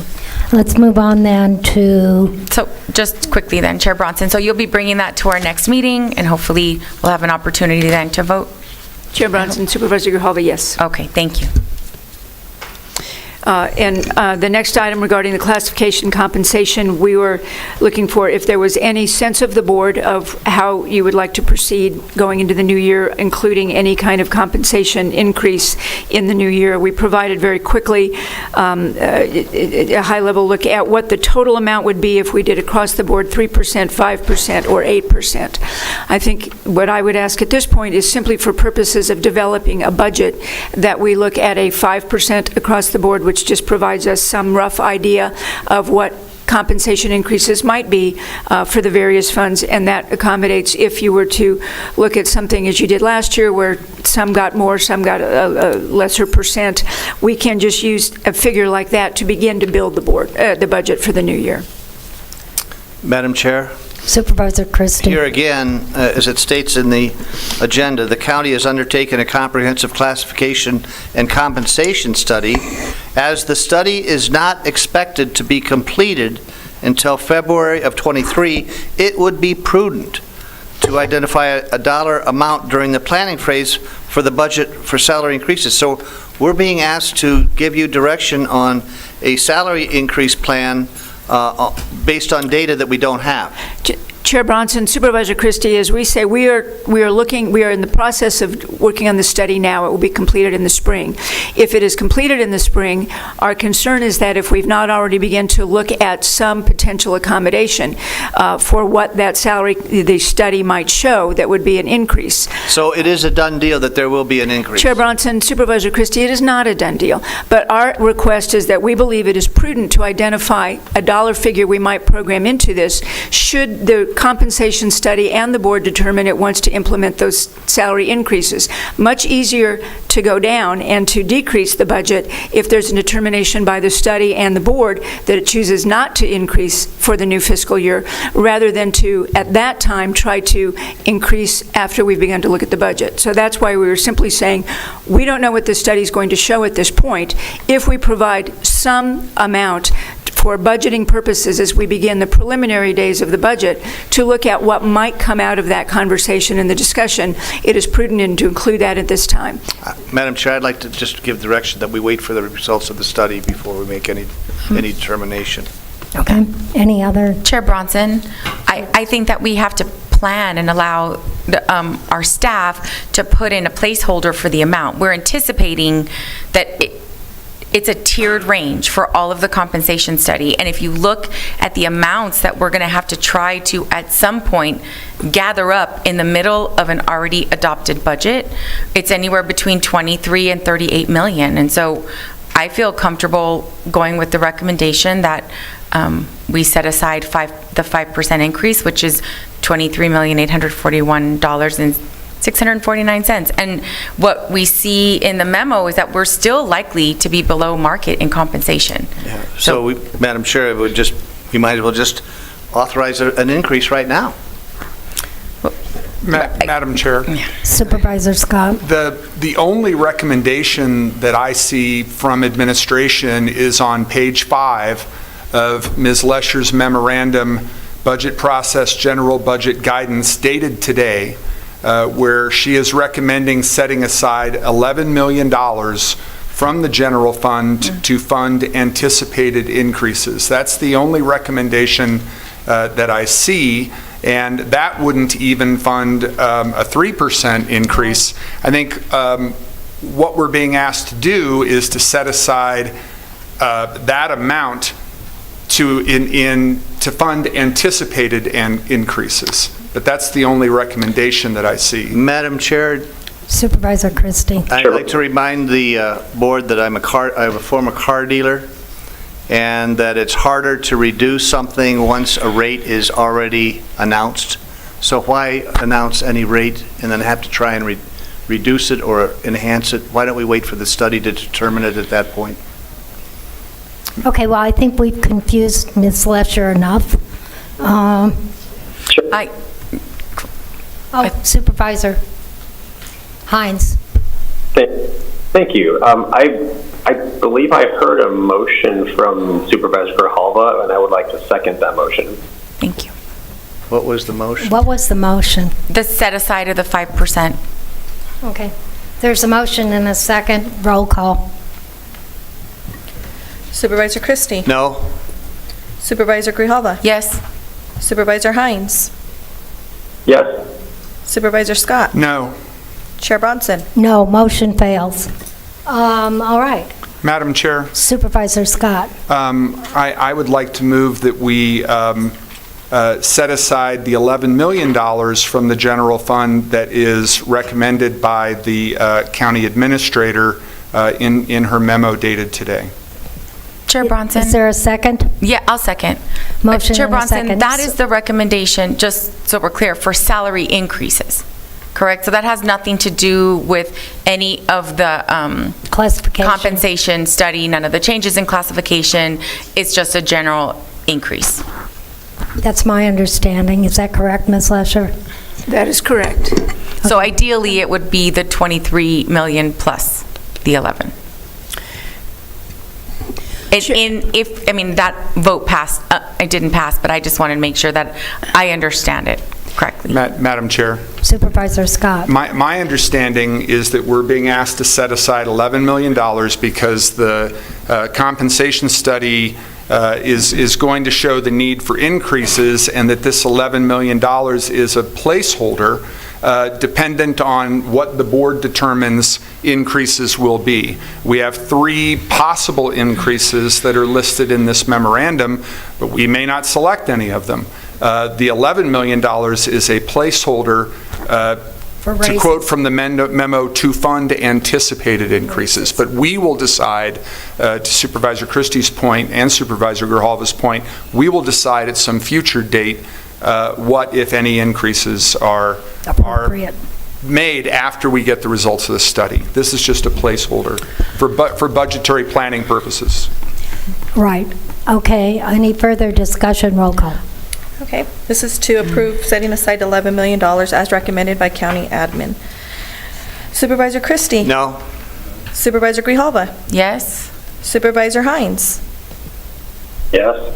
Let's move on then to... So just quickly then, Chair Bronson, so you'll be bringing that to our next meeting, and hopefully we'll have an opportunity then to vote? Chair Bronson, Supervisor Grijalva, yes. Okay, thank you. And the next item regarding the classification compensation, we were looking for if there was any sense of the board of how you would like to proceed going into the new year, including any kind of compensation increase in the new year. We provided very quickly a high-level look at what the total amount would be if we did across the board 3%, 5%, or 8%. I think what I would ask at this point is simply for purposes of developing a budget that we look at a 5% across the board, which just provides us some rough idea of what compensation increases might be for the various funds, and that accommodates if you were to look at something as you did last year where some got more, some got a lesser percent. We can just use a figure like that to begin to build the budget for the new year. Madam Chair? Supervisor Christie. Here again, as it states in the agenda, the county has undertaken a comprehensive classification and compensation study. As the study is not expected to be completed until February of '23, it would be prudent to identify a dollar amount during the planning phase for the budget for salary increases. So we're being asked to give you direction on a salary increase plan based on data that we don't have. Chair Bronson, Supervisor Christie, as we say, we are in the process of working on the study now. It will be completed in the spring. If it is completed in the spring, our concern is that if we've not already begun to look at some potential accommodation for what that salary, the study might show, that would be an increase. So it is a done deal that there will be an increase. Chair Bronson, Supervisor Christie, it is not a done deal, but our request is that we believe it is prudent to identify a dollar figure we might program into this should the compensation study and the board determine it wants to implement those salary increases. Much easier to go down and to decrease the budget if there's a determination by the study and the board that it chooses not to increase for the new fiscal year, rather than to, at that time, try to increase after we've begun to look at the budget. So that's why we were simply saying, we don't know what the study is going to show at this point. If we provide some amount for budgeting purposes as we begin the preliminary days of the budget to look at what might come out of that conversation and the discussion, it is prudent to include that at this time. Madam Chair, I'd like to just give direction that we wait for the results of the study before we make any determination. Okay. Any other? Chair Bronson, I think that we have to plan and allow our staff to put in a placeholder for the amount. We're anticipating that it's a tiered range for all of the compensation study. And if you look at the amounts that we're going to have to try to, at some point, gather up in the middle of an already adopted budget, it's anywhere between 23 and 38 million. And so I feel comfortable going with the recommendation that we set aside the 5% increase, which is $23,841,649. And what we see in the memo is that we're still likely to be below market in compensation. Yeah. So Madam Chair, we might as well just authorize an increase right now. Madam Chair. Supervisor Scott. The only recommendation that I see from administration is on page 5 of Ms. Lesher's memorandum, Budget Process General Budget Guidance, dated today, where she is recommending setting aside $11 million from the general fund to fund anticipated increases. That's the only recommendation that I see, and that wouldn't even fund a 3% increase. I think what we're being asked to do is to set aside that amount to fund anticipated increases. But that's the only recommendation that I see. Madam Chair. Supervisor Christie. I'd like to remind the board that I'm a former car dealer, and that it's harder to reduce something once a rate is already announced. So why announce any rate and then have to try and reduce it or enhance it? Why don't we wait for the study to determine it at that point? Okay, well, I think we've confused Ms. Lesher enough. Supervisor Hines. Thank you. I believe I heard a motion from Supervisor Grijalva, and I would like to second that motion. Thank you. What was the motion? What was the motion? The set aside of the 5%. Okay. There's a motion and a second. Roll call. Supervisor Christie? No. Supervisor Grijalva? Yes. Supervisor Hines? Yes. Supervisor Scott? No. Chair Bronson? No, motion fails. All right. Madam Chair. Supervisor Scott. I would like to move that we set aside the $11 million from the general fund that is recommended by the county administrator in her memo dated today. Chair Bronson. Is there a second? Yeah, I'll second. Motion Chair and a Bronson, second. that is the recommendation, just so we're clear, for salary increases, correct? So that has nothing to do with any of the classification compensation study, none of the changes in classification. It's just a general increase. That's my understanding. Is that correct, Ms. Lesher? That is correct. So ideally, it would be the 23 million plus the 11. That vote passed, it didn't pass, but I just wanted to make sure that I understand it correctly. Madam Chair. Supervisor Scott. My understanding is that we're being asked to set aside $11 million because the compensation study is going to show the need for increases, and that this $11 million is a placeholder dependent on what the board determines increases will be. We have 3 possible increases that are listed in this memorandum, but we may not select any of them. The $11 million is a placeholder, to quote from the memo, to fund anticipated increases. But we will decide, to Supervisor Christie's point and Supervisor Grijalva's point, we will decide at some future date what, if any, increases are Appropriate. made after we get the results of the study. This is just a placeholder for budgetary planning purposes. Right. Okay, any further discussion? Roll call. Okay, this is to approve setting aside $11 million as recommended by county admin. Supervisor Christie? No. Supervisor Grijalva? Yes. Supervisor Hines? Yes.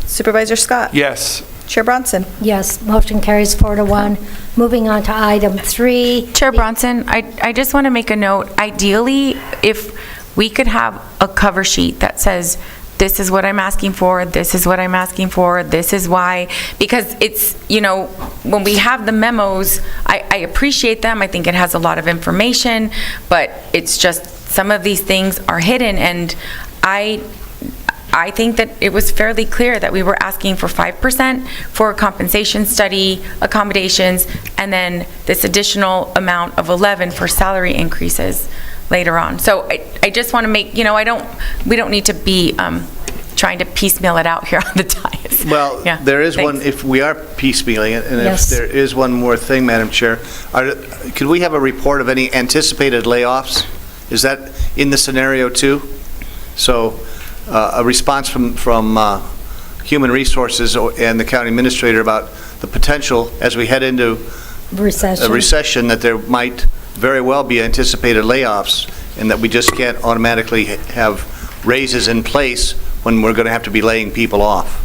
Supervisor Scott? Yes. Chair Bronson? Yes, motion carries 4-1. Moving on to item 3. Chair Bronson, I just want to make a note. Ideally, if we could have a cover sheet that says, this is what I'm asking for, this is what I'm asking for, this is why, because it's, when we have the memos, I appreciate them, I think it has a lot of information, but it's just, some of these things are hidden, and I think that it was fairly clear that we were asking for 5% for compensation study, accommodations, and then this additional amount of 11 for salary increases later on. So I just want to make, we don't need to be trying to piecemeal it out here on the dais. Well, Yeah, there is thanks. one, if we are piecemealing it, and Yes. if there is one more thing, Madam Chair, could we have a report of any anticipated layoffs? Is that in the scenario too? So a response from Human Resources and the county administrator about the potential as we head into a recession that there might very well be anticipated layoffs, and that we just can't automatically have raises in place when we're going to have to be laying people off.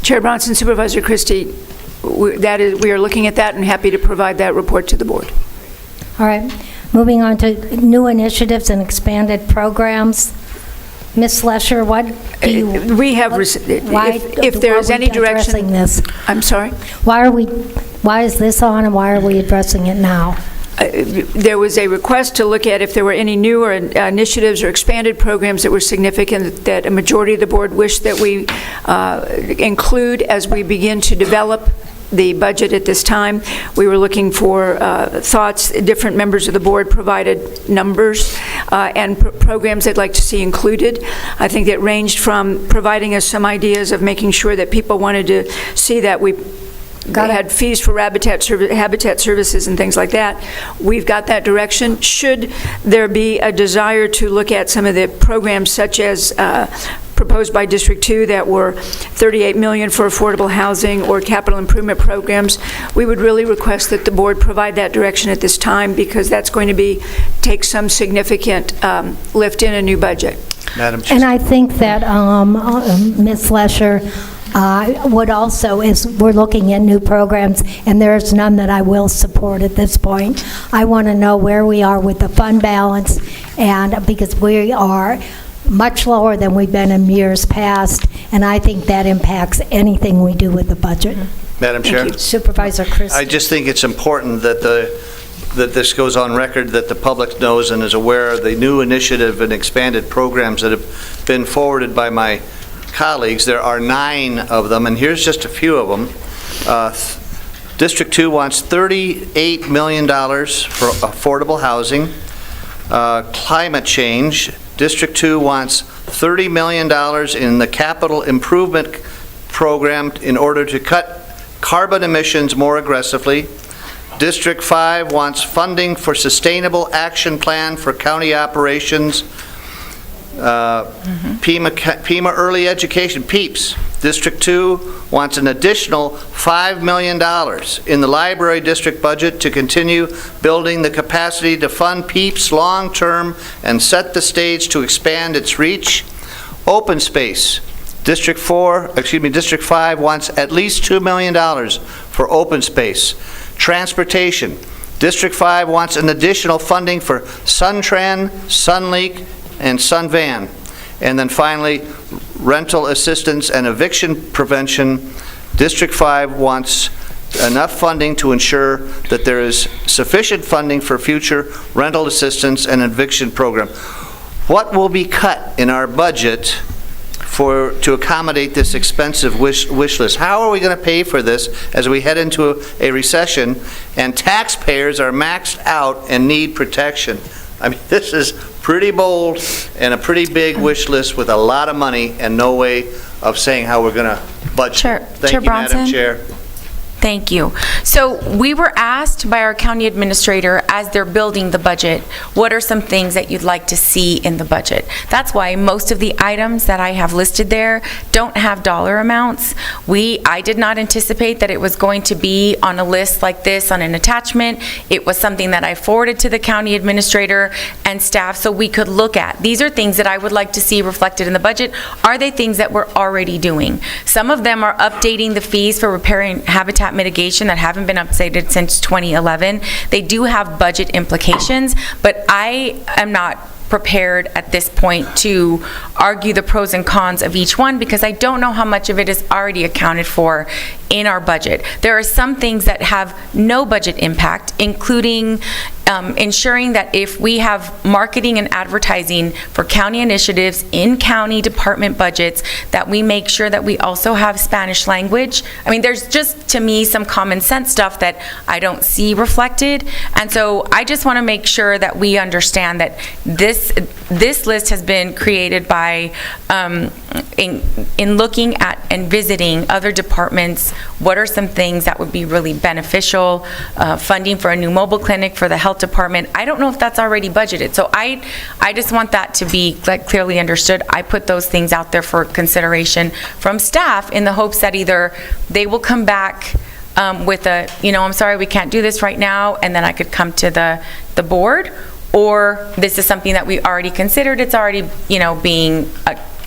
Chair Bronson, Supervisor Christie, we are looking at that and happy to provide that report to the board. All right, moving on to new initiatives and expanded programs. Ms. Lesher, what do you... We have, if there is any direction... Addressing this? I'm sorry? Why is this on, and why are we addressing it now? There was a request to look at if there were any newer initiatives or expanded programs that were significant that a majority of the board wished that we include as we begin to develop the budget at this time. We were looking for thoughts. Different members of the board provided numbers and programs they'd like to see included. I think it ranged from providing us some ideas of making sure that people wanted to see that we had fees for habitat services and things like that. We've got that direction. Should there be a desire to look at some of the programs such as proposed by District 2 that were $38 million for affordable housing or capital improvement programs, we would really request that the board provide that direction at this time, because that's going to take some significant lift in a new budget. Madam Chair. And I think that Ms. Lesher would also, we're looking at new programs, and there's none that I will support at this point. I want to know where we are with the fund balance, and because we are much lower than we've been in years past, and I think that impacts anything we do with the budget. Madam Chair. Supervisor Christie. I just think it's important that that this goes on record, that the public knows and is aware of the new initiative and expanded programs that have been forwarded by my colleagues. There are 9 of them, and here's just a few of them. District 2 wants $38 million for affordable housing. Climate change. District 2 wants $30 million in the capital improvement program in order to cut carbon emissions more aggressively. District 5 wants funding for sustainable action plan for county operations. Pima Early Education, PEEPS. District 2 wants an additional $5 million in the library district budget to continue building the capacity to fund PEEPS long-term and set the stage to expand its reach. Open space. District 5 wants at least $2 million for open space. Transportation. District 5 wants an additional funding for SunTran, SunLeak, and SunVan. And then finally, rental assistance and eviction prevention. District 5 wants enough funding to ensure that there is sufficient funding for future rental assistance and eviction program. What will be cut in our budget to accommodate this expensive wish list? How are we going to pay for this as we head into a recession and taxpayers are maxed out and need protection? I mean, this is pretty bold and a pretty big wish list with a lot of money and no way of saying how we're going to budget. Chair Thank you, Madam Bronson? Chair. Thank you. So we were asked by our county administrator, as they're building the budget, what are some things that you'd like to see in the budget? That's why most of the items that I have listed there don't have dollar amounts. I did not anticipate that it was going to be on a list like this on an attachment. It was something that I forwarded to the county administrator and staff so we could look at. These are things that I would like to see reflected in the budget. Are they things that we're already doing? Some of them are updating the fees for repairing habitat mitigation that haven't been updated since 2011. They do have budget implications, but I am not prepared at this point to argue the pros and cons of each one because I don't know how much of it is already accounted for in our budget. There are some things that have no budget impact, including ensuring that if we have marketing and advertising for county initiatives in county department budgets, that we make sure that we also have Spanish language. I mean, there's just, to me, some common sense stuff that I don't see reflected. And so I just want to make sure that we understand that this list has been created by, in looking at and visiting other departments, what are some things that would be really beneficial, funding for a new mobile clinic for the health department. I don't know if that's already budgeted. So I just want that to be clearly understood. I put those things out there for consideration from staff in the hopes that either they will come back with a, I'm sorry, we can't do this right now, and then I could come to the board, or this is something that we already considered, it's already, being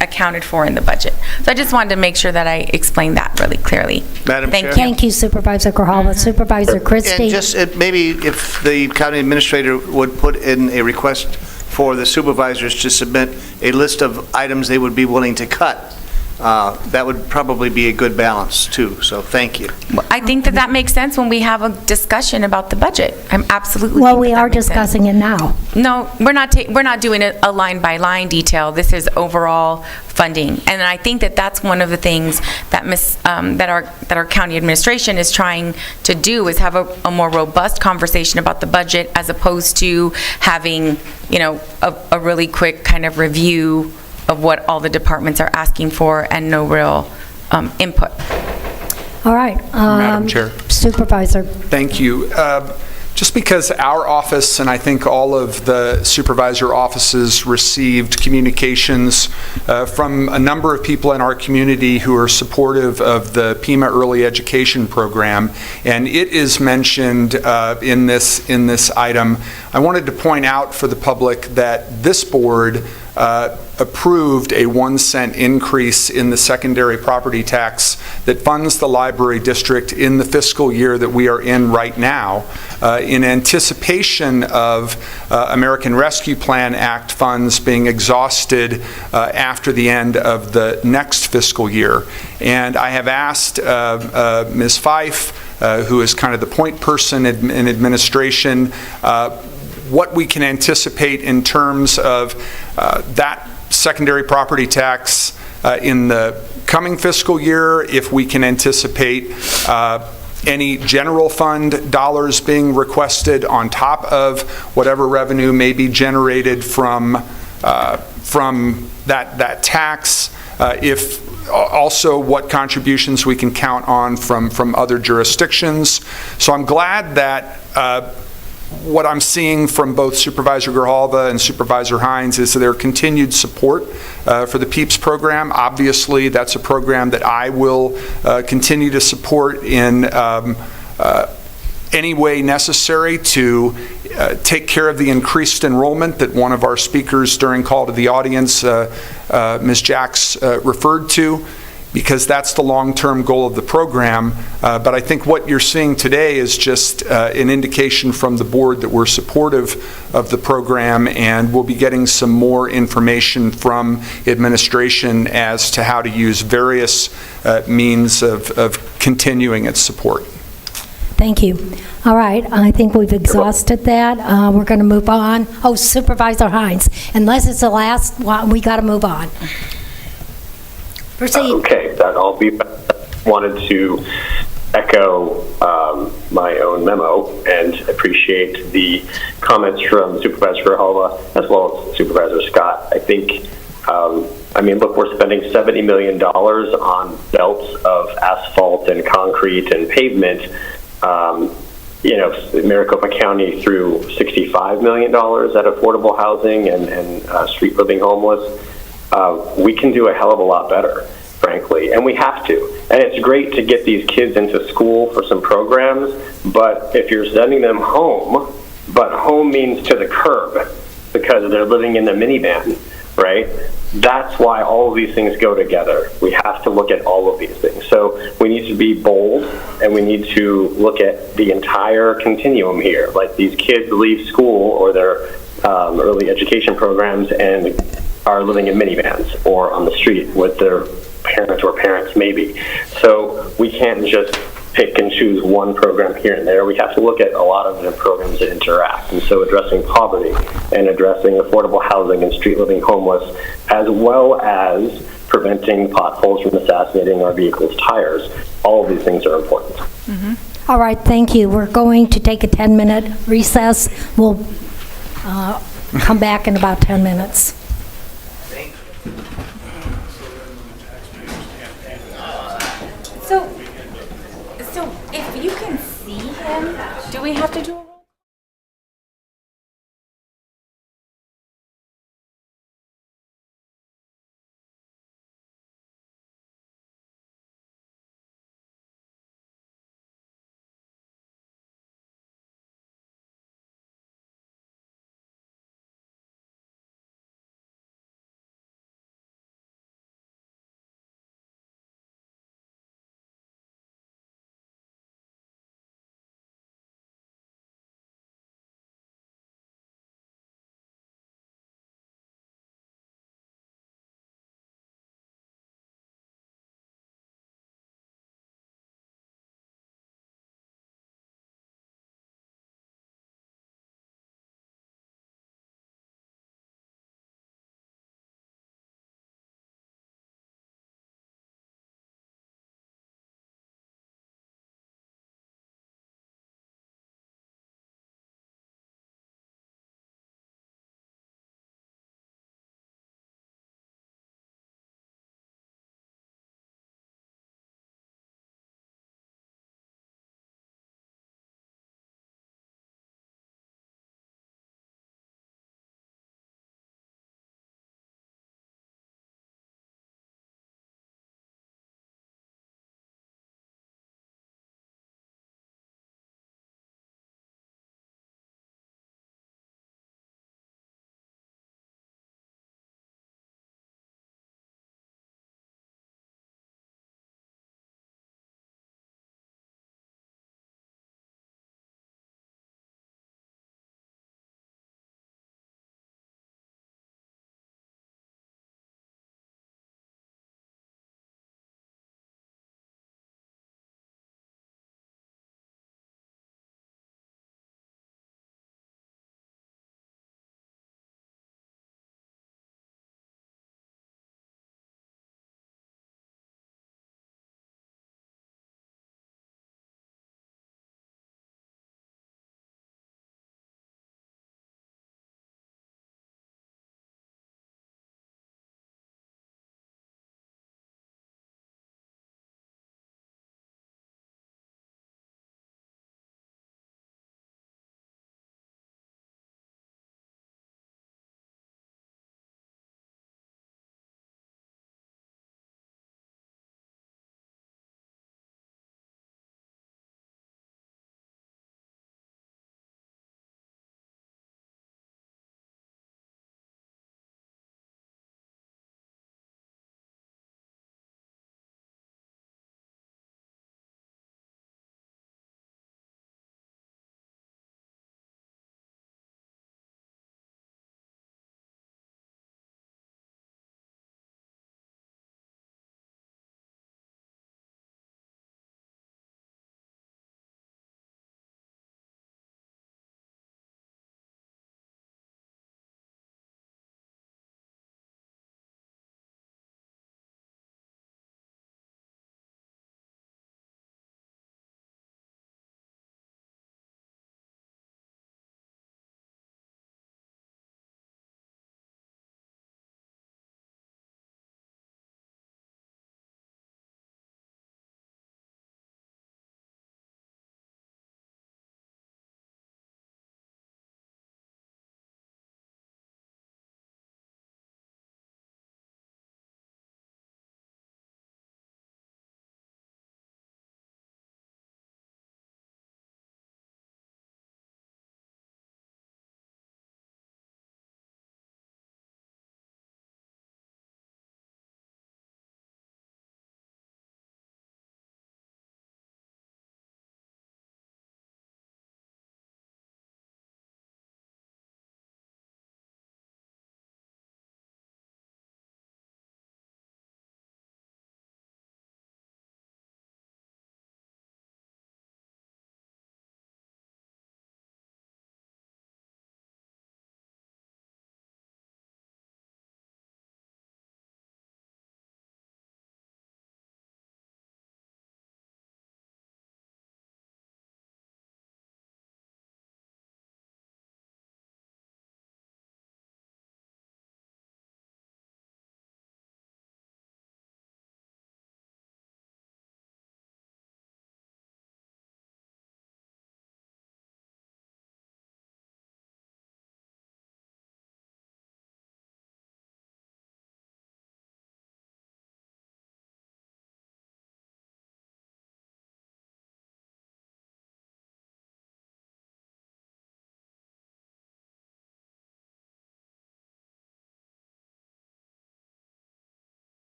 accounted for in the budget. So I just wanted to make sure that I explained that really clearly. Madam Chair. Thank you, Supervisor Grijalva. Supervisor Christie. And just maybe if the county administrator would put in a request for the supervisors to submit a list of items they would be willing to cut, that would probably be a good balance too. So thank you. Well, I think that makes sense when we have a discussion about the budget. I'm absolutely. Well, we are discussing it now. No, we're not doing a line by line detail. This is overall funding, and I think that's one of the things that that our county administration is trying to do, is have a more robust conversation about the budget as opposed to having a really quick kind of review of what all the departments are asking for and no real input. All right. Madam Chair. Supervisor. Thank you. Just because our office, and I think all of the supervisor offices, received communications from a number of people in our community who are supportive of the Pima Early Education Program, and it is mentioned in this item. I wanted to point out for the public that this board approved a 1-cent increase in the secondary property tax that funds the library district in the fiscal year that we are in right now, in anticipation of American Rescue Plan Act funds being exhausted after the end of the next fiscal year. And I have asked Ms. Fife, who is kind of the point person in administration, what we can anticipate in terms of that secondary property tax in the coming fiscal year, if we can anticipate any general fund dollars being requested on top of whatever revenue may be generated from that tax, if also what contributions we can count on from other jurisdictions. So I'm glad that what I'm seeing from both Supervisor Grijalva and Supervisor Hines is their continued support for the PEEPS program. Obviously, that's a program that I will continue to support in any way necessary to take care of the increased enrollment that one of our speakers during call to the audience, Ms. Jacks, referred to, because that's the long-term goal of the program. But I think what you're seeing today is just an indication from the board that we're supportive of the program, and we'll be getting some more information from administration as to how to use various means of continuing its support. Thank you. All right, I think we've exhausted that. We're going to move on. Oh, Supervisor Hines, unless it's the last one, we got to move on. Proceed. Okay, that I'll be wanted to echo my own memo and appreciate the comments from Supervisor Grijalva as well as Supervisor Scott. I think I mean, look, we're spending $70 million on belts of asphalt and concrete and pavement. Maricopa County threw $65 million at affordable housing and street living homeless. We can do a hell of a lot better, frankly, and we have to. And it's great to get these kids into school for some programs, but if you're sending them home, but home means to the curb because they're living in the minivan, right? That's why all of these things go together. We have to look at all of these things. So we need to be bold, and we need to look at the entire continuum here. Like, these kids leave school or their early education programs and are living in minivans or on the street with their parents or parents maybe. So we can't just pick and choose one program here and there. We have to look at a lot of the programs that interact. And so addressing poverty and addressing affordable housing and street living homeless, as well as preventing potholes from assassinating our vehicles' tires, all of these things are important. All right, thank you. We're going to take a 10-minute recess. We'll come back in about 10 minutes. So if you can see him, do we have to do a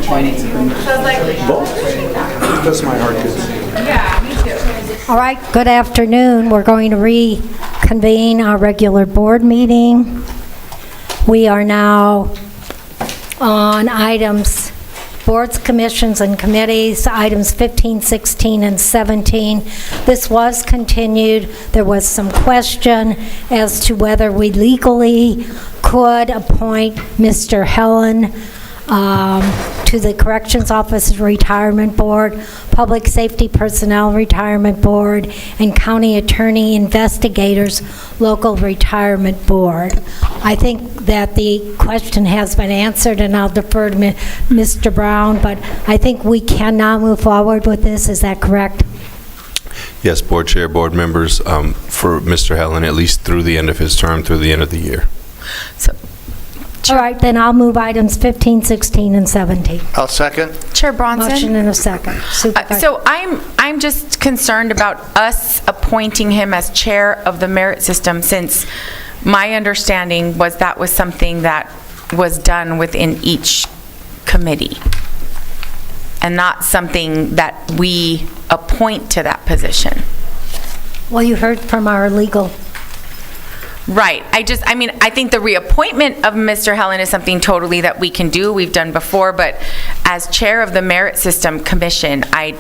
Does my heart good. Yeah, me too. All right, good afternoon. We're going to reconvene our regular board meeting. We are now on items, boards, commissions, and committees, items 15, 16, and 17. This was continued. There was some question as to whether we legally could appoint Mr. Helen to the Corrections Officers Retirement Board, Public Safety Personnel Retirement Board, and County Attorney Investigators Local Retirement Board. I think that the question has been answered, and I'll defer to Mr. Brown, but I think we can now move forward with this. Is that correct? Yes, Board Chair, board members, for Mr. Helen, at least through the end of his term, through the end of the year. All right, then I'll move items 15, 16, and 17. I'll second. Chair Bronson? Motion in a second. So I'm just concerned about us appointing him as chair of the merit system, since my understanding was that was something that was done within each committee and not something that we appoint to that position. Well, you heard from our legal. Right. I think the reappointment of Mr. Helen is something totally that we can do, we've done before, but as chair of the Merit System Commission, I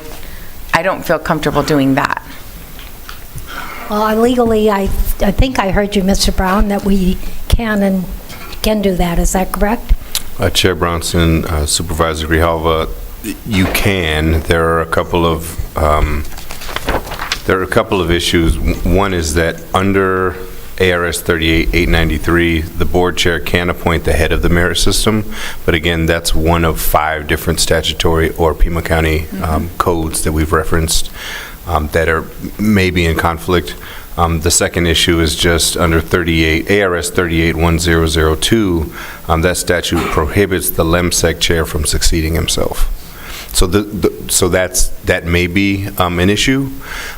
don't feel comfortable doing that. Well, legally, I think I heard you, Mr. Brown, that we can do that. Is that correct? Chair Bronson, Supervisor Grijalva, you can. There are a couple of issues. One is that under ARS 38-893, the board chair can appoint the head of the merit system, but again, that's one of 5 different statutory or Pima County codes that we've referenced that are maybe in conflict. The second issue is just under ARS 38-1002, that statute prohibits the LEMSEC chair from succeeding himself. So that may be an issue,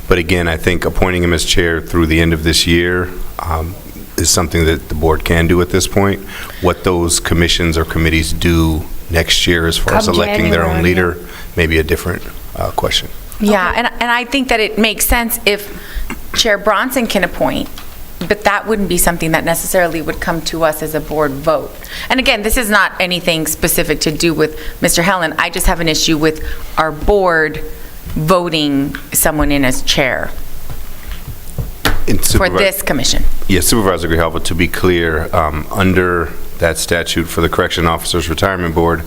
but again, I think appointing him as chair through the end of this year is something that the board can do at this point. What those commissions or committees do next year as far as electing their own leader may be a different question. Yeah, and I think that it makes sense if Chair Bronson can appoint, but that wouldn't be something that necessarily would come to us as a board vote. And again, this is not anything specific to do with Mr. Helen. I just have an issue with our board voting someone in as chair for this commission. Yes, Supervisor Grijalva, to be clear, under that statute for the Correction Officers Retirement Board,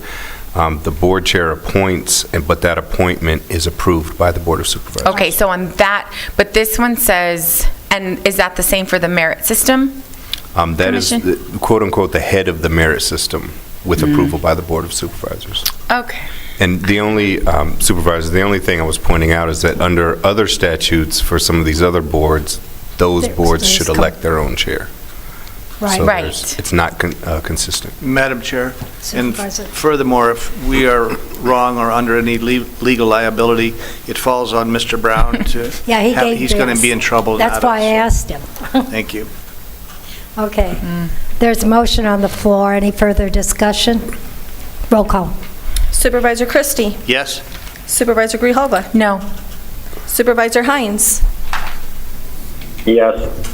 the board chair appoints, but that appointment is approved by the Board of Supervisors. Okay, so on that, but this one says, and is that the same for the merit system? That is, quote unquote, the head of the merit system with approval by the Board of Supervisors. Okay. And the only, Supervisor, the only thing I was pointing out is that under other statutes for some of these other boards, those boards should elect their own chair. Right. So Right. it's not consistent. Madam Chair, and Supervisor. furthermore, if we are wrong or under any legal liability, it falls on Mr. Brown to, Yeah, he's going to be in trouble. That's why I asked him. Thank you. Okay. There's a motion on the floor. Any further discussion? Roll call. Supervisor Christie? Yes? Supervisor Grijalva? No. Supervisor Hines? Yes.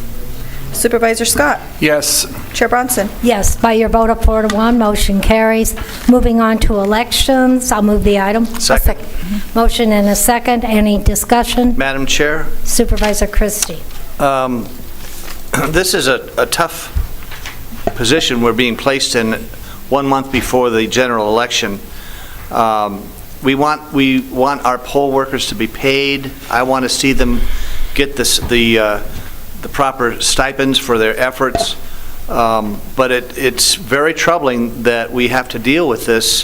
Supervisor Scott? Yes. Chair Bronson? Yes, by your vote of 4-1, motion carries. Moving on to elections, I'll move the item. Second. Motion and a second. Any discussion? Madam Chair, Supervisor Christie. this is a tough position we're being placed in 1 month before the general election. We want our poll workers to be paid. I want to see them get the proper stipends for their efforts. But it's very troubling that we have to deal with this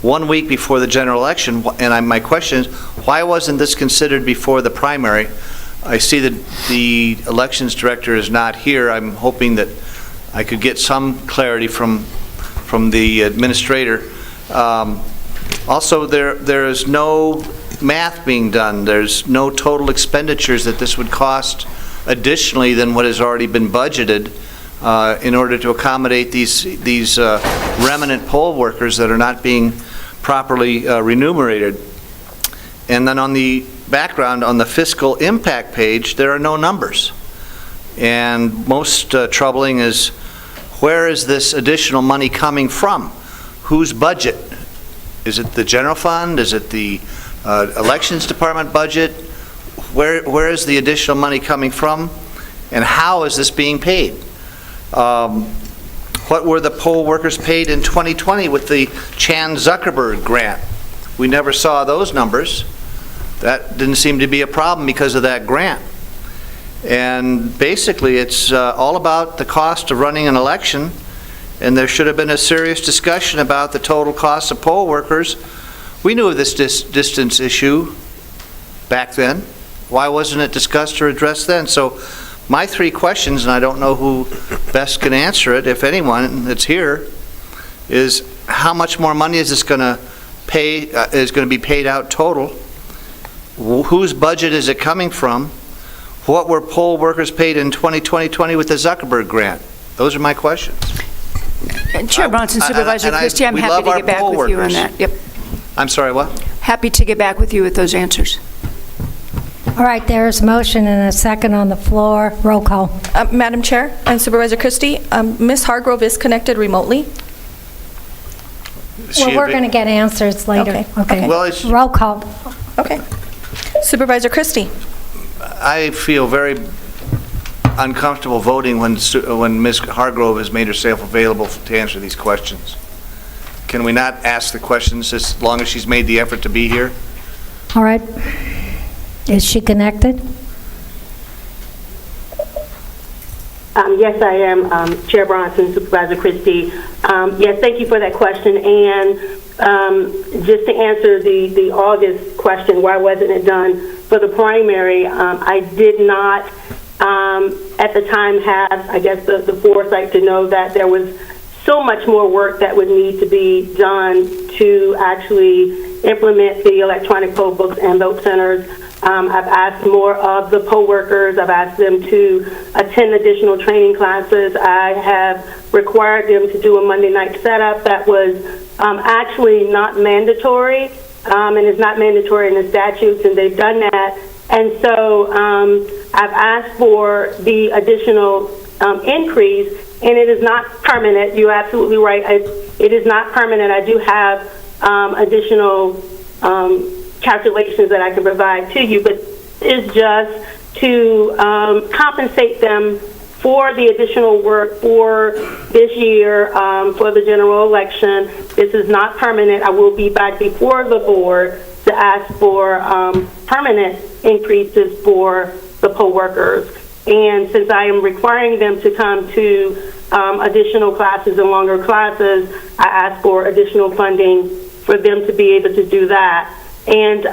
1 week before the general election. And my question is, why wasn't this considered before the primary? I see that the elections director is not here. I'm hoping that I could get some clarity from the administrator. Also, there is no math being done. There's no total expenditures that this would cost additionally than what has already been budgeted in order to accommodate these remnant poll workers that are not being properly remunerated. And then on the background, on the fiscal impact page, there are no numbers. And most troubling is, where is this additional money coming from? Whose budget? Is it the general fund? Is it the elections department budget? Where is the additional money coming from? And how is this being paid? What were the poll workers paid in 2020 with the Chan Zuckerberg grant? We never saw those numbers. That didn't seem to be a problem because of that grant. And basically, it's all about the cost of running an election, and there should have been a serious discussion about the total cost of poll workers. We knew of this distance issue back then. Why wasn't it discussed or addressed then? So my three questions, and I don't know who best can answer it, if anyone that's here, is how much more money is this going to pay, is going to be paid out total? Whose budget is it coming from? What were poll workers paid in 2020 with the Zuckerberg grant? Those are my questions. Chair Bronson, Supervisor Christie, I'm happy to get back with you on that. Yep. I'm sorry, what? Happy to get back with you with those answers. All right, there's a motion and a second on the floor. Roll call. Madam Chair and Supervisor Christie, Ms. Hargrove is connected remotely. Well, we're going to get answers later. Okay. Well, roll call. Okay. Supervisor Christie. I feel very uncomfortable voting when Ms. Hargrove has made herself available to answer these questions. Can we not ask the questions as long as she's made the effort to be here? All right. Is she connected? Yes, I am, Chair Bronson, Supervisor Christie. Yes, thank you for that question. And just to answer the August question, why wasn't it done for the primary? I did not, at the time, have, I guess, the foresight to know that there was so much more work that would need to be done to actually implement the electronic poll books and vote centers. I've asked more of the poll workers. I've asked them to attend additional training classes. I have required them to do a Monday night setup that was actually not mandatory, and is not mandatory in the statutes, and they've done that. And so I've asked for the additional increase, and it is not permanent. You're absolutely right. It is not permanent. I do have additional calculations that I can provide to you, but it's just to compensate them for the additional work for this year for the general election. This is not permanent. I will be back before the board to ask for permanent increases for the poll workers. And since I am requiring them to come to additional classes and longer classes, I ask for additional funding for them to be able to do that. And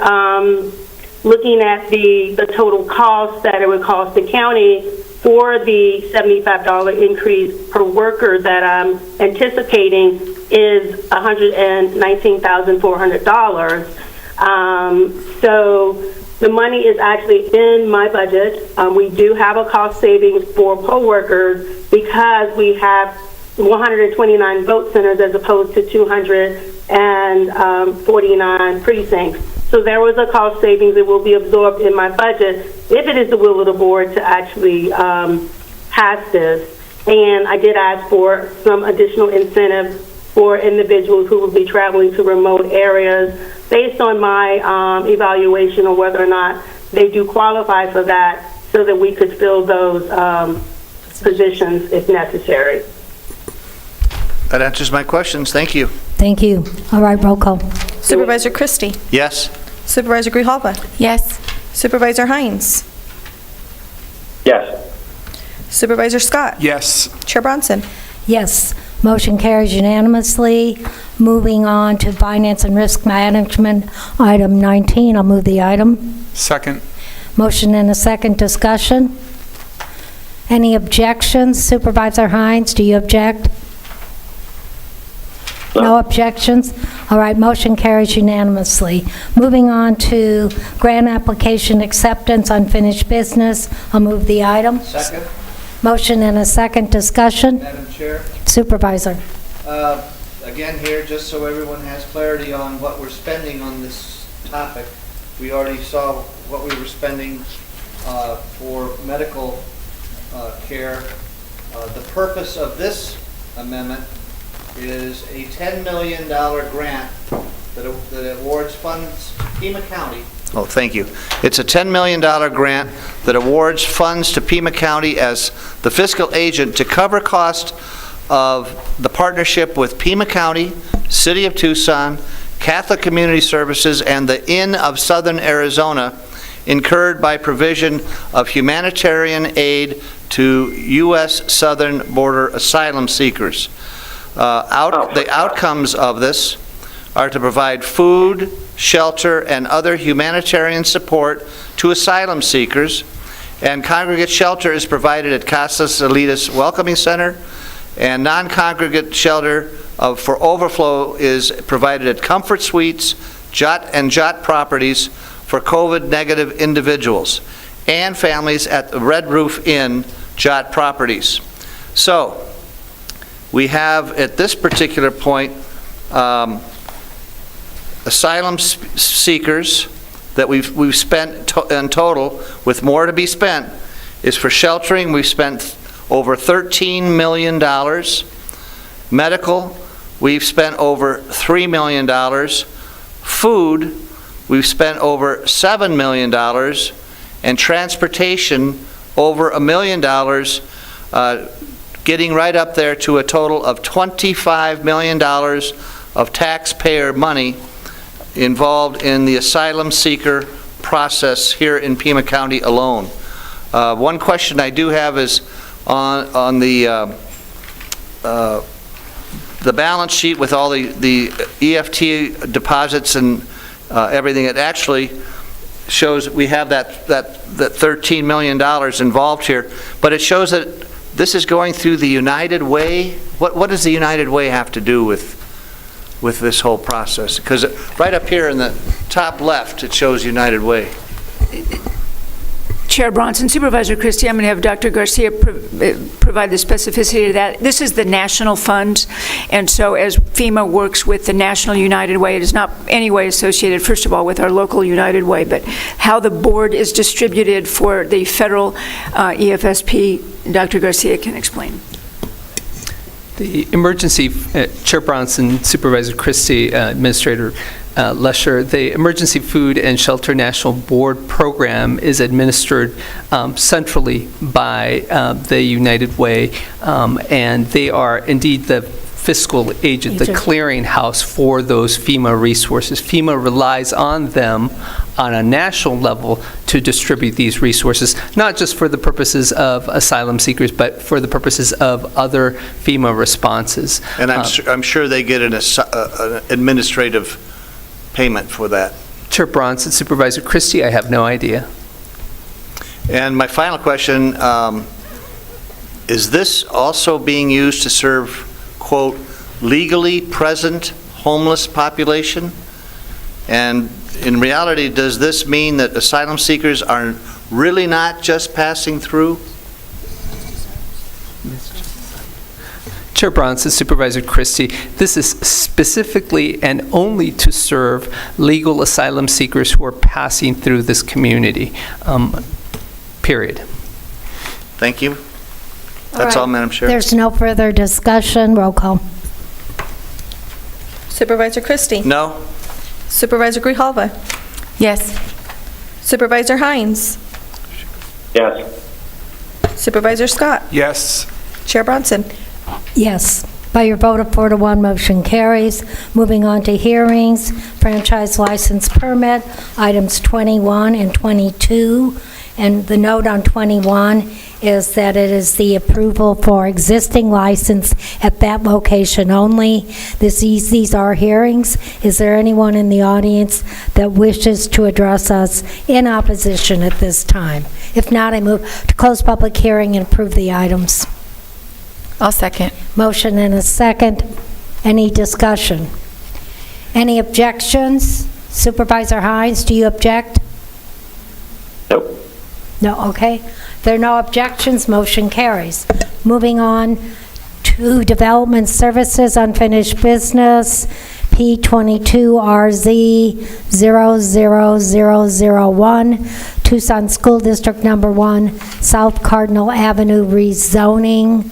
looking at the total cost that it would cost the county for the $75 increase per worker that I'm anticipating is $119,400. So the money is actually in my budget. We do have a cost savings for poll workers because we have 129 vote centers as opposed to 249 precincts. So there was a cost savings that will be absorbed in my budget if it is the will of the board to actually pass this. And I did ask for some additional incentive for individuals who will be traveling to remote areas based on my evaluation of whether or not they do qualify for that, so that we could fill those positions if necessary. That answers my questions. Thank you. Thank you. All right, roll call. Supervisor Christie. Yes. Supervisor Grijalva. Yes. Supervisor Hines. Yes. Supervisor Scott. Yes. Chair Bronson. Yes. Motion carries unanimously. Moving on to Finance and Risk Management, item 19. I'll move the item. Second. Motion and a second. Discussion. Any objections? Supervisor Hines, do you object? No objections? All right, motion carries unanimously. Moving on to grant application acceptance, unfinished business. I'll move the item. Second. Motion and a second. Discussion. Madam Chair. Supervisor. I again here, just so everyone has clarity on what we're spending on this topic, we already saw what we were spending for medical care. The purpose of this amendment is a $10 million grant that awards funds to Pima County. Oh, thank you. It's a $10 million grant that awards funds to Pima County as the fiscal agent to cover cost of the partnership with Pima County, City of Tucson, Catholic Community Services, and the Inn of Southern Arizona incurred by provision of humanitarian aid to U.S. southern border asylum seekers. The outcomes of this are to provide food, shelter, and other humanitarian support to asylum seekers, and congregate shelter is provided at Casas Elitas Welcoming Center, and non-congregate shelter for overflow is provided at Comfort Suites, Jot properties for COVID-negative individuals, and families at the Red Roof Inn, Jot properties. So, we have at this particular point asylum seekers that we've spent in total, with more to be spent, is for sheltering. We've spent over $13 million. Medical, we've spent over $3 million. Food, we've spent over $7 million. And transportation, over $1 million, getting right up there to a total of $25 million of taxpayer money involved in the asylum seeker process here in Pima County alone. One question I do have is on the balance sheet with all the EFT deposits and everything. It actually shows we have that $13 million involved here, but it shows that this is going through the United Way. What does the United Way have to do with this whole process? Because right up here in the top left, it shows United Way. Chair Bronson, Supervisor Christie, I'm going to have Dr. Garcia provide the specificity to that. This is the national fund, and so as FEMA works with the National United Way, it is not any way associated, first of all, with our local United Way, but how the board is distributed for the federal EFSP, Dr. Garcia can explain. The emergency, Chair Bronson, Supervisor Christie, Administrator Lesher, the Emergency Food and Shelter National Board program is administered centrally by the United Way, and they are indeed the fiscal agent, the clearinghouse for those FEMA resources. FEMA relies on them on a national level to distribute these resources, not just for the purposes of asylum seekers, but for the purposes of other FEMA responses. And I'm sure they get an administrative payment for that. Chair Bronson, Supervisor Christie, I have no idea. And my final question, is this also being used to serve, quote, legally present homeless population? And in reality, does this mean that asylum seekers are really not just passing through? Chair Bronson, Supervisor Christie, this is specifically and only to serve legal asylum seekers who are passing through this community, period. Thank you. That's all, Madam Chair. There's no further discussion. Roll call. Supervisor Christie? No. Supervisor Grijalva? Yes. Supervisor Hines? Yes. Supervisor Scott? Yes. Chair Bronson? Yes. By your vote of 4-1, motion carries. Moving on to hearings, franchise license permit, items 21 and 22. And the note on 21 is that it is the approval for existing license at that location only. These are hearings. Is there anyone in the audience that wishes to address us in opposition at this time? If not, I move to close public hearing and approve the items. I'll second. Motion and a second. Any discussion? Any objections? Supervisor Hines, do you object? Nope. No, okay. There are no objections, motion carries. Moving on to to Development Services Unfinished Business, P22RZ00001, Tucson School District Number 1, South Cardinal Avenue rezoning.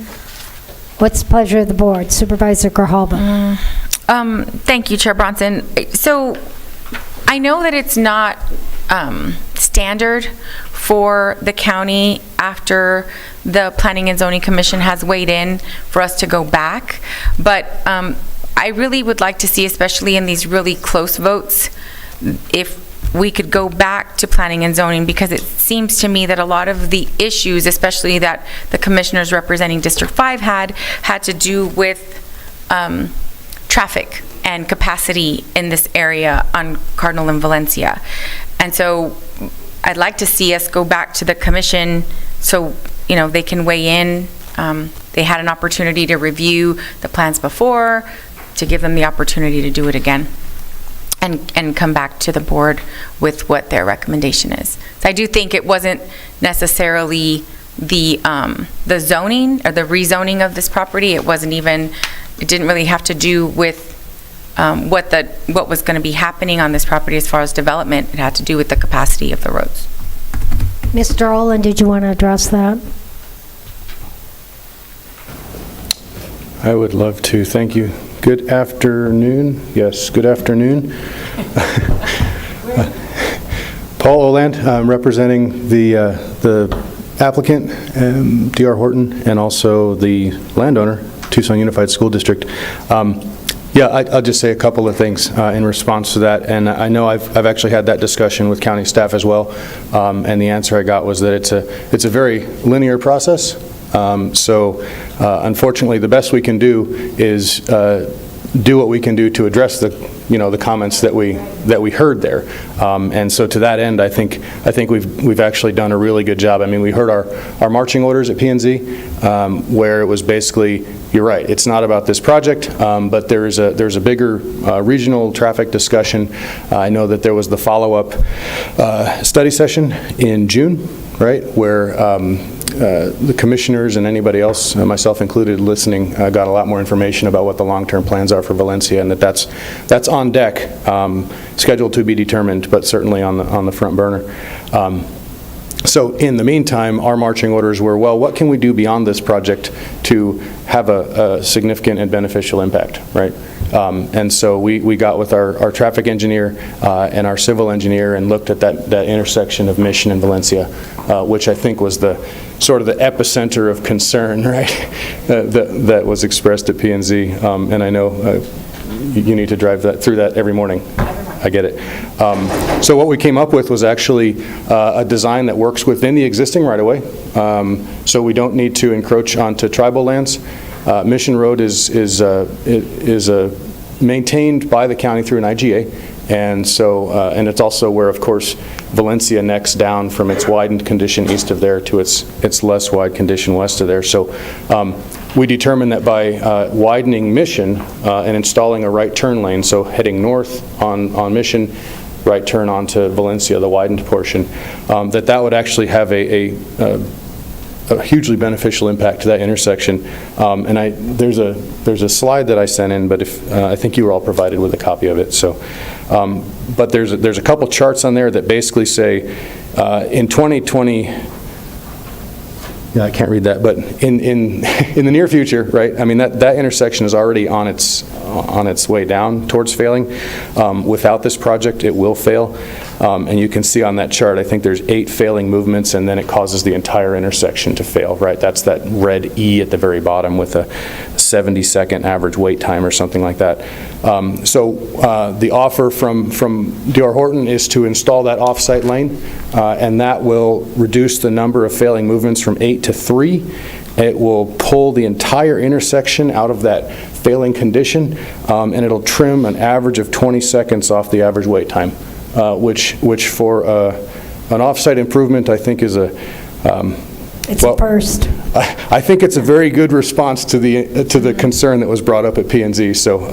What's the pleasure of the board? Supervisor Grijalba. Thank you, Chair Bronson. So I know that it's not standard for the county after the Planning and Zoning Commission has weighed in for us to go back, but I really would like to see, especially in these really close votes, if we could go back to Planning and Zoning, because it seems to me that a lot of the issues, especially that the commissioners representing District 5 had to do with traffic and capacity in this area on Cardinal and Valencia. And so I'd like to see us go back to the commission so, you know, they can weigh in. They had an opportunity to review the plans before, to give them the opportunity to do it again and come back to the board with what their recommendation is. So I do think it wasn't necessarily the zoning or the rezoning of this property. It didn't really have to do with what was going to be happening on this property as far as development. It had to do with the capacity of the roads. Mr. Olin, did you want to address that? I would love to. Thank you. Good afternoon. Yes, good afternoon. Paul Oland, I'm representing the applicant, D.R. Horton, and also the landowner, Tucson Unified School District. I'll just say a couple of things in response to that, and I know I've actually had that discussion with county staff as well, and the answer I got was that it's a very linear process. Unfortunately, the best we can do is do what we can do to address the comments that we heard there. And so to that end, I think we've actually done a really good job. I mean, we heard our marching orders at P&Z, where it was basically, you're right, it's not about this project, but there's a bigger regional traffic discussion. I know that there was the follow-up study session in June, right, where the commissioners and anybody else, myself included, listening, got a lot more information about what the long-term plans are for Valencia, and that's on deck, scheduled to be determined, but certainly on the front burner. So in the meantime, our marching orders were, well, what can we do beyond this project to have a significant and beneficial impact, right? And so we got with our traffic engineer and our civil engineer and looked at that intersection of Mission and Valencia, which I think was the sort of the epicenter of concern, right, that was expressed at P&Z. And I know you need to drive through that every morning. I get it. So what we came up with was actually a design that works within the existing right-of-way, so we don't need to encroach onto tribal lands. Mission Road is maintained by the county through an IGA, and so and it's also where, of course, Valencia necks down from its widened condition east of there to its less wide condition west of there. So we determined that by widening Mission and installing a right turn lane, so heading north on Mission, right turn onto Valencia, the widened portion, that would actually have a hugely beneficial impact to that intersection. And there's a slide that I sent in, but I think you were all provided with a copy of it. So, but there's a couple charts on there that basically say in 2020. Yeah, I can't read that, but in the near future, right? I mean, that intersection is already on its way down towards failing. Without this project, it will fail. And you can see on that chart, I think there's 8 failing movements, and then it causes the entire intersection to fail, right? That's that red E at the very bottom with a 70-second average wait time or something like that. So the offer from D.R. Horton is to install that off-site lane, and that will reduce the number of failing movements from 8 to 3. It will pull the entire intersection out of that failing condition, and it'll trim an average of 20 seconds off the average wait time. Which for an off-site improvement, I think is a first. I think it's a very good response to the concern that was brought up at P&Z. So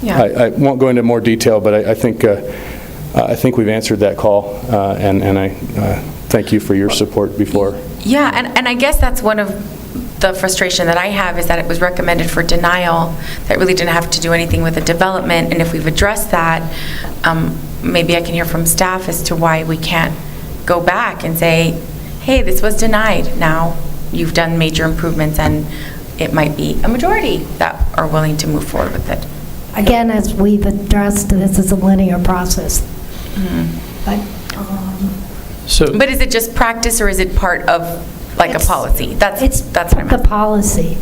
I won't go into more detail, but I think we've answered that call, and I thank you for your support before. Yeah, and I guess that's one of the frustration that I have is that it was recommended for denial, that really didn't have to do anything with the development, and if we've addressed that, maybe I can hear from staff as to why we can't go back and say, hey, this was denied, now you've done major improvements, and it might be a majority that are willing to move forward with it. Again, as we've addressed, this is a linear process. But But is it just practice, or is it part of like a policy? That's what I'm the policy.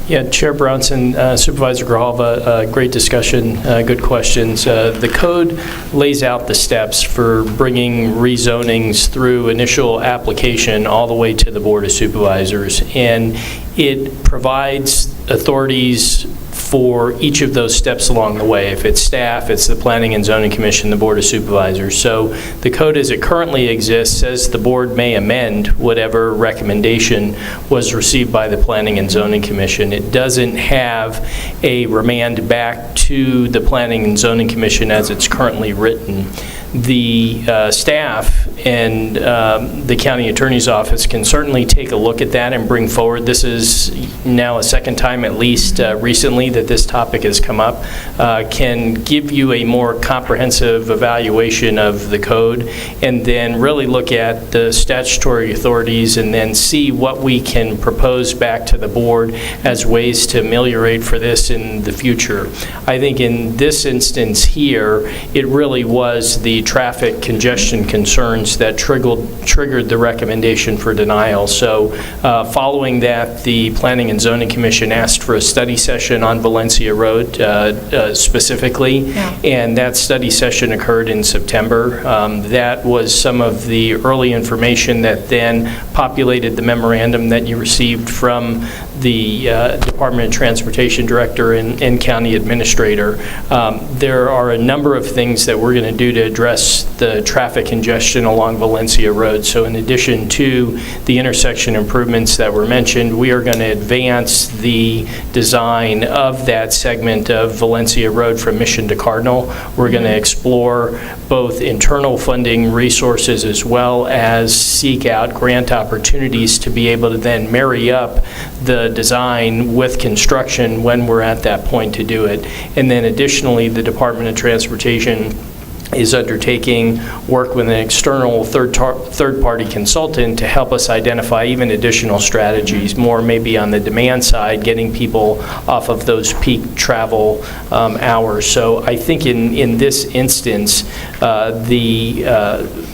Yeah, Chair Brownson, Supervisor Grijalva, great discussion, good questions. The code lays out the steps for bringing rezonings through initial application all the way to the Board of Supervisors, and it provides authorities for each of those steps along the way. If it's staff, it's the Planning and Zoning Commission, the Board of Supervisors. So the code as it currently exists says the board may amend whatever recommendation was received by the Planning and Zoning Commission. It doesn't have a remand back to the Planning and Zoning Commission as it's currently written. The staff and the county attorney's office can certainly take a look at that and bring forward. This is now a second time, at least recently, that this topic has come up, can give you a more comprehensive evaluation of the code, and then really look at the statutory authorities and then see what we can propose back to the board as ways to ameliorate for this in the future. I think in this instance here, it really was the traffic congestion concerns that triggered the recommendation for denial. So following that, the Planning and Zoning Commission asked for a study session on Valencia Road specifically, and that study session occurred in September. That was some of the early information that then populated the memorandum that you received from the Department of Transportation Director and County Administrator. There are a number of things that we're going to do to address the traffic congestion along Valencia Road. So in addition to the intersection improvements that were mentioned, we are going to advance the design of that segment of Valencia Road from Mission to Cardinal. We're going to explore both internal funding resources as well as seek out grant opportunities to be able to then marry up the design with construction when we're at that point to do it. And then additionally, the Department of Transportation is undertaking work with an external third-party consultant to help us identify even additional strategies, more maybe on the demand side, getting people off of those peak travel hours. So I think in this instance, the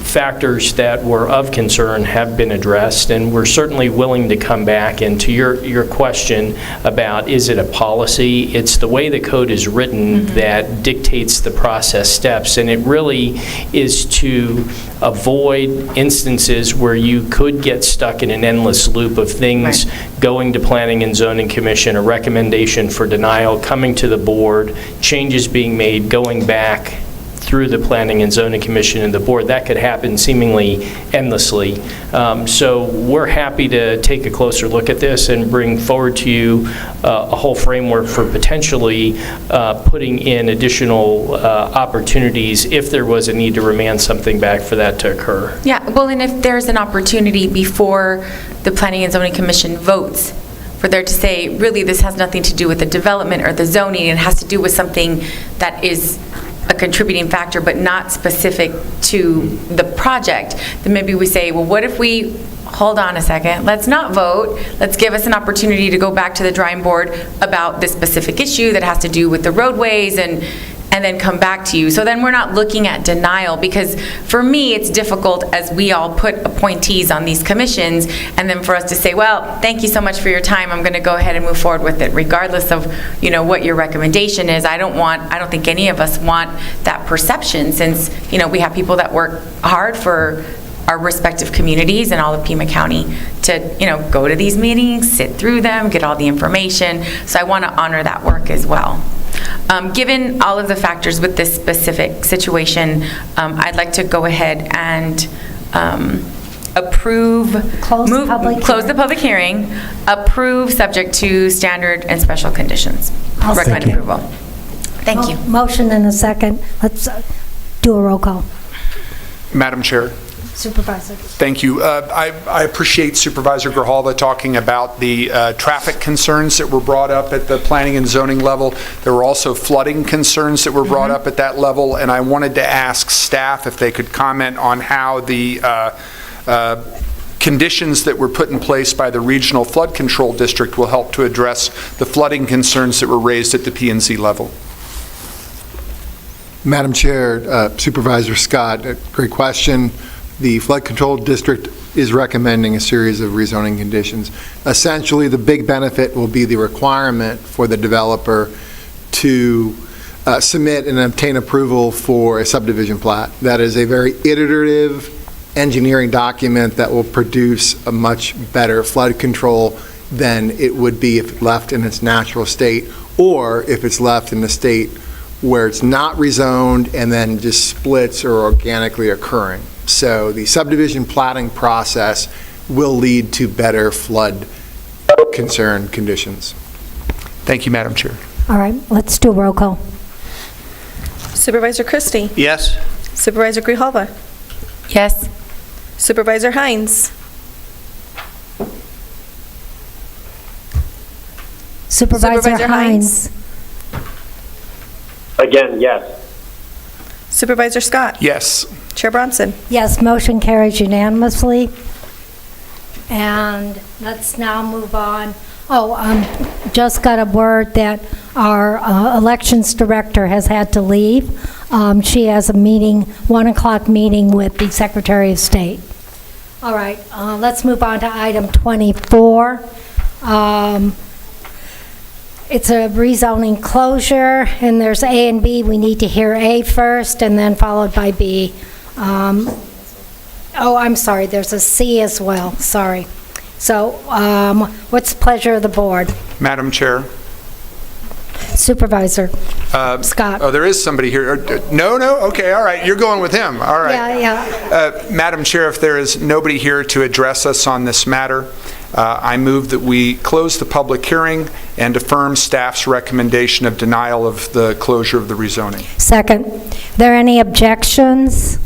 factors that were of concern have been addressed, and we're certainly willing to come back. And to your question about is it a policy, it's the way the code is written that dictates the process steps, and it really is to avoid instances where you could get stuck in an endless loop of things going to Planning and Zoning Commission, a recommendation for denial, coming to the board, changes being made, going back through the Planning and Zoning Commission and the board. That could happen seemingly endlessly. So we're happy to take a closer look at this and bring forward to you a whole framework for potentially putting in additional opportunities if there was a need to remand something back for that to occur. Yeah, well, and if there's an opportunity before the Planning and Zoning Commission votes for there to say, really, this has nothing to do with the development or the zoning, it has to do with something that is a contributing factor but not specific to the project, then maybe we say, well, what if we hold on a second, let's not vote, let's give us an opportunity to go back to the drawing board about this specific issue that has to do with the roadways and then come back to you. So then we're not looking at denial, because for me, it's difficult as we all put appointees on these commissions, and then for us to say, well, thank you so much for your time, I'm going to go ahead and move forward with it, regardless of, what your recommendation is. I don't think any of us want that perception, since, we have people that work hard for our respective communities and all of Pima County to, go to these meetings, sit through them, get all the information. So I want to honor that work as well. Given all of the factors with this specific situation, I'd like to go ahead and close the public hearing, approve subject to standard and special conditions. Recommend approval. Thank you. Motion and a second. Let's do a roll call. Madam Chair, Supervisor. Thank you. I appreciate Supervisor Grijalva talking about the traffic concerns that were brought up at the planning and zoning level. There were also flooding concerns that were brought up at that level, and I wanted to ask staff if they could comment on how the conditions that were put in place by the Regional Flood Control District will help to address the flooding concerns that were raised at the P&Z level. Madam Chair, Supervisor Scott, great question. The Flood Control District is recommending a series of rezoning conditions. Essentially, the big benefit will be the requirement for the developer to submit and obtain approval for a subdivision plat. That is a very iterative engineering document that will produce a much better flood control than it would be if left in its natural state, or if it's left in a state where it's not rezoned and then just splits or organically occurring. So the subdivision platting process will lead to better flood concern conditions. Thank you, Madam Chair. All right, let's do a roll call. Supervisor Christie? Yes. Supervisor Grijalva? Yes. Supervisor Hines? Supervisor Hines. Again, yes. Supervisor Scott? Yes. Chair Bronson? Yes, motion carries unanimously. And let's now move on. Just got a word that our elections director has had to leave. She has a meeting, 1 o'clock meeting with the Secretary of State. All right, let's move on to item 24. It's a rezoning closure, and there's A and B. We need to hear A first, and then followed by B. I'm sorry, there's a C as well, sorry. So what's the pleasure of the board? Madam Chair. Supervisor Scott. Oh, there is somebody here. No, okay, all right, you're going with him, all right. Yeah. Madam Chair, if there is nobody here to address us on this matter, I move that we close the public hearing and affirm staff's recommendation of denial of the closure of the rezoning. Second. Are there any objections?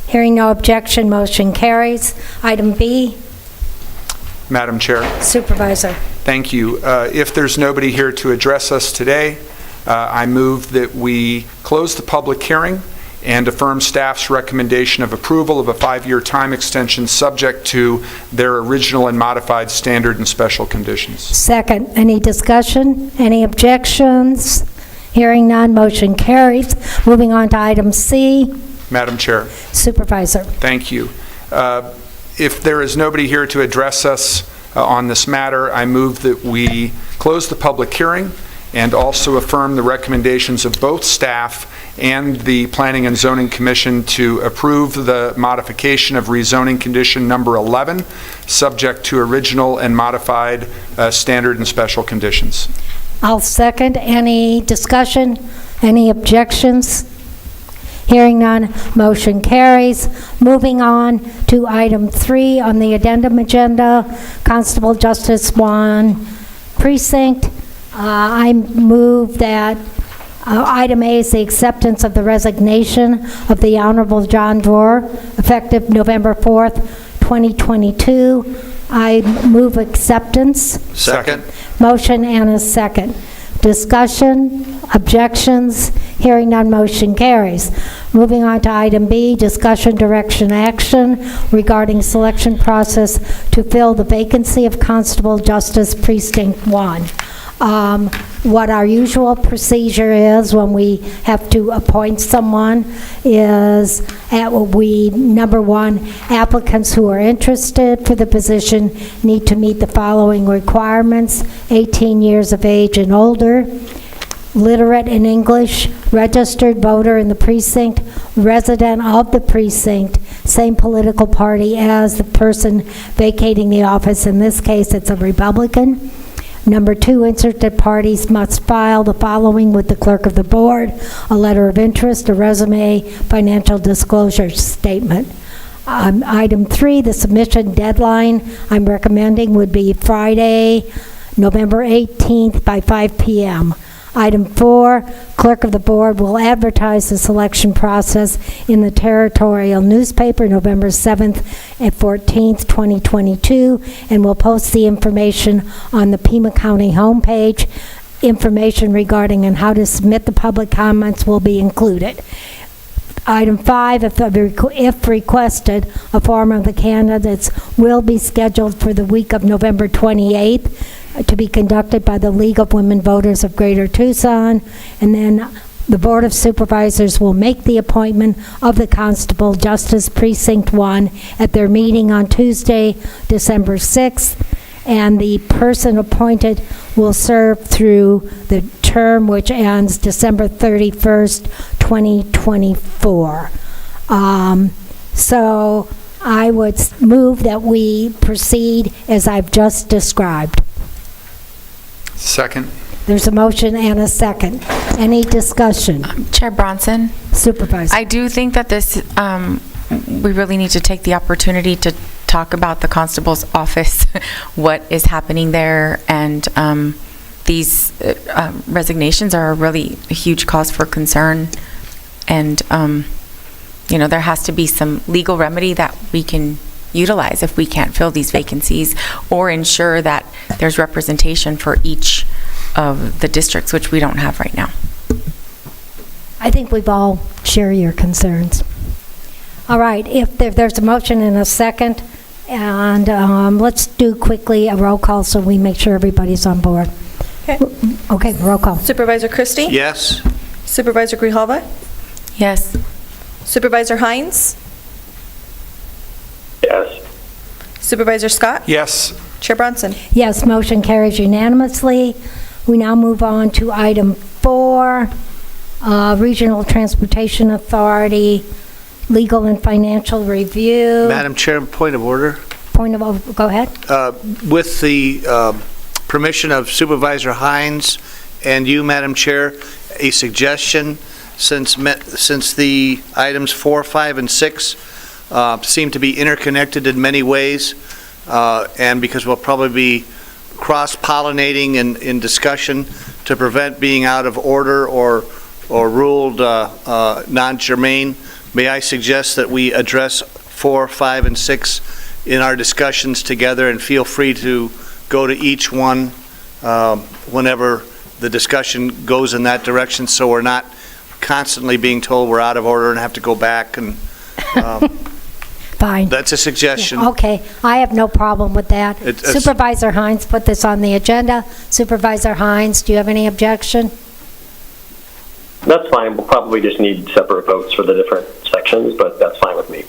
Hearing no objection, motion carries. Item B. Madam Chair. Supervisor. Thank you. If there's nobody here to address us today, I move that we close the public hearing and affirm staff's recommendation of approval of a 5-year time extension subject to their original and modified standard and special conditions. Second. Any discussion? Any objections? Hearing none, motion carries. Moving on to item C. Madam Chair. Supervisor. Thank you. If there is nobody here to address us on this matter, I move that we close the public hearing and also affirm the recommendations of both staff and the Planning and Zoning Commission to approve the modification of rezoning condition number 11, subject to original and modified standard and special conditions. I'll second. Any discussion? Any objections? Hearing none, motion carries. Moving on to item 3 on the addendum agenda, Constable Justice 1 Precinct. I move that item A is the acceptance of the resignation of the Honorable John Doerr, effective November 4th, 2022. I move acceptance. Second. Motion and a second. Discussion, objections, hearing none, motion carries. Moving on to item B, discussion, direction, action regarding selection process to fill the vacancy of Constable Justice Precinct 1. What our usual procedure is when we have to appoint someone is number 1, applicants who are interested for the position need to meet the following requirements: 18 years of age and older, literate in English, registered voter in the precinct, resident of the precinct, same political party as the person vacating the office. In this case, it's a Republican. Number 2, interested parties must file the following with the clerk of the board: a letter of interest, a resume, financial disclosure statement. Item 3, the submission deadline I'm recommending would be Friday, November 18th by 5 p.m. Item 4, Clerk of the Board will advertise the selection process in the territorial newspaper November 7th and 14th, 2022, and will post the information on the Pima County homepage. Information regarding and how to submit the public comments will be included. Item 5, if requested, a forum of the candidates will be scheduled for the week of November 28th to be conducted by the League of Women Voters of Greater Tucson, and then the Board of Supervisors will make the appointment of the Constable Justice Precinct 1 at their meeting on Tuesday, December 6th, and the person appointed will serve through the term which ends December 31st, 2024. So I would move that we proceed as I've just described. Second. There's a motion and a second. Any discussion? Chair Bronson? Supervisor. I do think that this, we really need to take the opportunity to talk about the constable's office, what is happening there, and these resignations are a really huge cause for concern. And, there has to be some legal remedy that we can utilize if we can't fill these vacancies, or ensure that there's representation for each of the districts, which we don't have right now. I think we've all share your concerns. All right, if there's a motion and a second, and let's do quickly a roll call so we make sure everybody's on board. Okay, roll call. Supervisor Christie? Yes. Supervisor Grijalva? Yes. Supervisor Hines? Yes. Supervisor Scott? Yes. Chair Bronson? Yes, motion carries unanimously. We now move on to item 4, Regional Transportation Authority, Legal and Financial Review. Madam Chair, point of order. Go ahead. With the permission of Supervisor Hines and you, Madam Chair, a suggestion, since the items 4, 5, and 6 seem to be interconnected in many ways, and because we'll probably be cross-pollinating in discussion to prevent being out of order or ruled non-germane, may I suggest that we address 4, 5, and 6 in our discussions together, and feel free to go to each one whenever the discussion goes in that direction, so we're not constantly being told we're out of order and have to go back and Fine. That's a suggestion. Yeah, okay, I have no problem with that. Supervisor Hines put this on the agenda. Supervisor Hines, do you have any objection? That's fine. We'll probably just need separate votes for the different sections, but that's fine with me.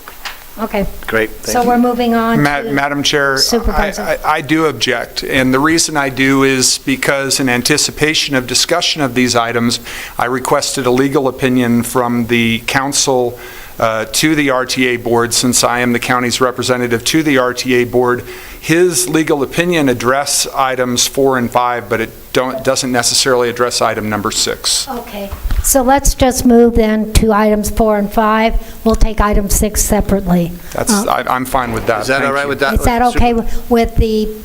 Okay. Great. So we're moving on to Madam Chair, Supervisor. I do object, and the reason I do is because in anticipation of discussion of these items, I requested a legal opinion from the council to the RTA board, since I am the county's representative to the RTA board. His legal opinion address items 4 and 5, but it doesn't necessarily address item number 6. Okay, so let's just move then to items 4 and 5. We'll take item 6 separately. I'm fine with that. Is that all right with that? Is that okay with the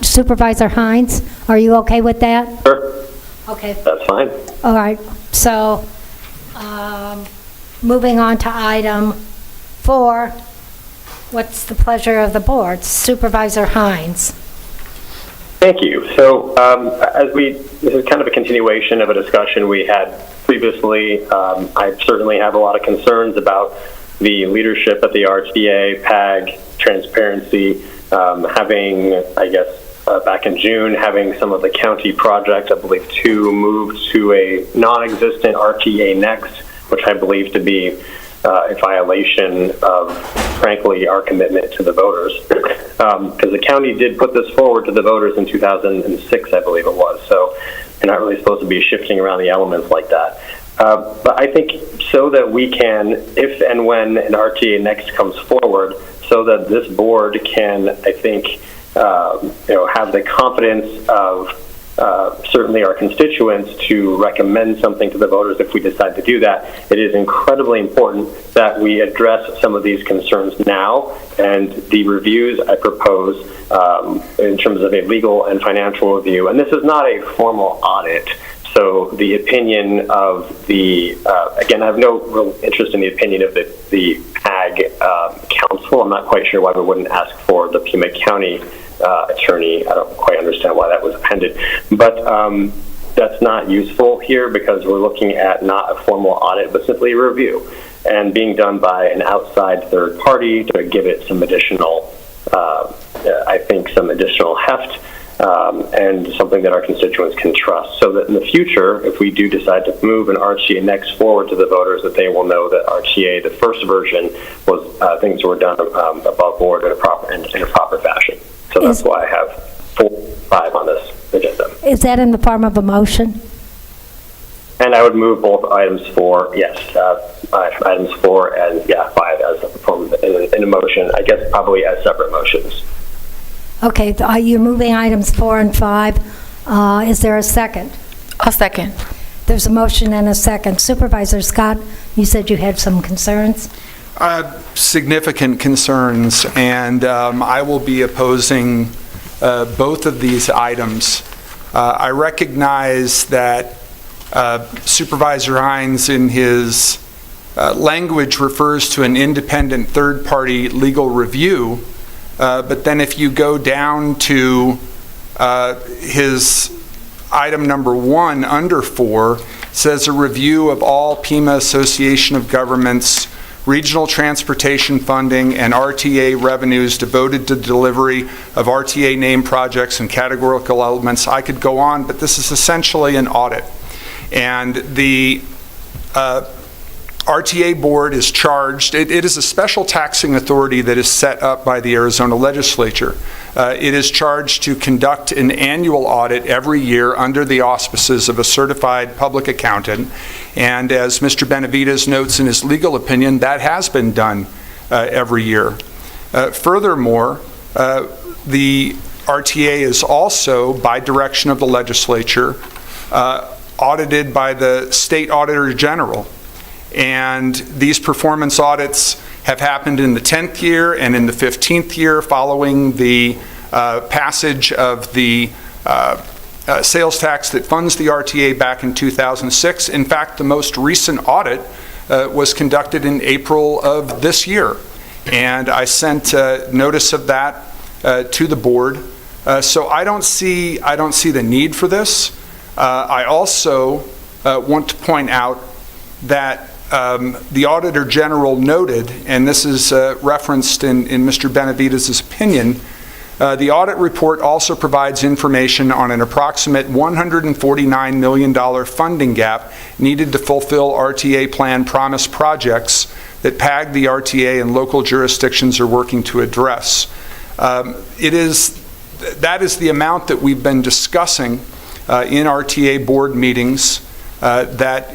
Supervisor Hines? Are you okay with that? Sure. Okay. That's fine. All right, so moving on to item 4, what's the pleasure of the board? Supervisor Hines. Thank you. So this is kind of a continuation of a discussion we had previously. I certainly have a lot of concerns about the leadership at the RTA, PAG, transparency, having, I guess, back in June, having some of the county projects, I believe 2, moved to a non-existent RTA Next, which I believe to be a violation of, frankly, our commitment to the voters. Because the county did put this forward to the voters in 2006, I believe it was. So you're not really supposed to be shifting around the elements like that. But I think so that we can, if and when an RTA Next comes forward, so that this board can, I think, have the confidence of certainly our constituents to recommend something to the voters if we decide to do that. It is incredibly important that we address some of these concerns now, and the reviews I propose in terms of a legal and financial review. And this is not a formal audit. So the opinion of the, again, I have no real interest in the opinion of the PAG council. I'm not quite sure why we wouldn't ask for the Pima County attorney. I don't quite understand why that was appended. But that's not useful here because we're looking at not a formal audit, but simply a review, and being done by an outside third party to give it some additional, I think, some additional heft. And something that our constituents can trust, so that in the future, if we do decide to move an RTA next forward to the voters, that they will know that RTA, the first version, was things were done above board in a proper fashion. So that's why I have 4, 5 on this agenda. Is that in the form of a motion? And I would move both items 4, yes, items 4 and 5 as a form in a motion. I guess probably as separate motions. Okay, you're moving items 4 and 5. Is there a second? I'll second. There's a motion and a second. Supervisor Scott, you said you had some concerns? Significant concerns, and I will be opposing both of these items. I recognize that Supervisor Hines, in his language, refers to an independent third-party legal review. But then if you go down to his item number 1 under 4, says a review of all Pima Association of Governments regional transportation funding and RTA revenues devoted to delivery of RTA named projects and categorical elements. I could go on, but this is essentially an audit. And the RTA board is charged, it is a special taxing authority that is set up by the Arizona legislature. It is charged to conduct an annual audit every year under the auspices of a certified public accountant. And as Mr. Benavides notes in his legal opinion, that has been done every year. Furthermore, the RTA is also, by direction of the legislature, audited by the state auditor general. And these performance audits have happened in the 10th year and in the 15th year following the passage of the sales tax that funds the RTA back in 2006. In fact, the most recent audit was conducted in April of this year. And I sent notice of that to the board. So I don't see the need for this. I also want to point out that the Auditor General noted, and this is referenced in Mr. Benavides' opinion, the audit report also provides information on an approximate $149 million funding gap needed to fulfill RTA plan promise projects that PAG, the RTA, and local jurisdictions are working to address. That is the amount that we've been discussing in RTA board meetings. That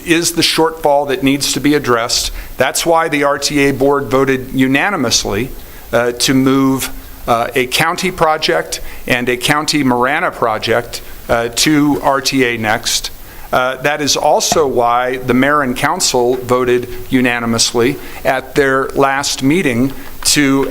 is the shortfall that needs to be addressed. That's why the RTA board voted unanimously to move a county project and a county Marana project to RTA next. That is also why the mayor and council voted unanimously at their last meeting to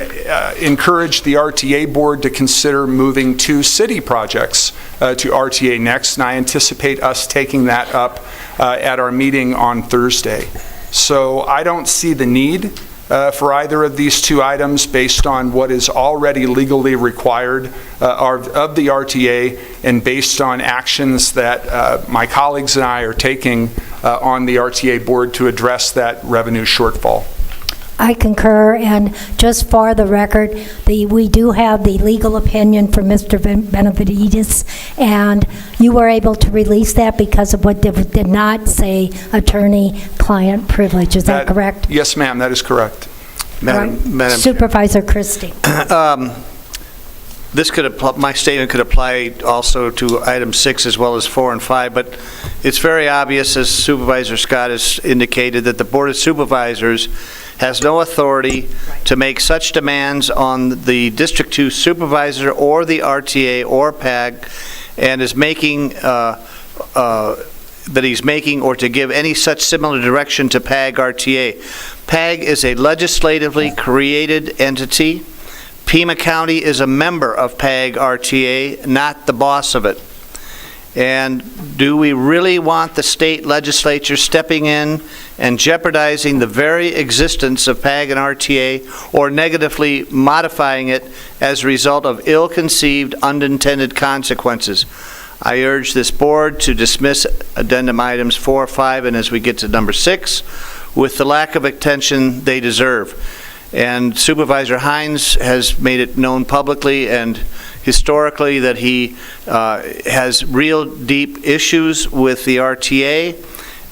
encourage the RTA board to consider moving 2 city projects to RTA next, and I anticipate us taking that up at our meeting on Thursday. So I don't see the need for either of these 2 items based on what is already legally required of the RTA and based on actions that my colleagues and I are taking on the RTA board to address that revenue shortfall. I concur, and just for the record, we do have the legal opinion from Mr. Benavides, and you were able to release that because of what did not say attorney-client privilege. Is that correct? Yes, ma'am, that is correct. Madam Supervisor Christie. This could apply, my statement could apply also to item 6 as well as 4 and 5, but it's very obvious, as Supervisor Scott has indicated, that the Board of Supervisors has no authority to make such demands on the District 2 supervisor or the RTA or PAG and is making, that he's making, or to give any such similar direction to PAG RTA. PAG is a legislatively created entity. Pima County is a member of PAG RTA, not the boss of it. And do we really want the state legislature stepping in and jeopardizing the very existence of PAG and RTA, or negatively modifying it as a result of ill-conceived, unintended consequences? I urge this board to dismiss addendum items 4, 5, and as we get to number 6, with the lack of attention they deserve. And Supervisor Hines has made it known publicly and historically that he has real deep issues with the RTA,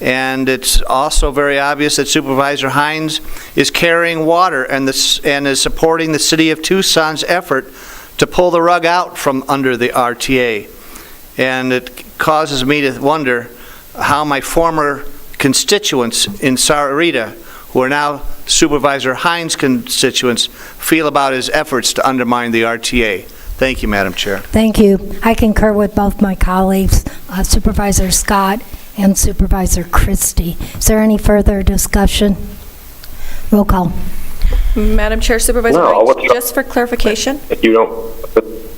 and it's also very obvious that Supervisor Hines is carrying water and is supporting the City of Tucson's effort to pull the rug out from under the RTA. And it causes me to wonder how my former constituents in Sarita, who are now Supervisor Hines' constituents, feel about his efforts to undermine the RTA. Thank you, Madam Chair. Thank you. I concur with both my colleagues, Supervisor Scott and Supervisor Christie. Is there any further discussion? Roll call. Madam Chair, Supervisor Wright, just for clarification, If you don't,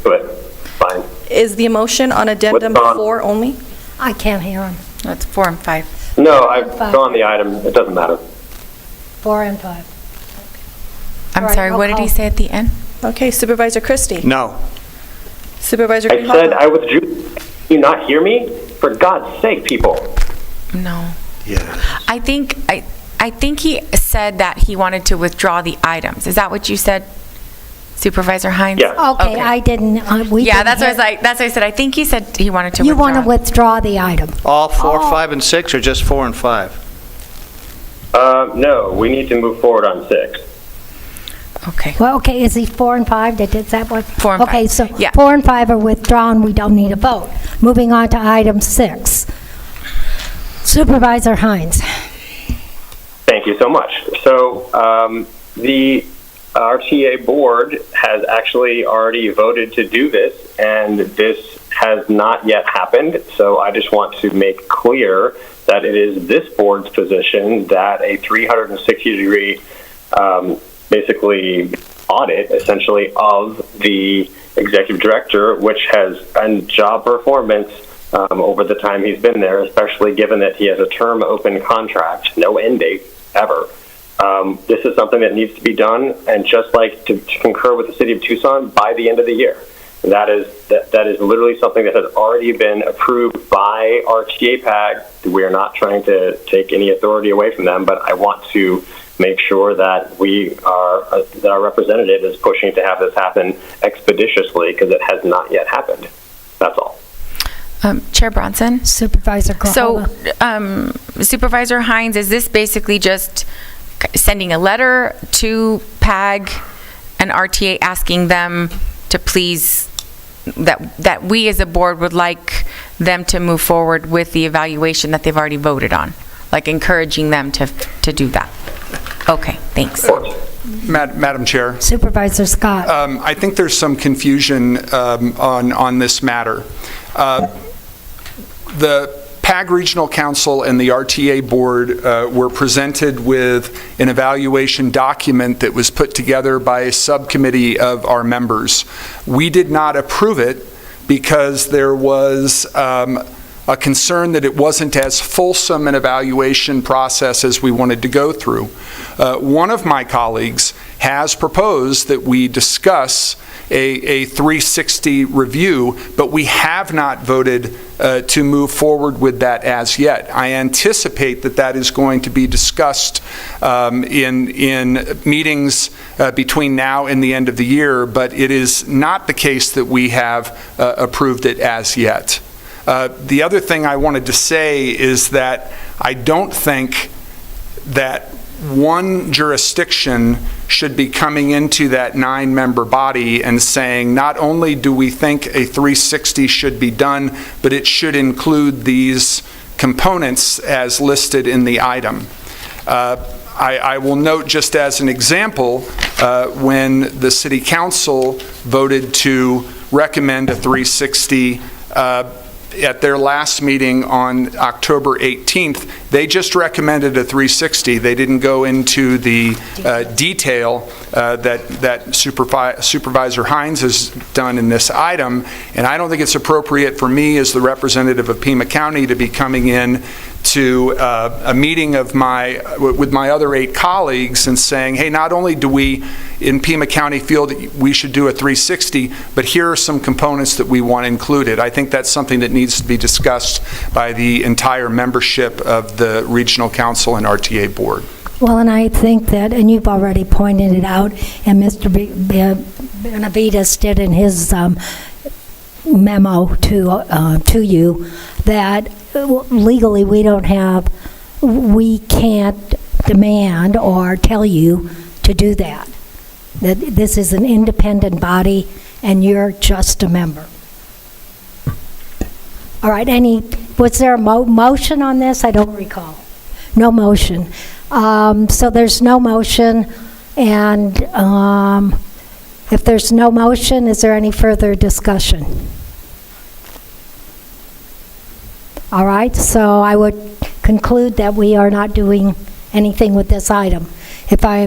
go ahead. Fine. is the motion on addendum 4 only? I can't hear him. That's 4 and 5. No, I've gone the item. It doesn't matter. 4 and 5. I'm All right, sorry, roll what did he call. say at the end? Okay, Supervisor Christie. No. Supervisor I Grijalva. said I withdrew. Do you not hear me? For God's sake, people. No. Yeah. I think he said that he wanted to withdraw the items. Is that what you said, Supervisor Hines? Yeah. Okay, I didn't, we Yeah, didn't that's what I was hear- like. That's what I said. I think he said he wanted to You withdraw. want to withdraw the item? All 4, Oh. 5, and 6, or just 4 and 5? No, we need to move forward on 6. Okay. Well, okay, is he 4 and 5? Is that what? 4 and 5. Okay, so Yeah. 4 and 5 are withdrawn, we don't need a vote. Moving on to item 6. Supervisor Hines. Thank you so much. So the RTA board has actually already voted to do this, and this has not yet happened. So I just want to make clear that it is this board's position that a 360-degree basically audit, essentially, of the executive director, which has done job performance over the time he's been there, especially given that he has a term open contract, no end date ever. This is something that needs to be done, and just like to concur with the City of Tucson, by the end of the year. That is literally something that has already been approved by RTA PAG. We are not trying to take any authority away from them, but I want to make sure that that our representative is pushing to have this happen expeditiously, because it has not yet happened. That's all. Chair Bronson? Supervisor Grijalva. So, Supervisor Hines, is this basically just sending a letter to PAG and RTA asking them to please, that we as a board would like them to move forward with the evaluation that they've already voted on? Like encouraging them to do that? Okay, thanks. Madam Chair. Supervisor Scott. I think there's some confusion on this matter. The PAG Regional Council and the RTA Board were presented with an evaluation document that was put together by a subcommittee of our members. We did not approve it because there was a concern that it wasn't as fulsome an evaluation process as we wanted to go through. One of my colleagues has proposed that we discuss a 360 review, but we have not voted to move forward with that as yet. I anticipate that that is going to be discussed in meetings between now and the end of the year, but it is not the case that we have approved it as yet. The other thing I wanted to say is that I don't think that one jurisdiction should be coming into that 9-member body and saying, not only do we think a 360 should be done, but it should include these components as listed in the item. I will note, just as an example, when the City Council voted to recommend a 360 at their last meeting on October 18th, they just recommended a 360. They didn't go into the detail that Supervisor Hines has done in this item, and I don't think it's appropriate for me as the representative of Pima County to be coming in to a meeting with my other 8 colleagues and saying, hey, not only do we in Pima County feel that we should do a 360, but here are some components that we want included. I think that's something that needs to be discussed by the entire membership of the Regional Council and RTA Board. Well, and I think that, and you've already pointed it out, and Mr. Benavides did in his memo to you, that legally we can't demand or tell you to do that. That this is an independent body and you're just a member. All right, was there a motion on this? I don't recall. No motion. So there's no motion, and if there's no motion, is there any further discussion? All right, so I would conclude that we are not doing anything with this item. If I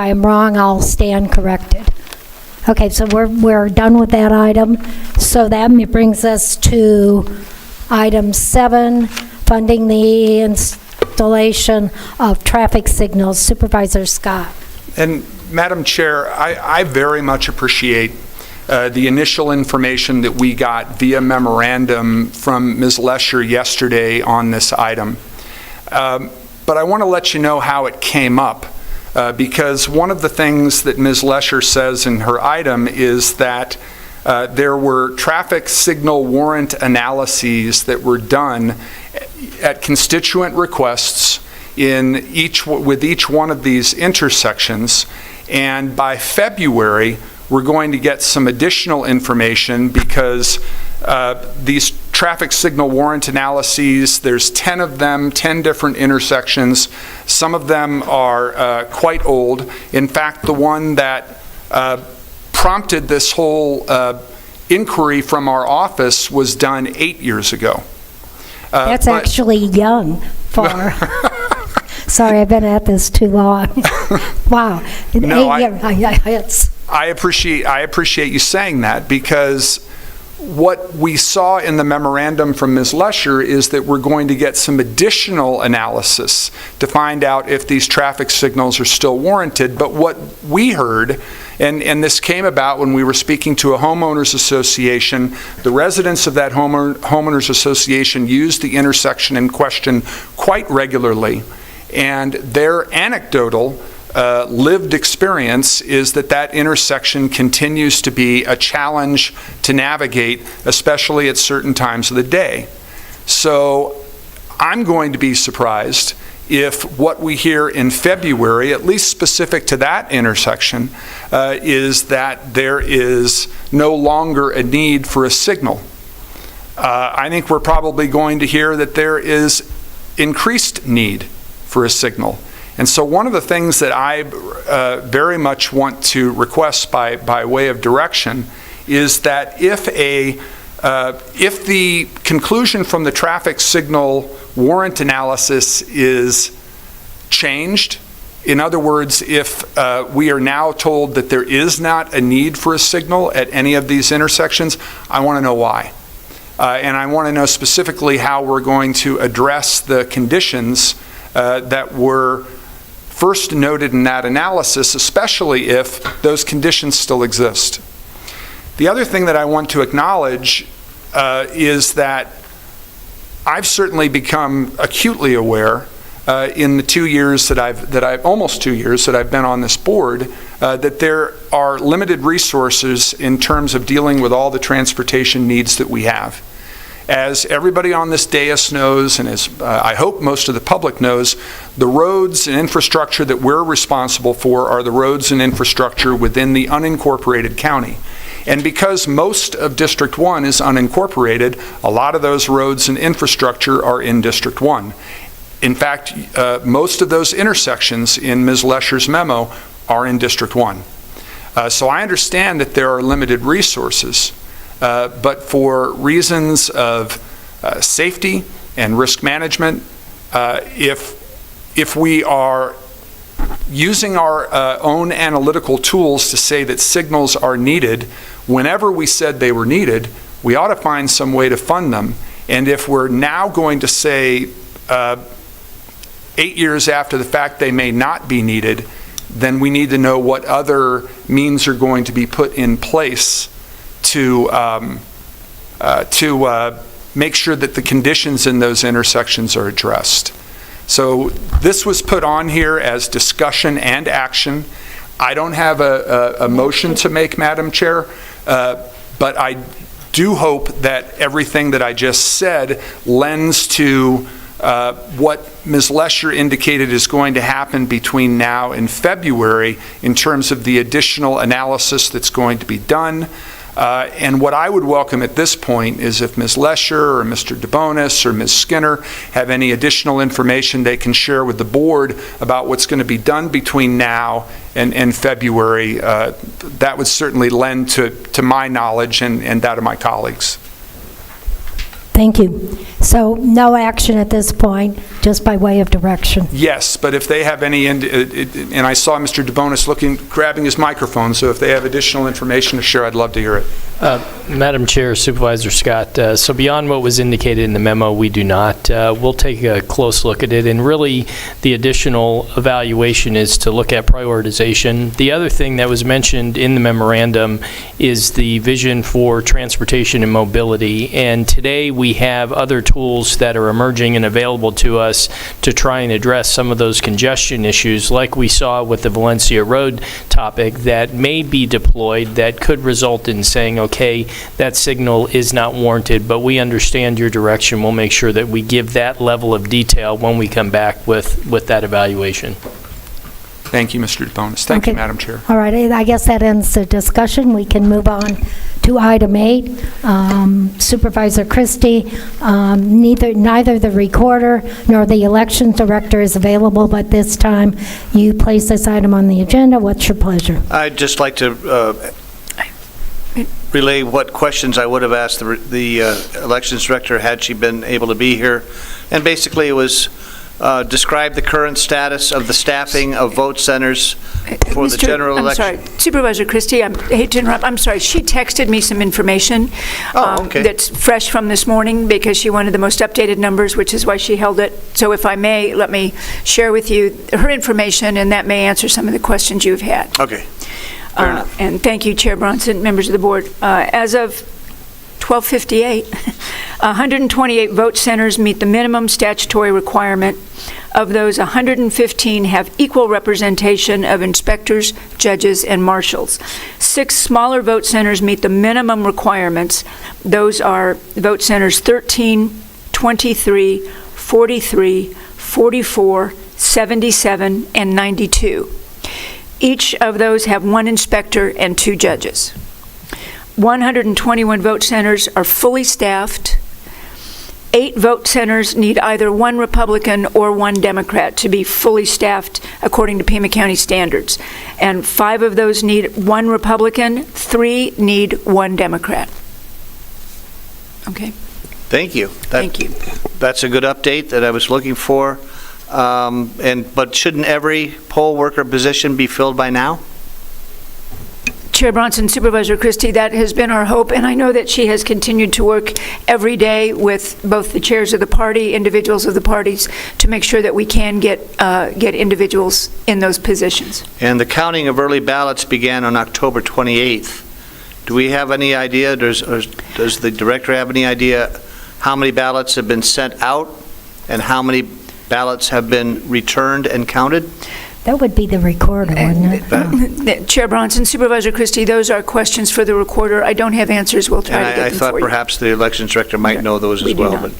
am wrong, I'll stand corrected. Okay, so we're done with that item. So that brings us to item 7, funding the installation of traffic signals. Supervisor Scott. And Madam Chair, I very much appreciate the initial information that we got via memorandum from Ms. Lesher yesterday on this item. But I want to let you know how it came up, because one of the things that Ms. Lesher says in her item is that there were traffic signal warrant analyses that were done at constituent requests with each one of these intersections, and by February we're going to get some additional information because these traffic signal warrant analyses, there's 10 of them, 10 different intersections. Some of them are quite old. In fact, the one that prompted this whole inquiry from our office was done 8 years ago. That's actually young for... Sorry, I've been at this too long. Wow. No, 8 years. I appreciate you saying that, because what we saw in the memorandum from Ms. Lesher is that we're going to get some additional analysis to find out if these traffic signals are still warranted. But what we heard, and this came about when we were speaking to a homeowners association, the residents of that homeowners association used the intersection in question quite regularly, and their anecdotal lived experience is that intersection continues to be a challenge to navigate, especially at certain times of the day. So I'm going to be surprised if what we hear in February, at least specific to that intersection, is that there is no longer a need for a signal. I think we're probably going to hear that there is increased need for a signal. And so one of the things that I very much want to request by way of direction is that if the conclusion from the traffic signal warrant analysis is changed, in other words, if we are now told that there is not a need for a signal at any of these intersections, I want to know why. And I want to know specifically how we're going to address the conditions that were first noted in that analysis, especially if those conditions still exist. The other thing that I want to acknowledge is that I've certainly become acutely aware in the 2 years that almost 2 years that I've been on this board, that there are limited resources in terms of dealing with all the transportation needs that we have. As everybody on this dais knows, and as I hope most of the public knows, the roads and infrastructure that we're responsible for are the roads and infrastructure within the unincorporated county. And because most of District 1 is unincorporated, a lot of those roads and infrastructure are in District 1. In fact, most of those intersections in Ms. Lesher's memo are in District 1. So I understand that there are limited resources. but for reasons of safety and risk management, if we are using our own analytical tools to say that signals are needed, whenever we said they were needed, we ought to find some way to fund them. And if we're now going to say 8 years after the fact they may not be needed, then we need to know what other means are going to be put in place to make sure that the conditions in those intersections are addressed. So this was put on here as discussion and action. I don't have a motion to make, Madam Chair, but I do hope that everything that I just said lends to what Ms. Lesher indicated is going to happen between now and February in terms of the additional analysis that's going to be done. And what I would welcome at this point is if Ms. Lesher or Mr. DeBonis or Ms. Skinner have any additional information they can share with the board about what's going to be done between now and February, that would certainly lend to my knowledge and that of my colleagues. Thank you. So no action at this point, just by way of direction. Yes, but if they have any, and I saw Mr. DeBonis grabbing his microphone, so if they have additional information to share, I'd love to hear it. Madam Chair, Supervisor Scott, so beyond what was indicated in the memo, we do not. We'll take a close look at it, and really the additional evaluation is to look at prioritization. The other thing that was mentioned in the memorandum is the vision for transportation and mobility, and today we have other tools that are emerging and available to us to try and address some of those congestion issues, like we saw with the Valencia Road topic, that may be deployed that could result in saying, okay, that signal is not warranted, but we understand your direction. We'll make sure that we give that level of detail when we come back with that evaluation. Thank you, Mr. DeBonis. Thank you, Madam Chair. All right, I guess that ends the discussion. We can move on to item 8. Supervisor Christie, neither the recorder nor the elections director is available, but this time you place this item on the agenda. What's your pleasure? I'd just like to relay what questions I would have asked the elections director had she been able to be here. And basically it was describe the current status of the staffing of vote centers for the general election. I'm sorry, Supervisor Christie, I hate to interrupt. I'm sorry, she texted me some information that's fresh from this morning because she wanted the most updated numbers, which is why she held it. So if I may, let me share with you her information, and that may answer some of the questions you've had. Okay. And thank you, Chair Bronson, members of the board. As of 12:58, 128 vote centers meet the minimum statutory requirement. Of those, 115 have equal representation of inspectors, judges, and marshals. 6 smaller vote centers meet the minimum requirements. Those are vote centers 13, 23, 43, 44, 77, and 92. Each of those have 1 inspector and 2 judges. 121 vote centers are fully staffed. 8 vote centers need either 1 Republican or 1 Democrat to be fully staffed according to Pima County standards. And 5 of those need 1 Republican, 3 need 1 Democrat. Okay. Thank you. Thank you. That's a good update that I was looking for. But shouldn't every poll worker position be filled by now? Chair Bronson, Supervisor Christie, that has been our hope, and I know that she has continued to work every day with both the chairs of the party, individuals of the parties, to make sure that we can get individuals in those positions. And the counting of early ballots began on October 28th. Do we have any idea, does the director have any idea how many ballots have been sent out and how many ballots have been returned and counted? That would be the recorder, wouldn't it? Chair Bronson, Supervisor Christie, those are questions for the recorder. I don't have answers. We'll try to get them for you. I thought perhaps the elections director might know those as well.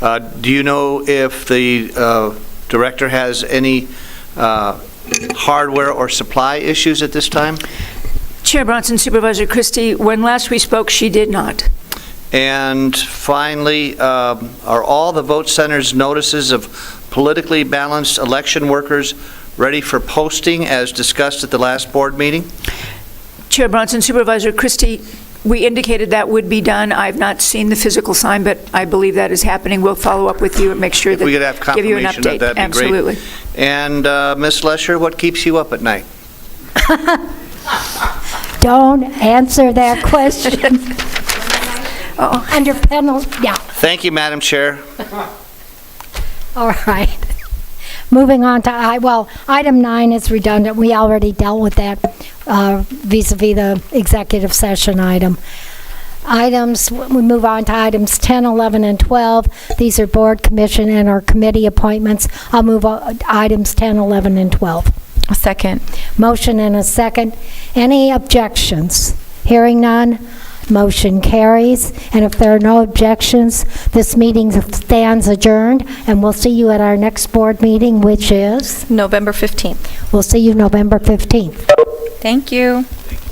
But do you know if the director has any hardware or supply issues at this time? Chair Bronson, Supervisor Christie, when last we spoke, she did not. And finally, are all the vote centers' notices of politically balanced election workers ready for posting as discussed at the last board meeting? Chair Bronson, Supervisor Christie, We indicated that would be done. I've not seen the physical sign, but I believe that is happening. We'll follow up with you and make sure If that, we could have give you an confirmation of update. that, that'd be great. Absolutely. And Ms. Lesher, what keeps you up at night? Don't answer that question. Under penalty, yeah. Thank you, Madam Chair. All right. Moving on to, item 9 is redundant. We already dealt with that vis-à-vis the executive session item. We move on to items 10, 11, and 12. These are board, commission, and our committee appointments. I'll move on items 10, 11, and 12. A second. Motion and a second. Any objections? Hearing none, motion carries. And if there are no objections, this meeting stands adjourned, and we'll see you at our next board meeting, which is? November 15th. We'll see you November 15th. Thank you. Thank you.